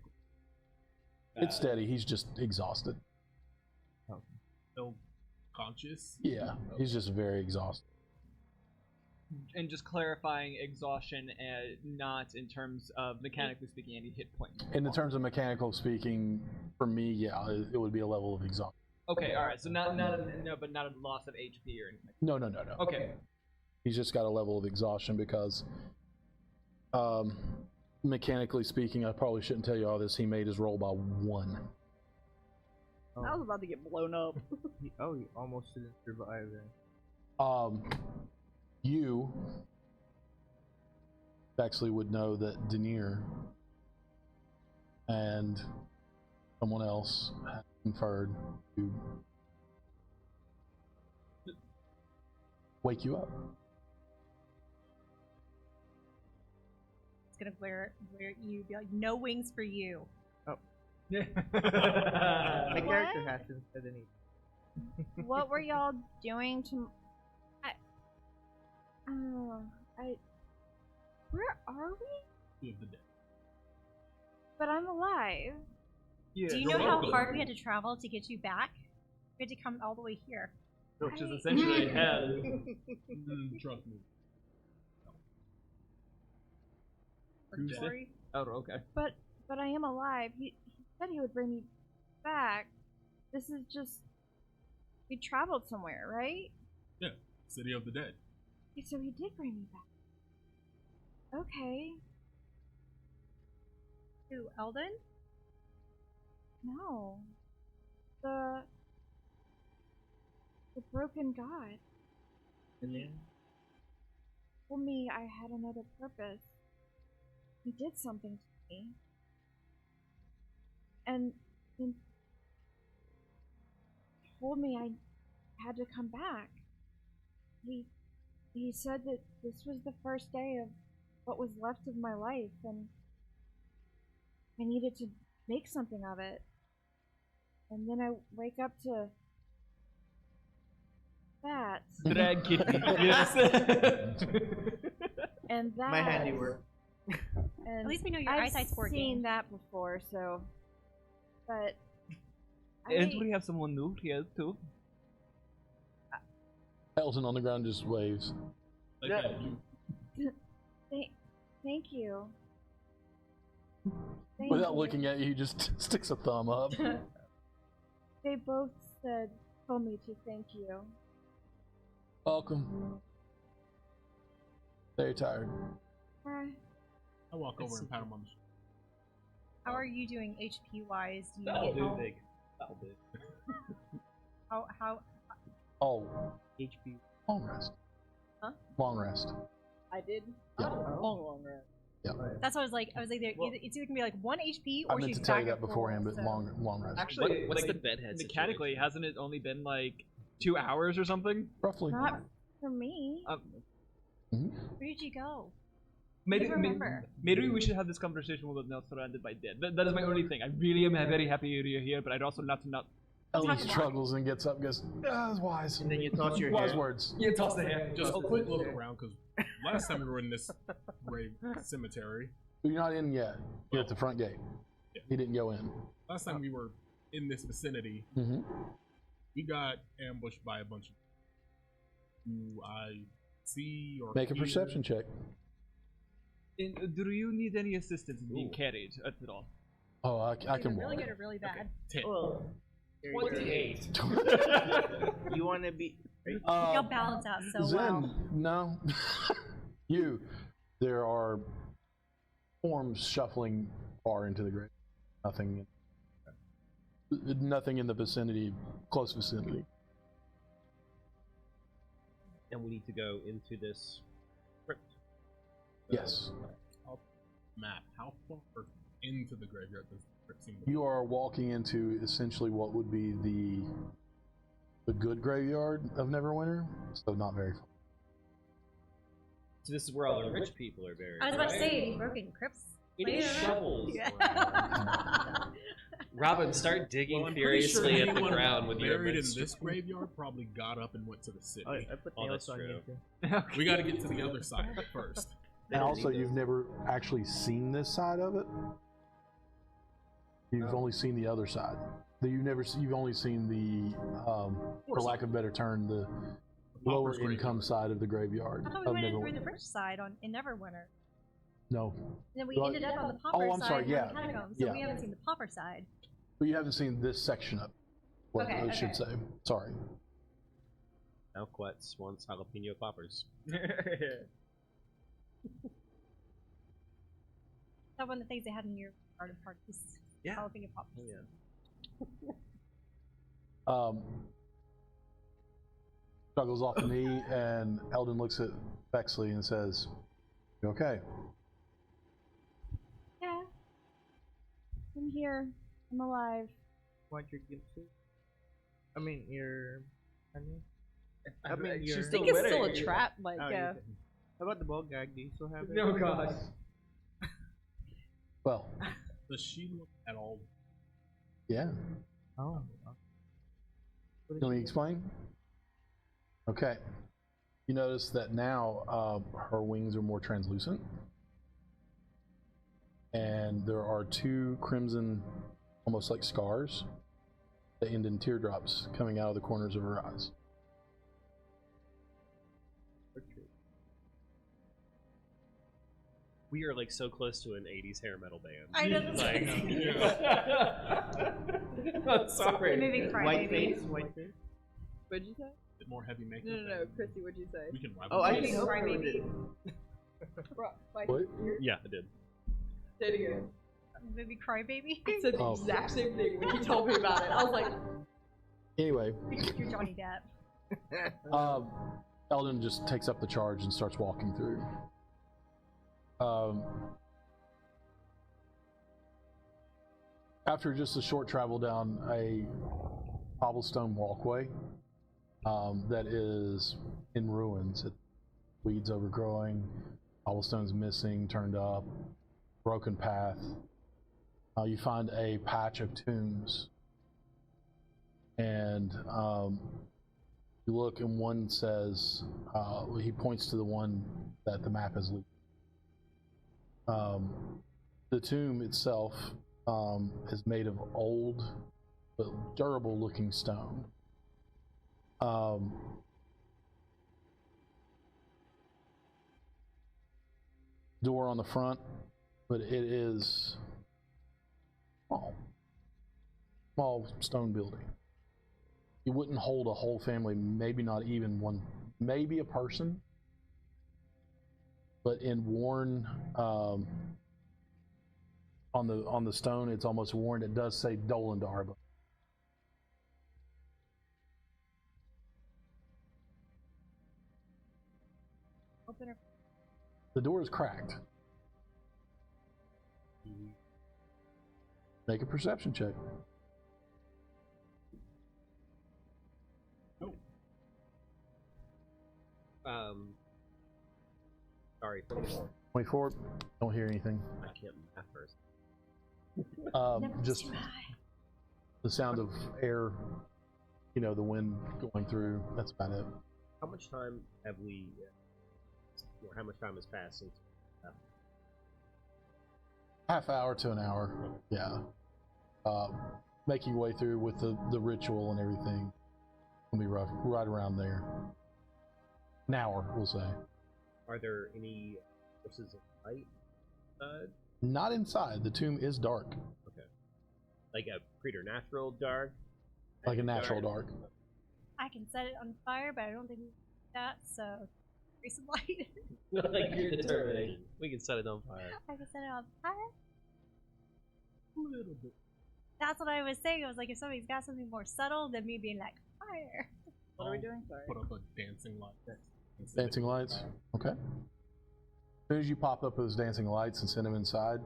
It's steady. He's just exhausted. Still conscious? Yeah, he's just very exhausted. And just clarifying exhaustion, not in terms of mechanically speaking any hit point. In the terms of mechanical speaking, for me, yeah, it would be a level of exhaustion. Okay, alright, so not but not a loss of HP or anything. No. Okay. He's just got a level of exhaustion because, mechanically speaking, I probably shouldn't tell you all this. He made his roll by 1. I was about to get blown up. He almost didn't survive then. You actually would know that Denier and someone else have conferred to wake you up. It's gonna glare at you, be like, no wings for you. My character hasn't said anything. What were y'all doing to? Where are we? Sea of the dead. But I'm alive. Yeah, Do you you're know how welcome. hard we had to travel to get you back? We had to come all the way here. which is essentially hell. Trust me. Purgatory? Oh, okay. But I am alive. He said he would bring me back. This is just we traveled somewhere, right? Yeah, City of the Dead. So he did bring me back. Okay. Who, Eldon? No. The broken god And then told me I had another purpose. He did something to me. And told me I had to come back. He said that this was the first day of what was left of my life, and I needed to make something of it. And then I wake up to that. Drag kitten. Yes. And that. my handiwork. And At least we know your I've eyesight's working. seen that before, so. But. And we have someone new here too. Elton on the ground just waves. Like Yeah. that. Thank you. Thank Without you. looking at you, he just sticks a thumb up. They both told me to thank you. Welcome. Very tired. Uh, I walk over and pat him on the shoulder. How are you doing HP wise? Do you That'll need do, help? big. That'll do. How Oh, HP. long rest. Huh? Long rest. I did. Yeah. Long rest. Yeah. That's what I was like. I was like, it's either gonna be like 1 HP I or meant she's to tell back you that at full, beforehand, but so- long rest. Actually, What's like, the bedhead mechanically, situation? hasn't it only been like 2 hours or something? Roughly. not for me. Where did you go? Maybe, don't remember. maybe we should have this conversation when we're not surrounded by dead. That is my only thing. I really am very happy you're here, but I'd also not to not. Ellie Talk about struggles and gets up and goes, that's wise. And then you toss your Wise hair. words. Yeah, toss the hair. Just a quick look around, because last time we were in this grave cemetery, You're not in yet. You're at the front gate. Yeah. He didn't go in. last time we were in this vicinity, Mm-hmm. we got ambushed by a bunch of. Do I see or Make a hear? perception check. Do you need any assistance in being carried at all? Oh, I Either can really walk. good or really bad. 10. Ugh. Very good. 28. You want to be. You'll balance out so Zen, well. no. There are forms shuffling far into the grave. Nothing in the vicinity, close vicinity. And we need to go into this crypt. Yes. Matt, how far into the graveyard does the crypt seem to be? You are walking into essentially what would be the good graveyard of Neverwinter, so not very far. So this is where all the rich people are buried. I was about to right? say, broken crypts. We need shovels. Yeah. Robin, start digging Well, I'm pretty sure furiously at the anyone ground with your buried in immense- this graveyard probably got up and went to the city. I put Oh, nails that's on you true. too. We got to get to the other side of it first. And also, you've never actually seen this side of it. You've only seen the other side. You've only seen the, for lack of a better term, the lower Pauper's income graveyard. side of the graveyard I thought we of went in through Neverwinter. the rich side in Neverwinter. No, And then we Well, ended up on the pauper I'm side sorry, in yeah, the catacombs, so yeah. we haven't seen the pauper side. but you haven't seen this section of it. What Okay, I should say. Sorry. Alquets wants jalapeno poppers. That one of the things they had in your garden parties. Yeah. Jalapeno poppers. Oh, yeah. Struggles off the knee, and Eldon looks at Bexley and says, "You okay?" Yeah. I'm here. I'm alive. Want your gift suit? I mean, your. I mean, She's your. I still think it's still a winning. trap. Like, Oh, how about the ball gag? Do you still have it? No, gosh. Well, Does she look at all? yeah. Oh. You want me to explain? Okay. You notice that now her wings are more translucent. And there are 2 crimson, almost like scars, that end in teardrops coming out of the corners of her eyes. We are like so close to an 80s hair metal band. I know that's Like, crazy. I'm sorry. Maybe cry White baby. face, white face. what'd you say? Bit more heavy makeup? No, Chrissy, what'd you say? We can rival. Oh, I Maybe think cry Oprah baby. did. Like, What? Yeah, I did. say it again. Maybe cry baby. I said the Oh. exact same thing when he told me about it. I was like, Anyway, You're Johnny Depp. Eldon just takes up the charge and starts walking through. After just a short travel down a cobblestone walkway that is in ruins, weeds overgrowing, cobblestones missing, turned up, broken path, you find a patch of tombs. And you look, and one says, he points to the one that the map has leaked. The tomb itself is made of old but durable looking stone. Door on the front, but it is small stone building. It wouldn't hold a whole family, maybe not even one, maybe a person. but in worn on the stone, it's almost worn. It does say Dolan Darba. Open or The door is cracked. Make a perception check. Sorry, 24. 24. Don't hear anything. I can't math first. Just the sound of air, you know, the wind going through. That's about it. How much time have we, or how much time has passed since? Half hour to an hour. Yeah. Making your way through with the ritual and everything. It'll be rough, right around there. An hour, we'll say. Are there any sources of light? Not inside. The tomb is dark. Okay. Like a preternatural dark? Like a natural dark. I can set it on fire, but I don't think we can do that, so increase some light. Like your determination. We can set it on fire. I can set it on fire? A little bit. That's what I was saying. I was like, if somebody's got something more subtle than me being like, fire. What are we doing? Sorry. Put up a dancing light. Dancing lights. Okay. As soon as you pop up those dancing lights and send them inside,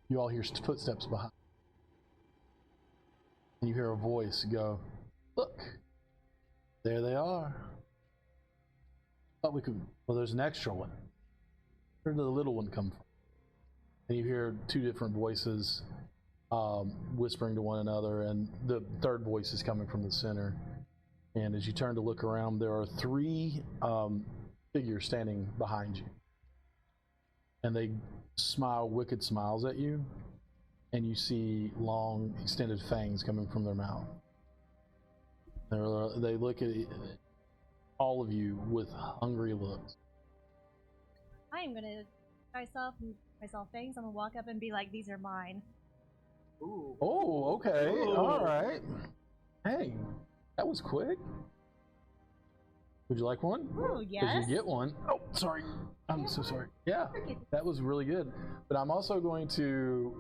you all hear footsteps behind. And you hear a voice go, "Look, there they are. Thought we could. Well, there's an extra one. Where did the little one come from?" And you hear two different voices whispering to one another, and the third voice is coming from the center. And as you turn to look around, there are three figures standing behind you. And they smile wicked smiles at you, and you see long, extended fangs coming from their mouth. They look at all of you with hungry looks. I am gonna myself things. I'm gonna walk up and be like, these are mine. Ooh. Oh, okay. Ooh. All right. Hey, that was quick. Would you like one? Ooh, Because yes. you get one. Oh, sorry. I'm so sorry. Yeah, that was really good. But I'm also going to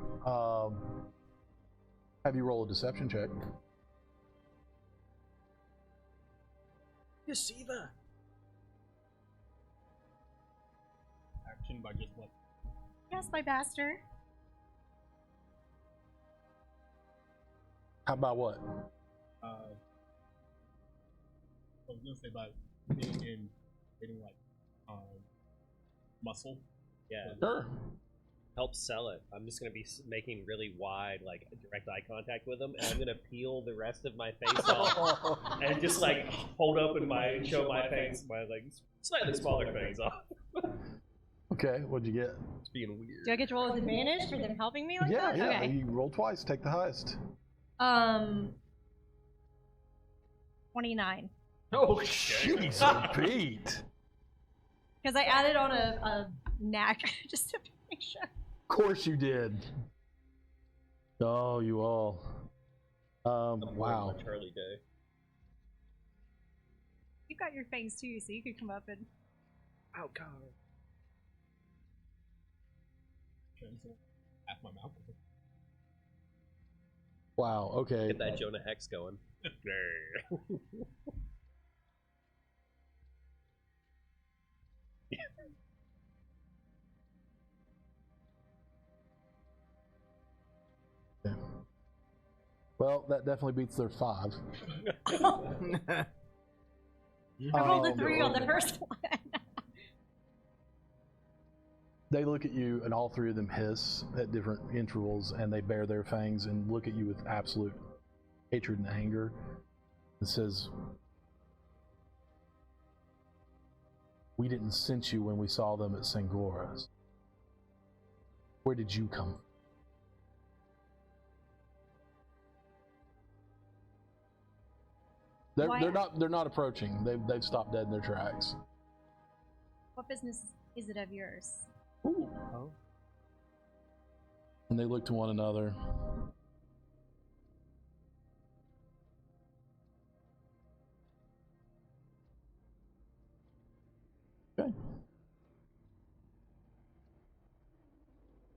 have you roll a deception check. Deceiver. Action by just what? Yes, my master. How about what? I was gonna say by getting like muscle. Yeah. Sure. Help sell it. I'm just gonna be making really wide, like direct eye contact with them, and I'm gonna peel the rest of my face off and just like hold open show my face, my like slightly smaller fangs off. Okay, what'd you get? It's being weird. Do I get to roll with advantage for them helping me like Yeah, that? yeah. Okay. You roll twice. Take the highest. 29. Oh, Jeez, Pete. Because I added on a knack just to make sure. Of course you did. Oh, you all. Wow. Charlie Day. You've got your fangs too, so you could come up and. Oh God. Half my mouth. Wow. Okay. Get that Jonah Hex going. Okay. Well, that definitely beats their 5. I rolled a 3 on the first one. They look at you, and all three of them hiss at different intervals, and they bare their fangs and look at you with absolute hatred and anger. And says, "We didn't sense you when we saw them at Sangora's. Where did you come from?" They're not approaching. They've stopped dead in their tracks. What business is it of yours? Ooh. Oh. And they look to one another.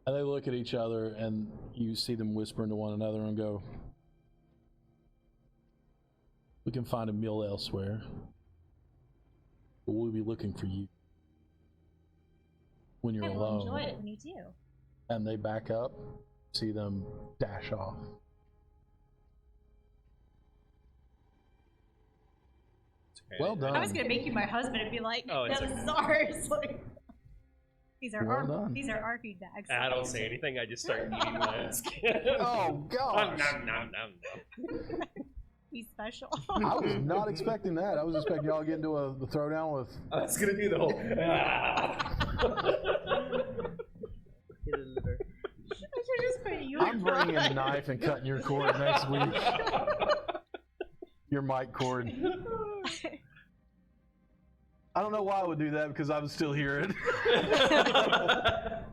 And they look at each other, and you see them whispering to one another and go, "We can find a meal elsewhere, but we'll be looking for you when you're I will alone." enjoy it when you do. And they back up, see them dash off. Okay. Well done. I was gonna make you my husband and be like, Oh, "No, it's this okay. is ours." Like, these are Well our done. feedbacks. I don't say anything. I just start eating my skin. Oh, gosh. Nom, nom, nom, nom. He's special. I was not expecting that. I was expecting y'all to get into the throwdown with. I was gonna do the whole. I should just put you. I'm bringing a knife and cutting your cord next week. Your mic cord. I don't know why I would do that because I would still hear it.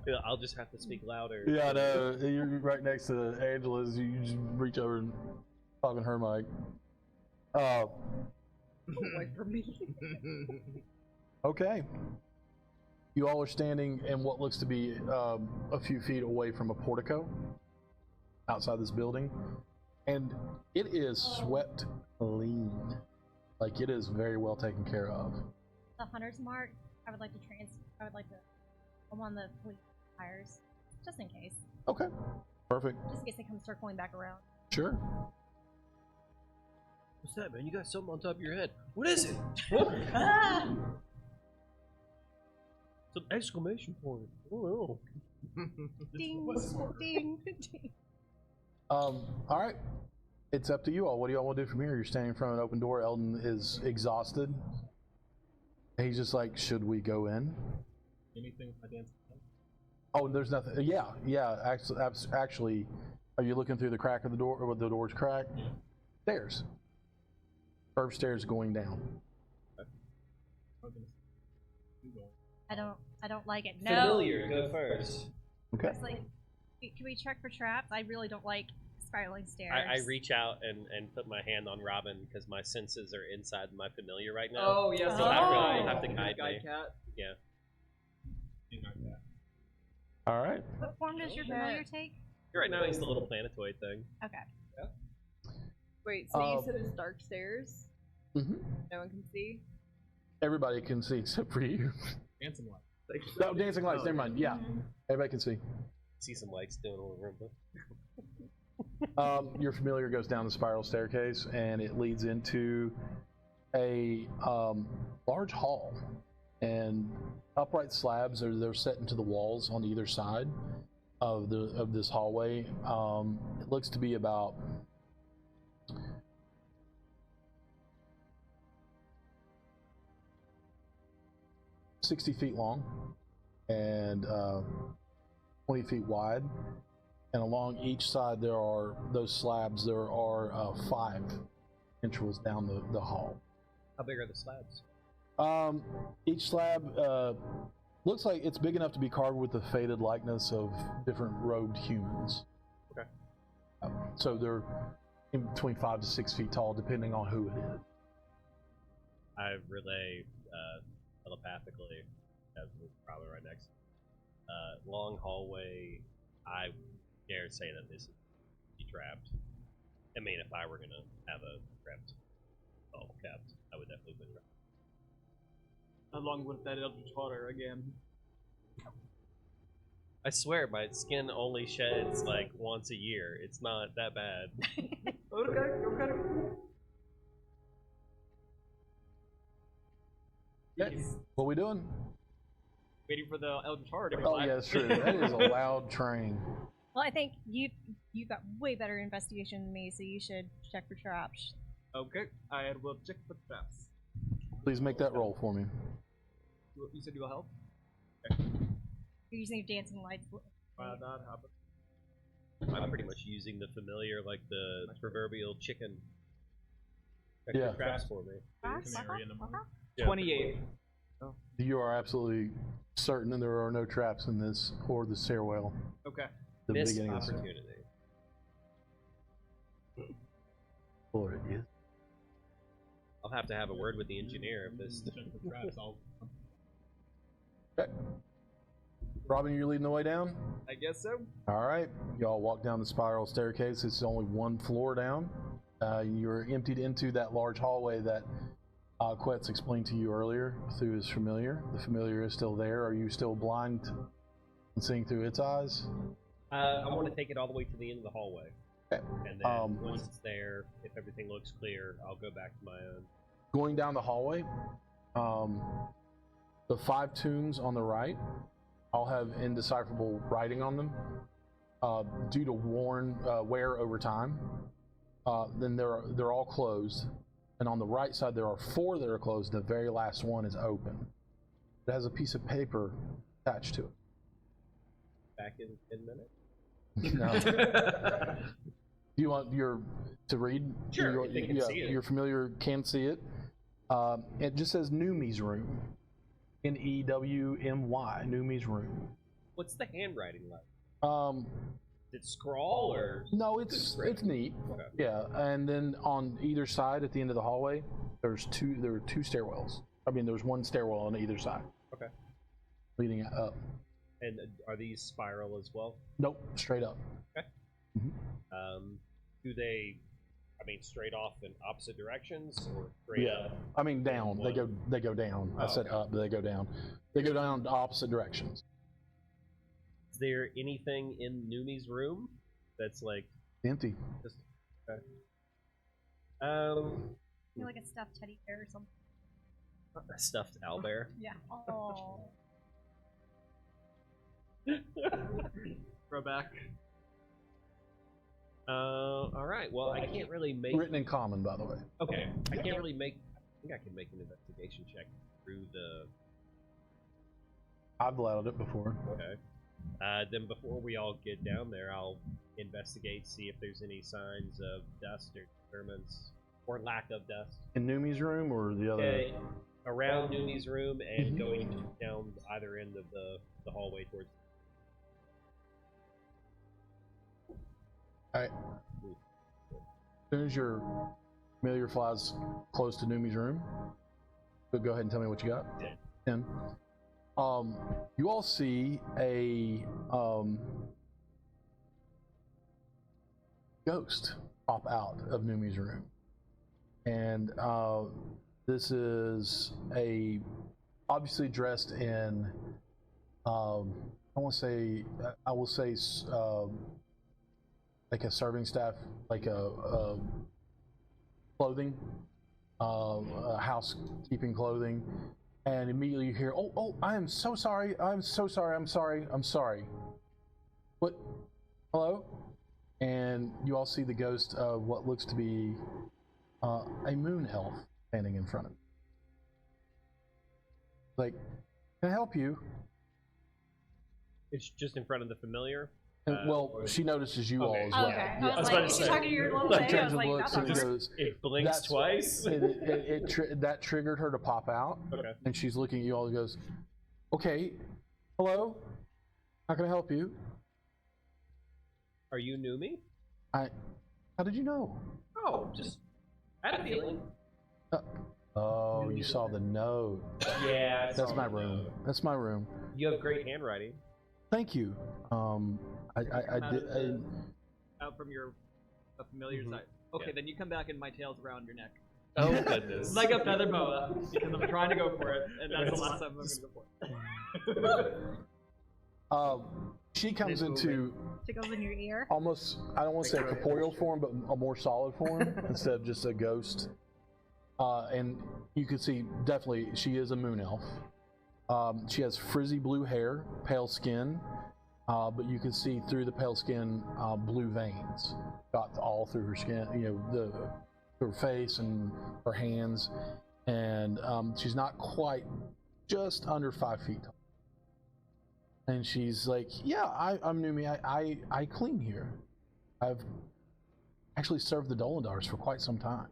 Yeah, I'll just have to speak louder. Yeah, no, you're right next to Angela's. You just reach over and talk in her mic. Wait for me. Okay. You all are standing in what looks to be a few feet away from a portico outside this building, and it is swept clean. Like, it is very well taken care of. The hunter's mark. I would like to I'm on the police tires, just in case. Okay. Perfect. Just in case they come circling back around. Sure. What's that, man? You got something on top of your head. What is it? Ah! It's an exclamation point. Oh. Ding, ding, ding. All right. It's up to you all. What do y'all want to do from here? You're standing in front of an open door. Eldon is exhausted. And he's just like, should we go in? Anything with my dancing? Oh, there's nothing. Yeah. Actually, are you looking through the crack of the door, or the door's cracked? Yeah. Stairs. Curved stairs going down. I don't like it. No. Familiar, go first. Okay. It's like, can we check for traps? I really don't like spiraling stairs. I reach out and put my hand on Robin because my senses are inside my familiar right now. Oh, yes. So Oh. you'll have to guide me. cat. Yeah. All right. What form does your familiar take? Right now he's the little planetoid thing. Okay. Wait, so you said it's dark stairs? Mm-hmm. No one can see? Everybody can see except for you. Dancing light. No, dancing lights. Never mind. Yeah, everybody can see. See some lights doing a little room. Your familiar goes down the spiral staircase, and it leads into a large hall. And upright slabs they're set into the walls on either side of this hallway. It looks to be about 60 feet long and 20 feet wide. And along each side there are those slabs. There are 5 entrails down the hall. How big are the slabs? Each slab looks like it's big enough to be carved with the faded likeness of different robed humans. Okay. So they're in between 5 to 6 feet tall, depending on who it is. I relay telepathically, as we're probably right next. Long hallway. I dare say that this is trapped. I mean, if I were gonna have a trapped, kept, I would definitely put trapped. Along with that eldritch horror again. I swear, my skin only sheds like once a year. It's not that bad. Okay. Okay. What are we doing? Waiting for the eldritch horror to come Oh back. yeah, that's true. That is a loud train. Well, I think you've got way better investigation than me, so you should check for traps. Okay, I will check for traps. Please make that roll for me. You said you will help? You're using your dancing lights. That happened. I'm pretty much using the familiar like the proverbial chicken. Check Yeah. your traps for me. Canary in the morning. Yeah. 28. You are absolutely certain that there are no traps in this or the stairwell. Okay. The Missed beginning of the opportunity. Lord, it is. I'll have to have a word with the engineer if this. Check the traps. I'll Okay. Robin, you're leading the way down? I guess so. All right. Y'all walk down the spiral staircase. It's only one floor down. You're emptied into that large hallway that Quetz explained to you earlier through his familiar. The familiar is still there. Are you still blind and seeing through its eyes? I want to take it all the way to the end of the hallway. Okay. And then once it's there, if everything looks clear, I'll go back to my own. Going down the hallway, the 5 tombs on the right all have indecipherable writing on them due to wear over time. Then they're all closed. And on the right side, there are 4 that are closed. The very last one is open. It has a piece of paper attached to it. Back in 10 minutes? No. Do you want to read? Sure, if they can see it. Your familiar can see it. It just says Numi's room. Newmy, Numi's room. What's the handwriting like? Did it scrawl or? No, it's neat. Okay. Yeah, and then on either side at the end of the hallway, there were 2 stairwells. I mean, there's one stairwell on either side. Okay. Leading up. And are these spiral as well? Nope, straight up. Okay. Mm-hmm. Do they? I mean, straight off in opposite directions, or straight up? I mean down. They go down. I said up, but they go down. They go down opposite directions. Is there anything in Numi's room that's like empty? Just, okay. I feel like a stuffed teddy bear or something. A stuffed owlbear. Yeah. Oh. Throwback. All right. Well, I can't really make. Written in common, by the way. Okay. I can't really make. I think I can make an investigation check through the. I've allowed it before. Okay. Then before we all get down there, I'll investigate, see if there's any signs of dust or disturbance, or lack of dust. In Numi's room or the other? Around Numi's room and going down either end of the hallway towards. Alright. As soon as your familiar flies close to Numi's room, go ahead and tell me what you got. 10. You all see a ghost pop out of Numi's room. And this is obviously dressed in I will say like a serving staff, like a clothing, housekeeping clothing, and immediately you hear, "Oh, I am so sorry. I'm so sorry. I'm sorry." What? Hello? And you all see the ghost of what looks to be a moon elf standing in front of you. Like, can I help you? It's just in front of the familiar. Well, she notices you all as well. Okay. Yeah. I was like, is she talking to your little thing? I was like, looks and goes, it blinks twice. That triggered her to pop out. Okay. And she's looking at you all and goes, "Okay, hello, how can I help you?" Are you Numi? How did you know? Oh, just I had a feeling. Oh, you saw the note. Yeah, that's my room. That's my room. You have great handwriting. Thank you. I did. Out from your familiar side. Okay, then you come back and my tail's around your neck. Oh goodness! It's like a feather boa because I'm trying to go for it, and that's the last time I'm going to go for it. She comes into tickles in your ear. Almost, I don't want to say a corporeal form, but a more solid form instead of just a ghost. And you can see definitely she is a moon elf. She has frizzy blue hair, pale skin, but you can see through the pale skin blue veins got all through her skin. You know, her face and her hands, and she's not quite, just under 5 feet tall. And she's like, "Yeah, I'm Numi. I clean here. I've actually served the Dolendars for quite some time."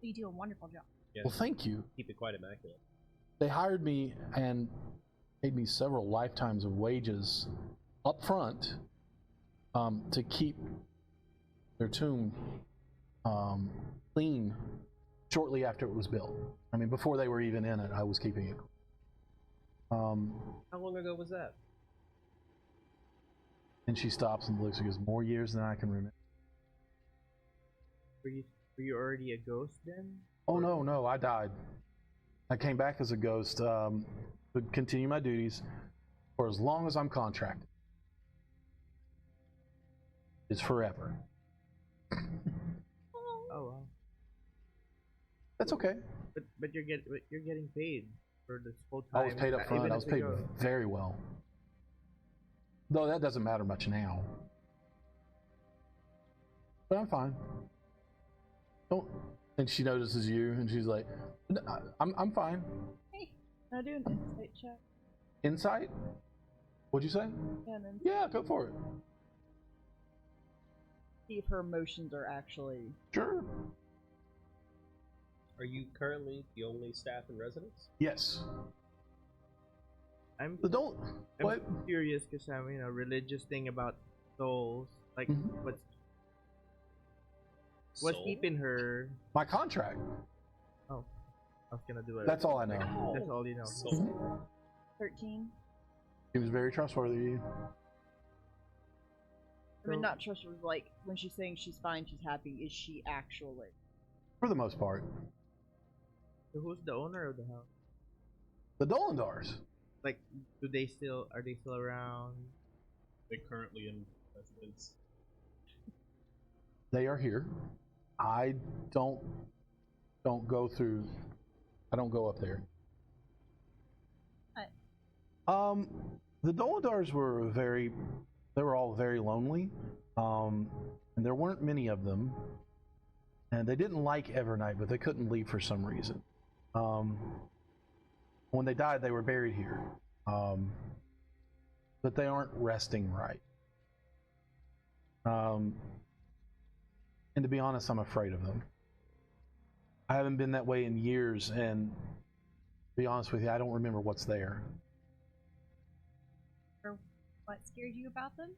You do a wonderful job. Yes. Well, thank you. Keep it quite immaculate. They hired me and paid me several lifetimes of wages up front to keep their tomb clean shortly after it was built. I mean, before they were even in it, I was keeping it. How long ago was that? And she stops and looks and goes, more years than I can remember. Were you already a ghost then? Oh, no, I died. I came back as a ghost, to continue my duties for as long as I'm contracted. It's forever. Oh wow. That's okay. But you're getting paid for this whole time. I was paid up front. even I was if you paid go. very well. Though that doesn't matter much now. But I'm fine. Don't. And she notices you, and she's like, "I'm fine." Hey, can I do an insight check? Insight? What'd you say? Yeah, and then Yeah, go for it. See if her emotions are actually. Sure. Are you currently the only staff in residence? Yes. I'm Don't. What? curious because I'm religious thing about souls. Like Mhm. what's Soul? keeping her? My contract. I was gonna do it. That's all I know. That's all you know. Soul. 13. She was very trustworthy. I mean, not trustworthy. Like when she's saying she's fine, she's happy. Is she actually? For the most part. So who's the owner of the house? The Dolendars. Like, are they still around? They're currently in residence. They are here. I don't go through. I don't go up there. What? The Dolendars were they were all very lonely. And there weren't many of them. And they didn't like Evernight, but they couldn't leave for some reason. When they died, they were buried here. But they aren't resting right. And to be honest, I'm afraid of them. I haven't been that way in years, and to be honest with you, I don't remember what's there. Or what scared you about them?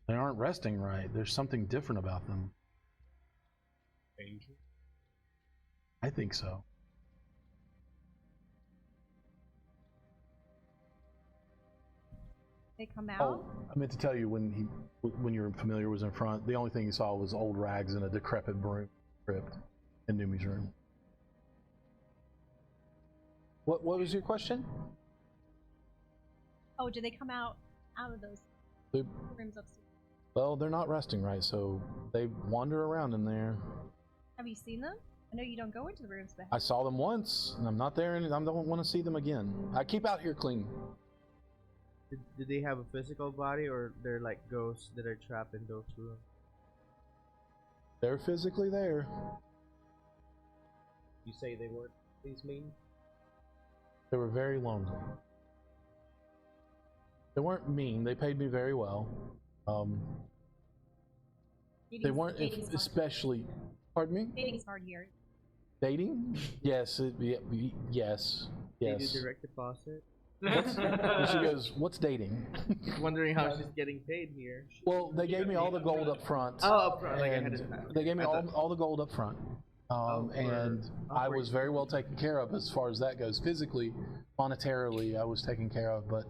They aren't resting right. There's something different about them. Danger. I think so. They come out? Oh, I meant to tell you when your familiar was in front, the only thing you saw was old rags and a decrepit broom crypt in Numi's room. What was your question? Oh, do they come out of those They, rooms upstairs? well, they're not resting right, so they wander around in there. Have you seen them? I know you don't go into the rooms, but I saw them once, and I'm not there, and I don't want to see them again. I keep out here clean. Did they have a physical body, or they're like ghosts that are trapped in those rooms? They're physically there. You say they weren't these mean? They were very lonely. They weren't mean. They paid me very well. They weren't dating's hard. especially. Pardon me? Dating's hard here. Dating? Yes. Yes. They do Yes. direct deposit. And she goes, "What's dating?" Wondering how she's getting paid here. Well, they gave me all the gold up front. Oh, up front, like I had and to- they gave me I thought- all the gold up front. And I was very well taken care of as far as that goes. Physically, monetarily, I was taken care of, but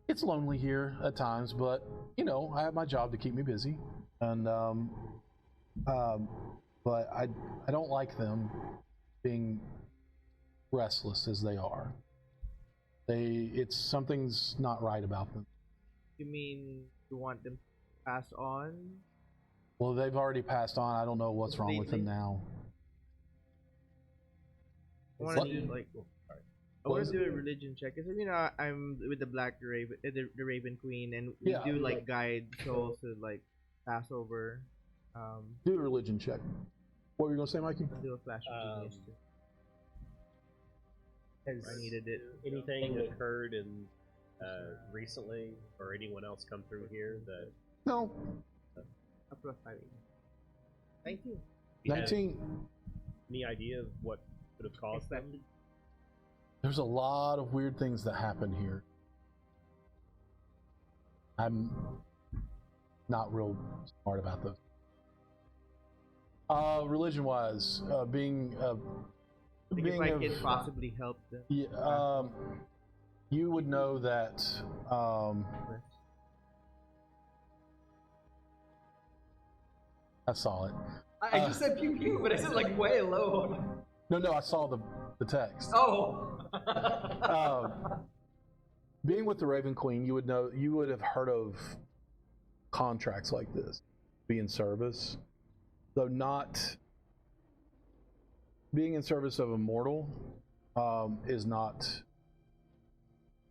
it's lonely here at times. But I have my job to keep me busy, and but I don't like them being restless as they are. It's something's not right about them. You mean you want them to pass on? Well, they've already passed on. I don't know what's wrong with them now. I want to do like. I want to do a religion check because I'm with the Black Raven, the Raven Queen, and we Yeah, do like guide souls to like pass over. Do a religion check. What were you gonna say, Mikey? I'll do a flash of genius too. Has I needed it. anything occurred in recently, or anyone else come through here that No. A plus 5. Thank you. you have 19. any idea of what could have caused them? There's a lot of weird things that happen here. I'm not real smart about those. Religion-wise, being I think if I could possibly help them. you would know that. I saw it. I just said pew pew, but I said like way low. No, I saw the text. Oh. Being with the Raven Queen, you would have heard of contracts like this, be in service, though not being in service of a mortal is not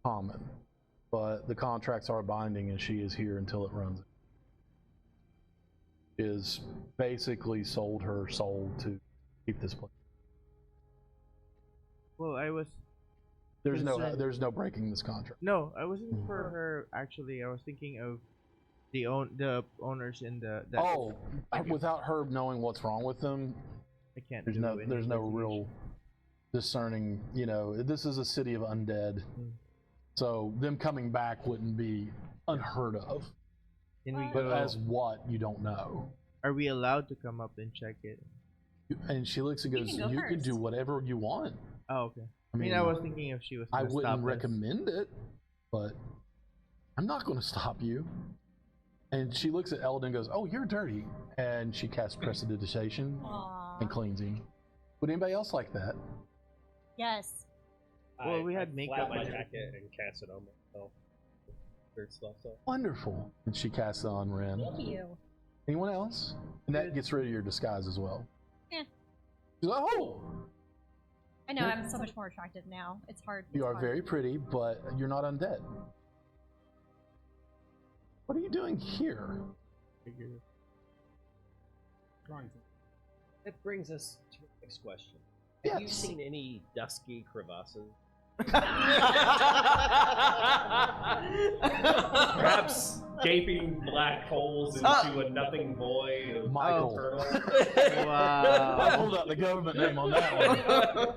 common, but the contracts are binding, and she is here until it runs. Is basically sold her soul to keep this place. Well, I was. There's no breaking this contract. No, I wasn't for her. Actually, I was thinking of the owners in the. Without her knowing what's wrong with them, I can't. There's no real discerning. You know, this is a city of undead, so them coming back wouldn't be unheard of. Can we But go? as what, you don't know. Are we allowed to come up and check it? And she looks and goes, "You can do whatever you want." Oh, okay. I mean, I was thinking if she was. I Gonna wouldn't stop recommend it, but I'm not going to stop you. And she looks at Eldon and goes, "Oh, you're dirty," and she casts prestidigitation and cleans him. Would anybody else like that? Yes. Well, we had I makeup flap my and jacket and cast it on myself. Dirt stuff. So. Wonderful. And she casts it on Ren. Thank you. Anyone else? And that gets rid of your disguise as well. Yeah. She's like, "Oh, I know, I'm so much more attractive now. It's hard. you are very pretty, but you're not undead. What are you doing here?" Trying to. That brings us to the next question. Have you Yes. seen any dusky crevasses? Perhaps gaping black holes into a nothing void of Michael. turtle. Wow. I pulled out the government name on that one.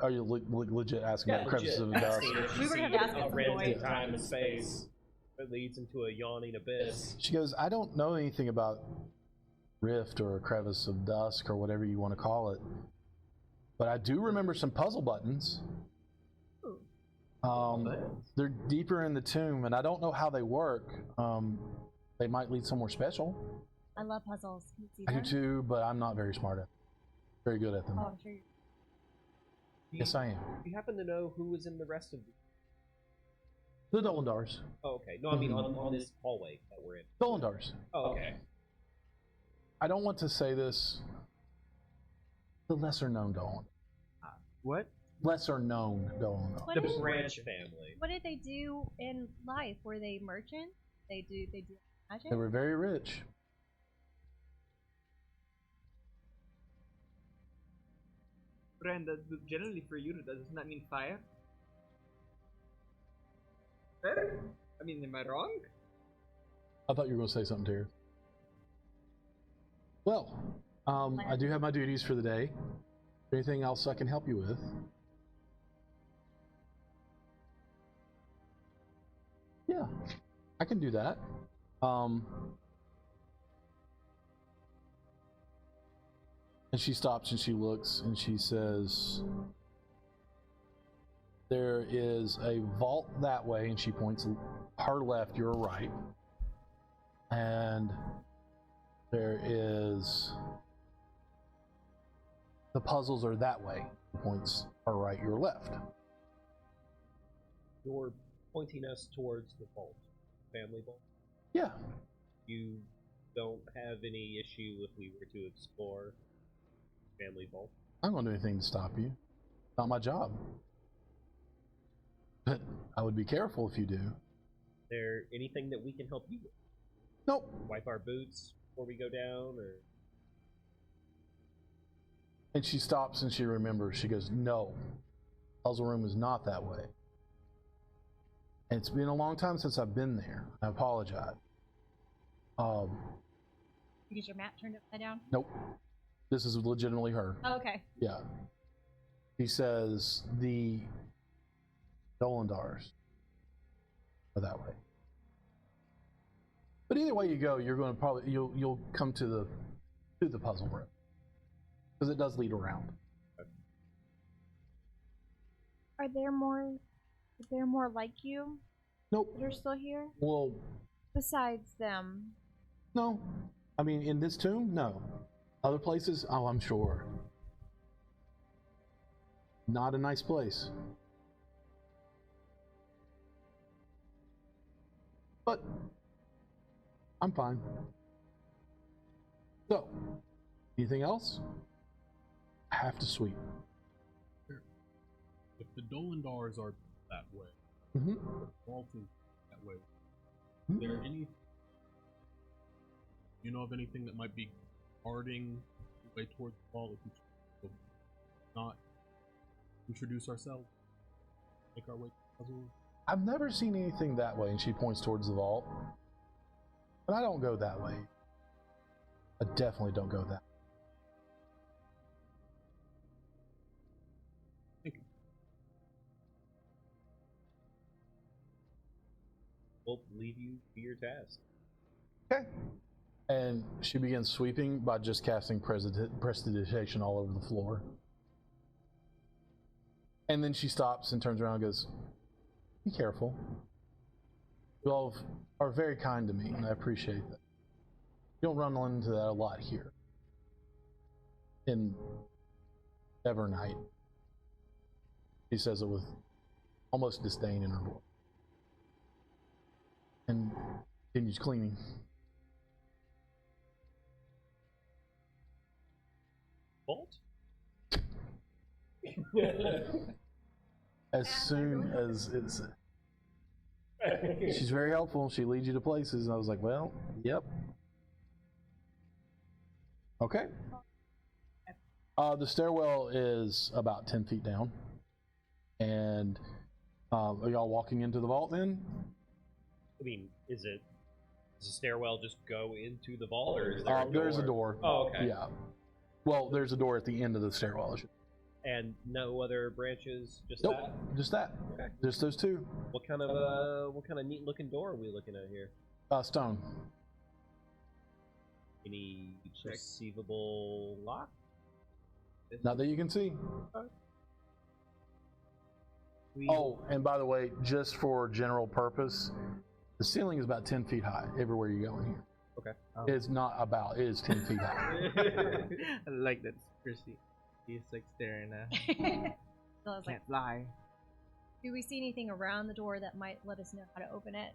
Are you legit asking about crevices of the dust? We were gonna ask a at some random point. time and space that leads into a yawning abyss. She goes, "I don't know anything about rift or a crevice of dusk or whatever you want to call it, but I do remember some puzzle buttons. They're deeper in the tomb, and I don't know how they work. They might lead somewhere special. I love puzzles. Can you see I do them? too, but I'm not very smart at them. Very good at them. Oh, I'm sure you Yes, I am. Do you happen to know who was in the rest of The Dolendars. Oh, okay. No, I mean on this hallway that we're in. Dolendars. Oh, okay. I don't want to say this. The lesser known Dolan. What? Lesser known Dolan. What The did- branch family. What did they do in life? Were they merchants? They do magic? They were very rich. Friend, generally for you, doesn't that mean fire? Fire? I mean, am I wrong? I thought you were going to say something, Terry. Well, I do have my duties for the day. Anything else I can help you with? Yeah, I can do that. And she stops and she looks and she says, "There is a vault that way," and she points her left, your right. And there is, the puzzles are that way. Points her right, your left. You're pointing us towards the vault. Family vault. Yeah. You don't have any issue if we were to explore family vault? I'm not going to do anything to stop you. Not my job. But I would be careful if you do. There anything that we can help you with? Nope. Wipe our boots before we go down, or And she stops and she remembers. She goes, "No, puzzle room is not that way. And it's been a long time since I've been there. I apologize." Because your map turned upside down? Nope. This is legitimately her. Oh, okay. Yeah. He says the Dolendars are that way. But either way you go, you're going to probably you'll come to the puzzle room because it does lead around. Are there more like you Nope. that are still here? Well, Besides them. no. I mean, in this tomb, no. Other places, oh, I'm sure. Not a nice place. But I'm fine. So, anything else? I have to sweep. If the Dolendars are that way, Mm-hmm. the vault is that way, is there any... You know of anything that might be guarding the way towards the vault if we choose to not introduce ourselves? Make our way to the puzzle? I've never seen anything that way, and she points towards the vault. But I don't go that way. I definitely don't go that. Thank you. We'll leave you to your task. Okay. And she begins sweeping by just casting prestidigitation all over the floor. And then she stops and turns around and goes, "Be careful. You all are very kind to me, and I appreciate that. You don't run into that a lot here. In Evernight." She says it with almost disdain in her voice. And continues cleaning. Vault? As soon as it's... She's very helpful. She leads you to places, and I was like, well, yep. Okay. The stairwell is about 10 feet down. And are y'all walking into the vault then? I mean, does the stairwell just go into the vault, or is there a door? There's a door. Oh, okay. Yeah. Well, there's a door at the end of the stairwell. And no other branches, just Nope, that? just that. Okay. Just those two. What kind of neat looking door are we looking at here? Stone. Any perceivable lock? Not that you can see. Oh, and by the way, just for general purpose, the ceiling is about 10 feet high everywhere you go in here. Okay. It's not about, it is 10 feet high. I like that, Chrissy. He's like staring at. So I was like, Can't fly. do we see anything around the door that might let us know how to open it?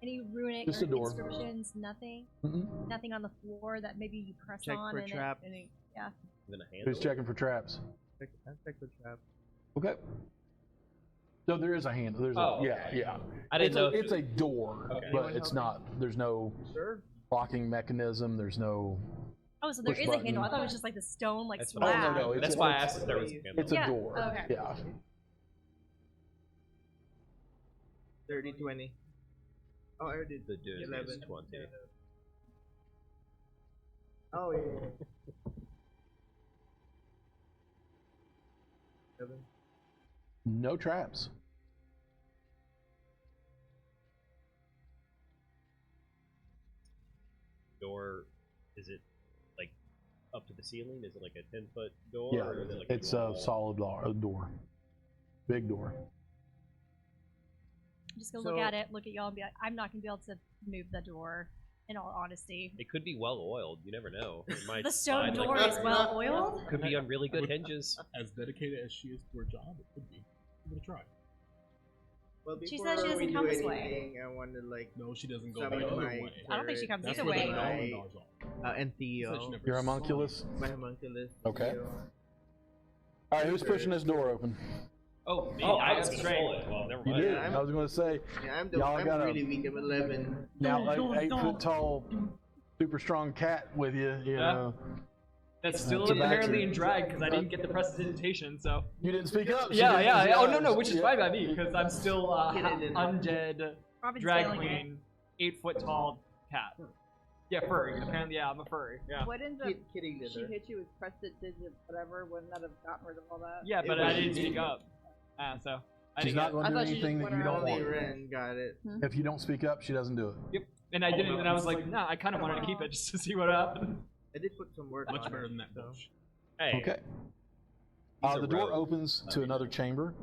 Any runic Just or a door. inscriptions? Nothing? Mm-mm. Nothing on the floor that maybe you press Check on for and traps. yeah. Even a handle? Who's checking for traps? Check the trap. Okay. So there is a handle. There's Oh, a, okay. yeah. I didn't know. It's a door, Okay. but Anyone it's help not, there's no Sure. locking mechanism, there's no, Oh, so there Push is button. a handle. I thought it was just like the stone, like That's what oh, slab. no, That's it's, why I it's, asked if there was a handle. it's a Yeah, door. okay. Yeah. 30, 20. Oh, I already did. The dude 11. is 20. Oh, yeah. 7. No traps. Door, is it like up to the ceiling? Is it like a 10-foot door? Yeah, or is it like it's a normal- solid door. Big door. Just go So- look at it, look at y'all, and be like, I'm not gonna be able to move the door. In all honesty, It could be well oiled. You never know. It might the stone slide like door that. is well oiled. Could be on really good hinges. As dedicated as she is to her job, it could be. Give it a try. Well, She before says she doesn't we come do this way. anything, I want to like No, she doesn't go summon the other my way. I don't think she comes That's either what the way. Dolendars are. and She said she Theo, never Your saw homunculus? my homunculus. Okay. Theo. All right, who's pushing this door open? Oh, me. Oh, I I was got gonna straight. pull it. Well, never You mind. do. I'm- I was going to say, Yeah, I'm Y'all gotta- really weak. I'm 11. now 8-foot tall, super strong cat with you, you Yeah. know. That's still It's a inherently bachelor. in drag because I didn't get the prestidigitation, so. You didn't speak up. She Yeah, didn't- yeah, yeah. Oh, yeah, no, which is yeah. fine by me because I'm still Get it in. undead Robin's drag feeling it. queen, 8-foot tall cat. Yeah, furry. Apparently, yeah, I'm a furry. Yeah. Wouldn't the Kitty she litter. hit you with crested digit whatever? Wouldn't that have gotten rid of all that? Yeah, but It I was- didn't speak up. So I She's didn't not get, going I to do thought she just anything that went you don't around Only want. Ren got it. If you don't speak up, she doesn't do it. and I didn't, and I was like, nah, I kind of wanted to keep it just to see what happened. I did put some work Much on better it, than that so. bush. Hey, Okay. The door opens to another chamber.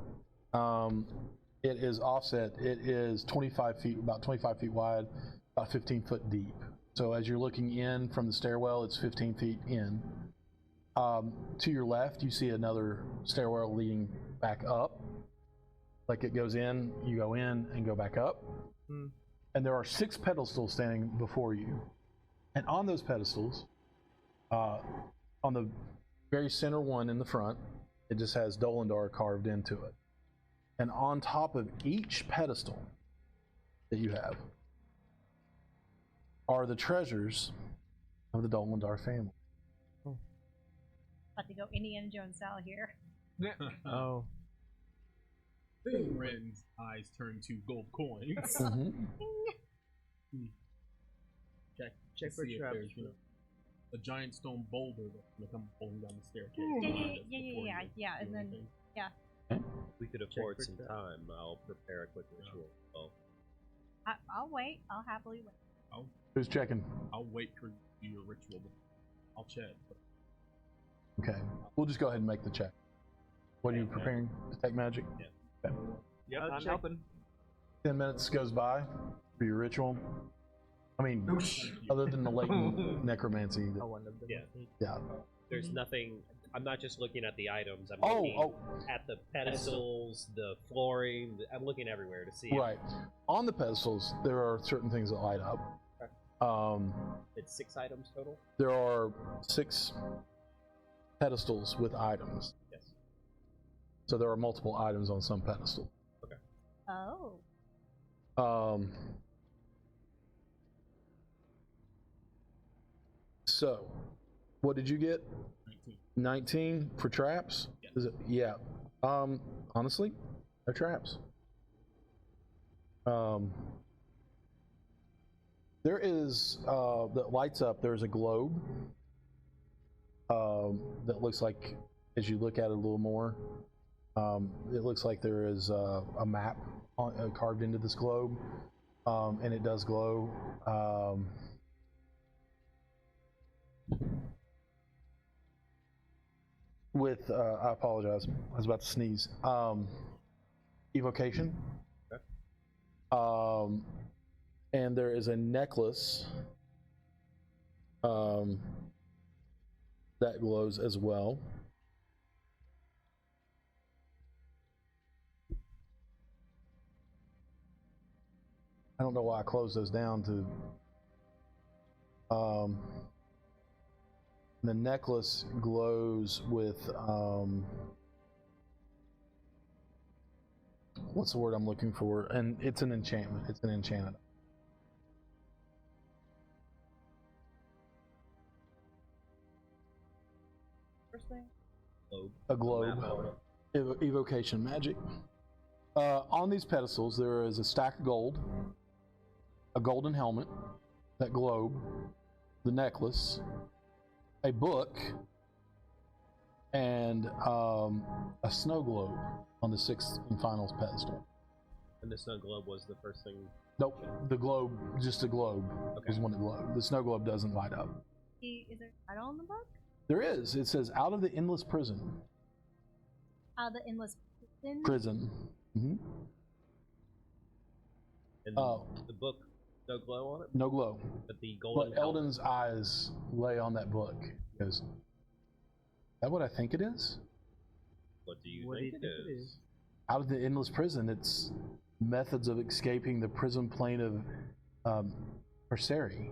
It is offset. It is 25 feet, about 25 feet wide, about 15 foot deep. So as you're looking in from the stairwell, it's 15 feet in. To your left, you see another stairwell leading back up. Like it goes in, you go in and go back up. And there are 6 pedestals standing before you. And on those pedestals, on the very center one in the front, it just has Dolendar carved into it. And on top of each pedestal that you have are the treasures of the Dolendar family. About to go Indiana Jones style here. Oh. Ren's eyes turn to gold coins. Check for See if traps. there's, a giant stone boulder that's gonna come falling down the staircase. Yeah, and then If we could afford for some trap. time, I'll prepare a quick ritual. Oh, I'll wait. I'll happily wait. Who's checking? I'll wait for your ritual. I'll check. Okay, we'll just go ahead and make the check. What are you preparing? Detect magic? Yeah. Okay. Yep, I'll I'm check. helping. 10 minutes goes by for your ritual. I mean, other than the latent necromancy. Oh, one of them. Yeah. Yeah. there's nothing. I'm not just looking at the items. I'm Oh, looking at the pedestals, the flooring. I'm looking everywhere to see. right. On the pedestals, there are certain things that light up. It's 6 items total. There are 6 pedestals with items. Yes. So there are multiple items on some pedestal. Oh. So, what did you get? 19 for traps? Yeah. Is it? Yeah. Honestly, they're traps. There is that lights up. There's a globe that looks like, as you look at it a little more, it looks like there is a map carved into this globe, and it does glow. With I apologize, I was about to sneeze. Evocation. Okay. And there is a necklace that glows as well. I don't know why I closed those down to. The necklace glows with what's the word I'm looking for? And it's an enchantment. It's an enchanted. First thing. Globe. A globe. Evocation magic. On these pedestals, there is a stack of gold, a golden helmet, that globe, the necklace, a book, and a snow globe on the 6th and final pedestal. And the snow globe was the first thing. Nope, the globe, just a globe, Okay. is one that glowed. The snow globe doesn't light up. Is there a title on the book? There is. It says, "Out of the endless prison." The endless prison. Prison. Mm-hmm. And Oh. the book, no glow on it, No glow. but the golden. But Eldon's eyes lay on that book. He goes, "Is that what I think it is? What do you What think do it you think it is? Out of the endless prison, it's methods of escaping the prison plane of Perseri.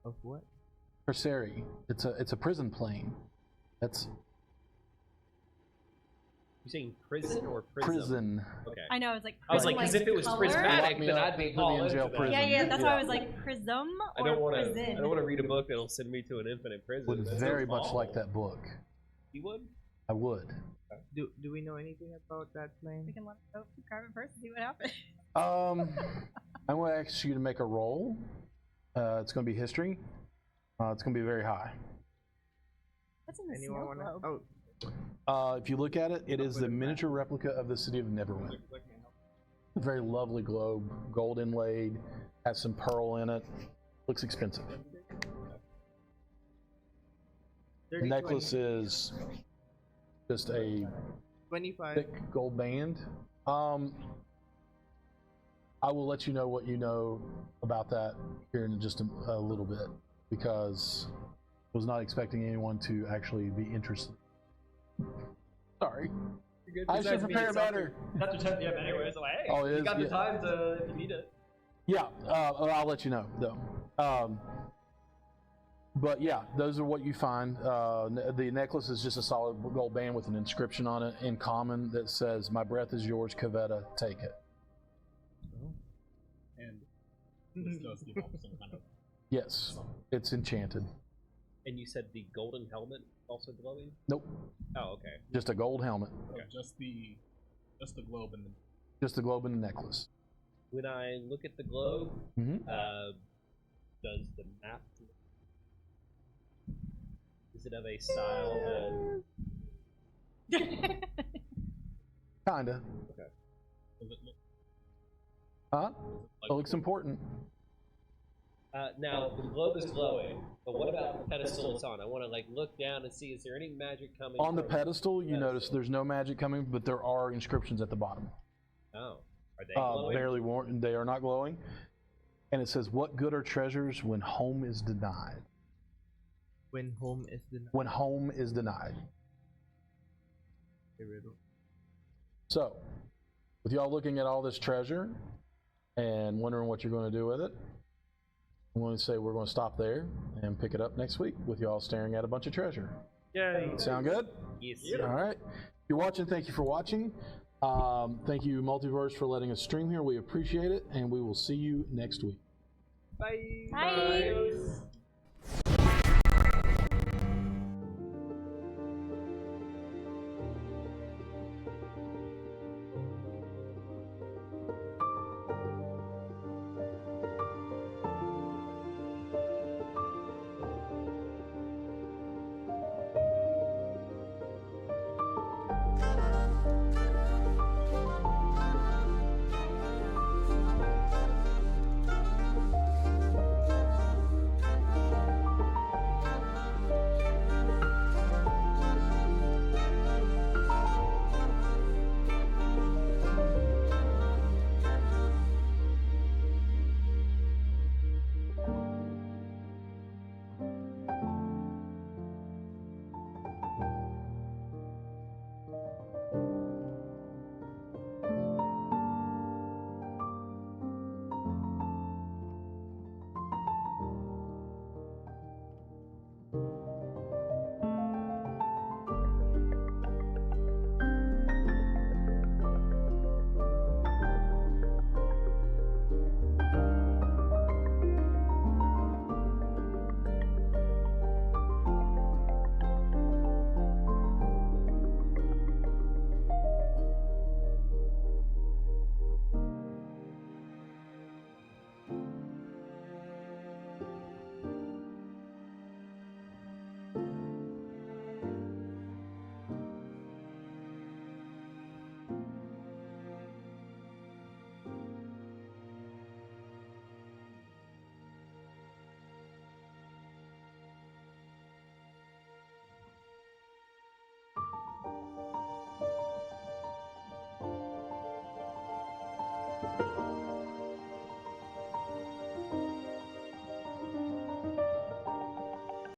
Of what? Perseri. It's a prison plane. That's You saying prison or prism? prison. Okay. I know. It's like. I was like, because if it was color? prismatic, Lock me then up, I'd be put me all in into jail that. prison. Yeah, that's why I Yeah. was like prism I or don't want prison. to. I don't want to read a book that'll send me to an infinite prison. Would That very sounds much awful. like that book. You would? I would. Do we know anything about that We plane? can let it go. Grab it first and see what happens. I'm going to ask you to make a roll. It's going to be history. It's going to be very high. What's in the Anyone snow wanna? globe? Oh, If you look at it, it is the miniature replica of the city of Neverwinter. A very lovely globe, gold inlaid, has some pearl in it. Looks expensive. The 30, necklace 20. is just a 25. thick gold band. I will let you know what you know about that here in just a little bit, because I was not expecting anyone to actually be interested. Sorry. You're good. I should prepare better. That's your 10th PM anyway, so hey, Oh, it you is? got the Yeah. time to if you need it. Yeah, I'll let you know though. But yeah, those are what you find. The necklace is just a solid gold band with an inscription on it in common that says, "My breath is yours, Kaveta, take it." And this does give off some kind of. Yes, it's enchanted. And you said the golden helmet also glowing? Nope, Oh, okay. just a gold helmet, Okay. Just the globe and the. just the globe and the necklace. When I look at the globe, Mm-hmm. does the map? Is it of a style that? Kinda. Does it look Huh? like It looks important. Now the globe is glowing, but what about the pedestal it's on? I want to like look down and see, is there any magic coming On the from- pedestal, you notice there's no magic coming, but there are inscriptions at the bottom. Oh, are they glowing? Barely worn. They are not glowing. And it says, "What good are treasures when home is denied?" When home is the When home is denied. riddle. So, with y'all looking at all this treasure and wondering what you're going to do with it, I'm going to say we're going to stop there and pick it up next week with y'all staring at a bunch of treasure. Yay! Sound good? Yes. All right. If you're watching, thank you for watching. Thank you, Multiverse, for letting us stream here. We appreciate it, and we will see you next week. Bye. Bye.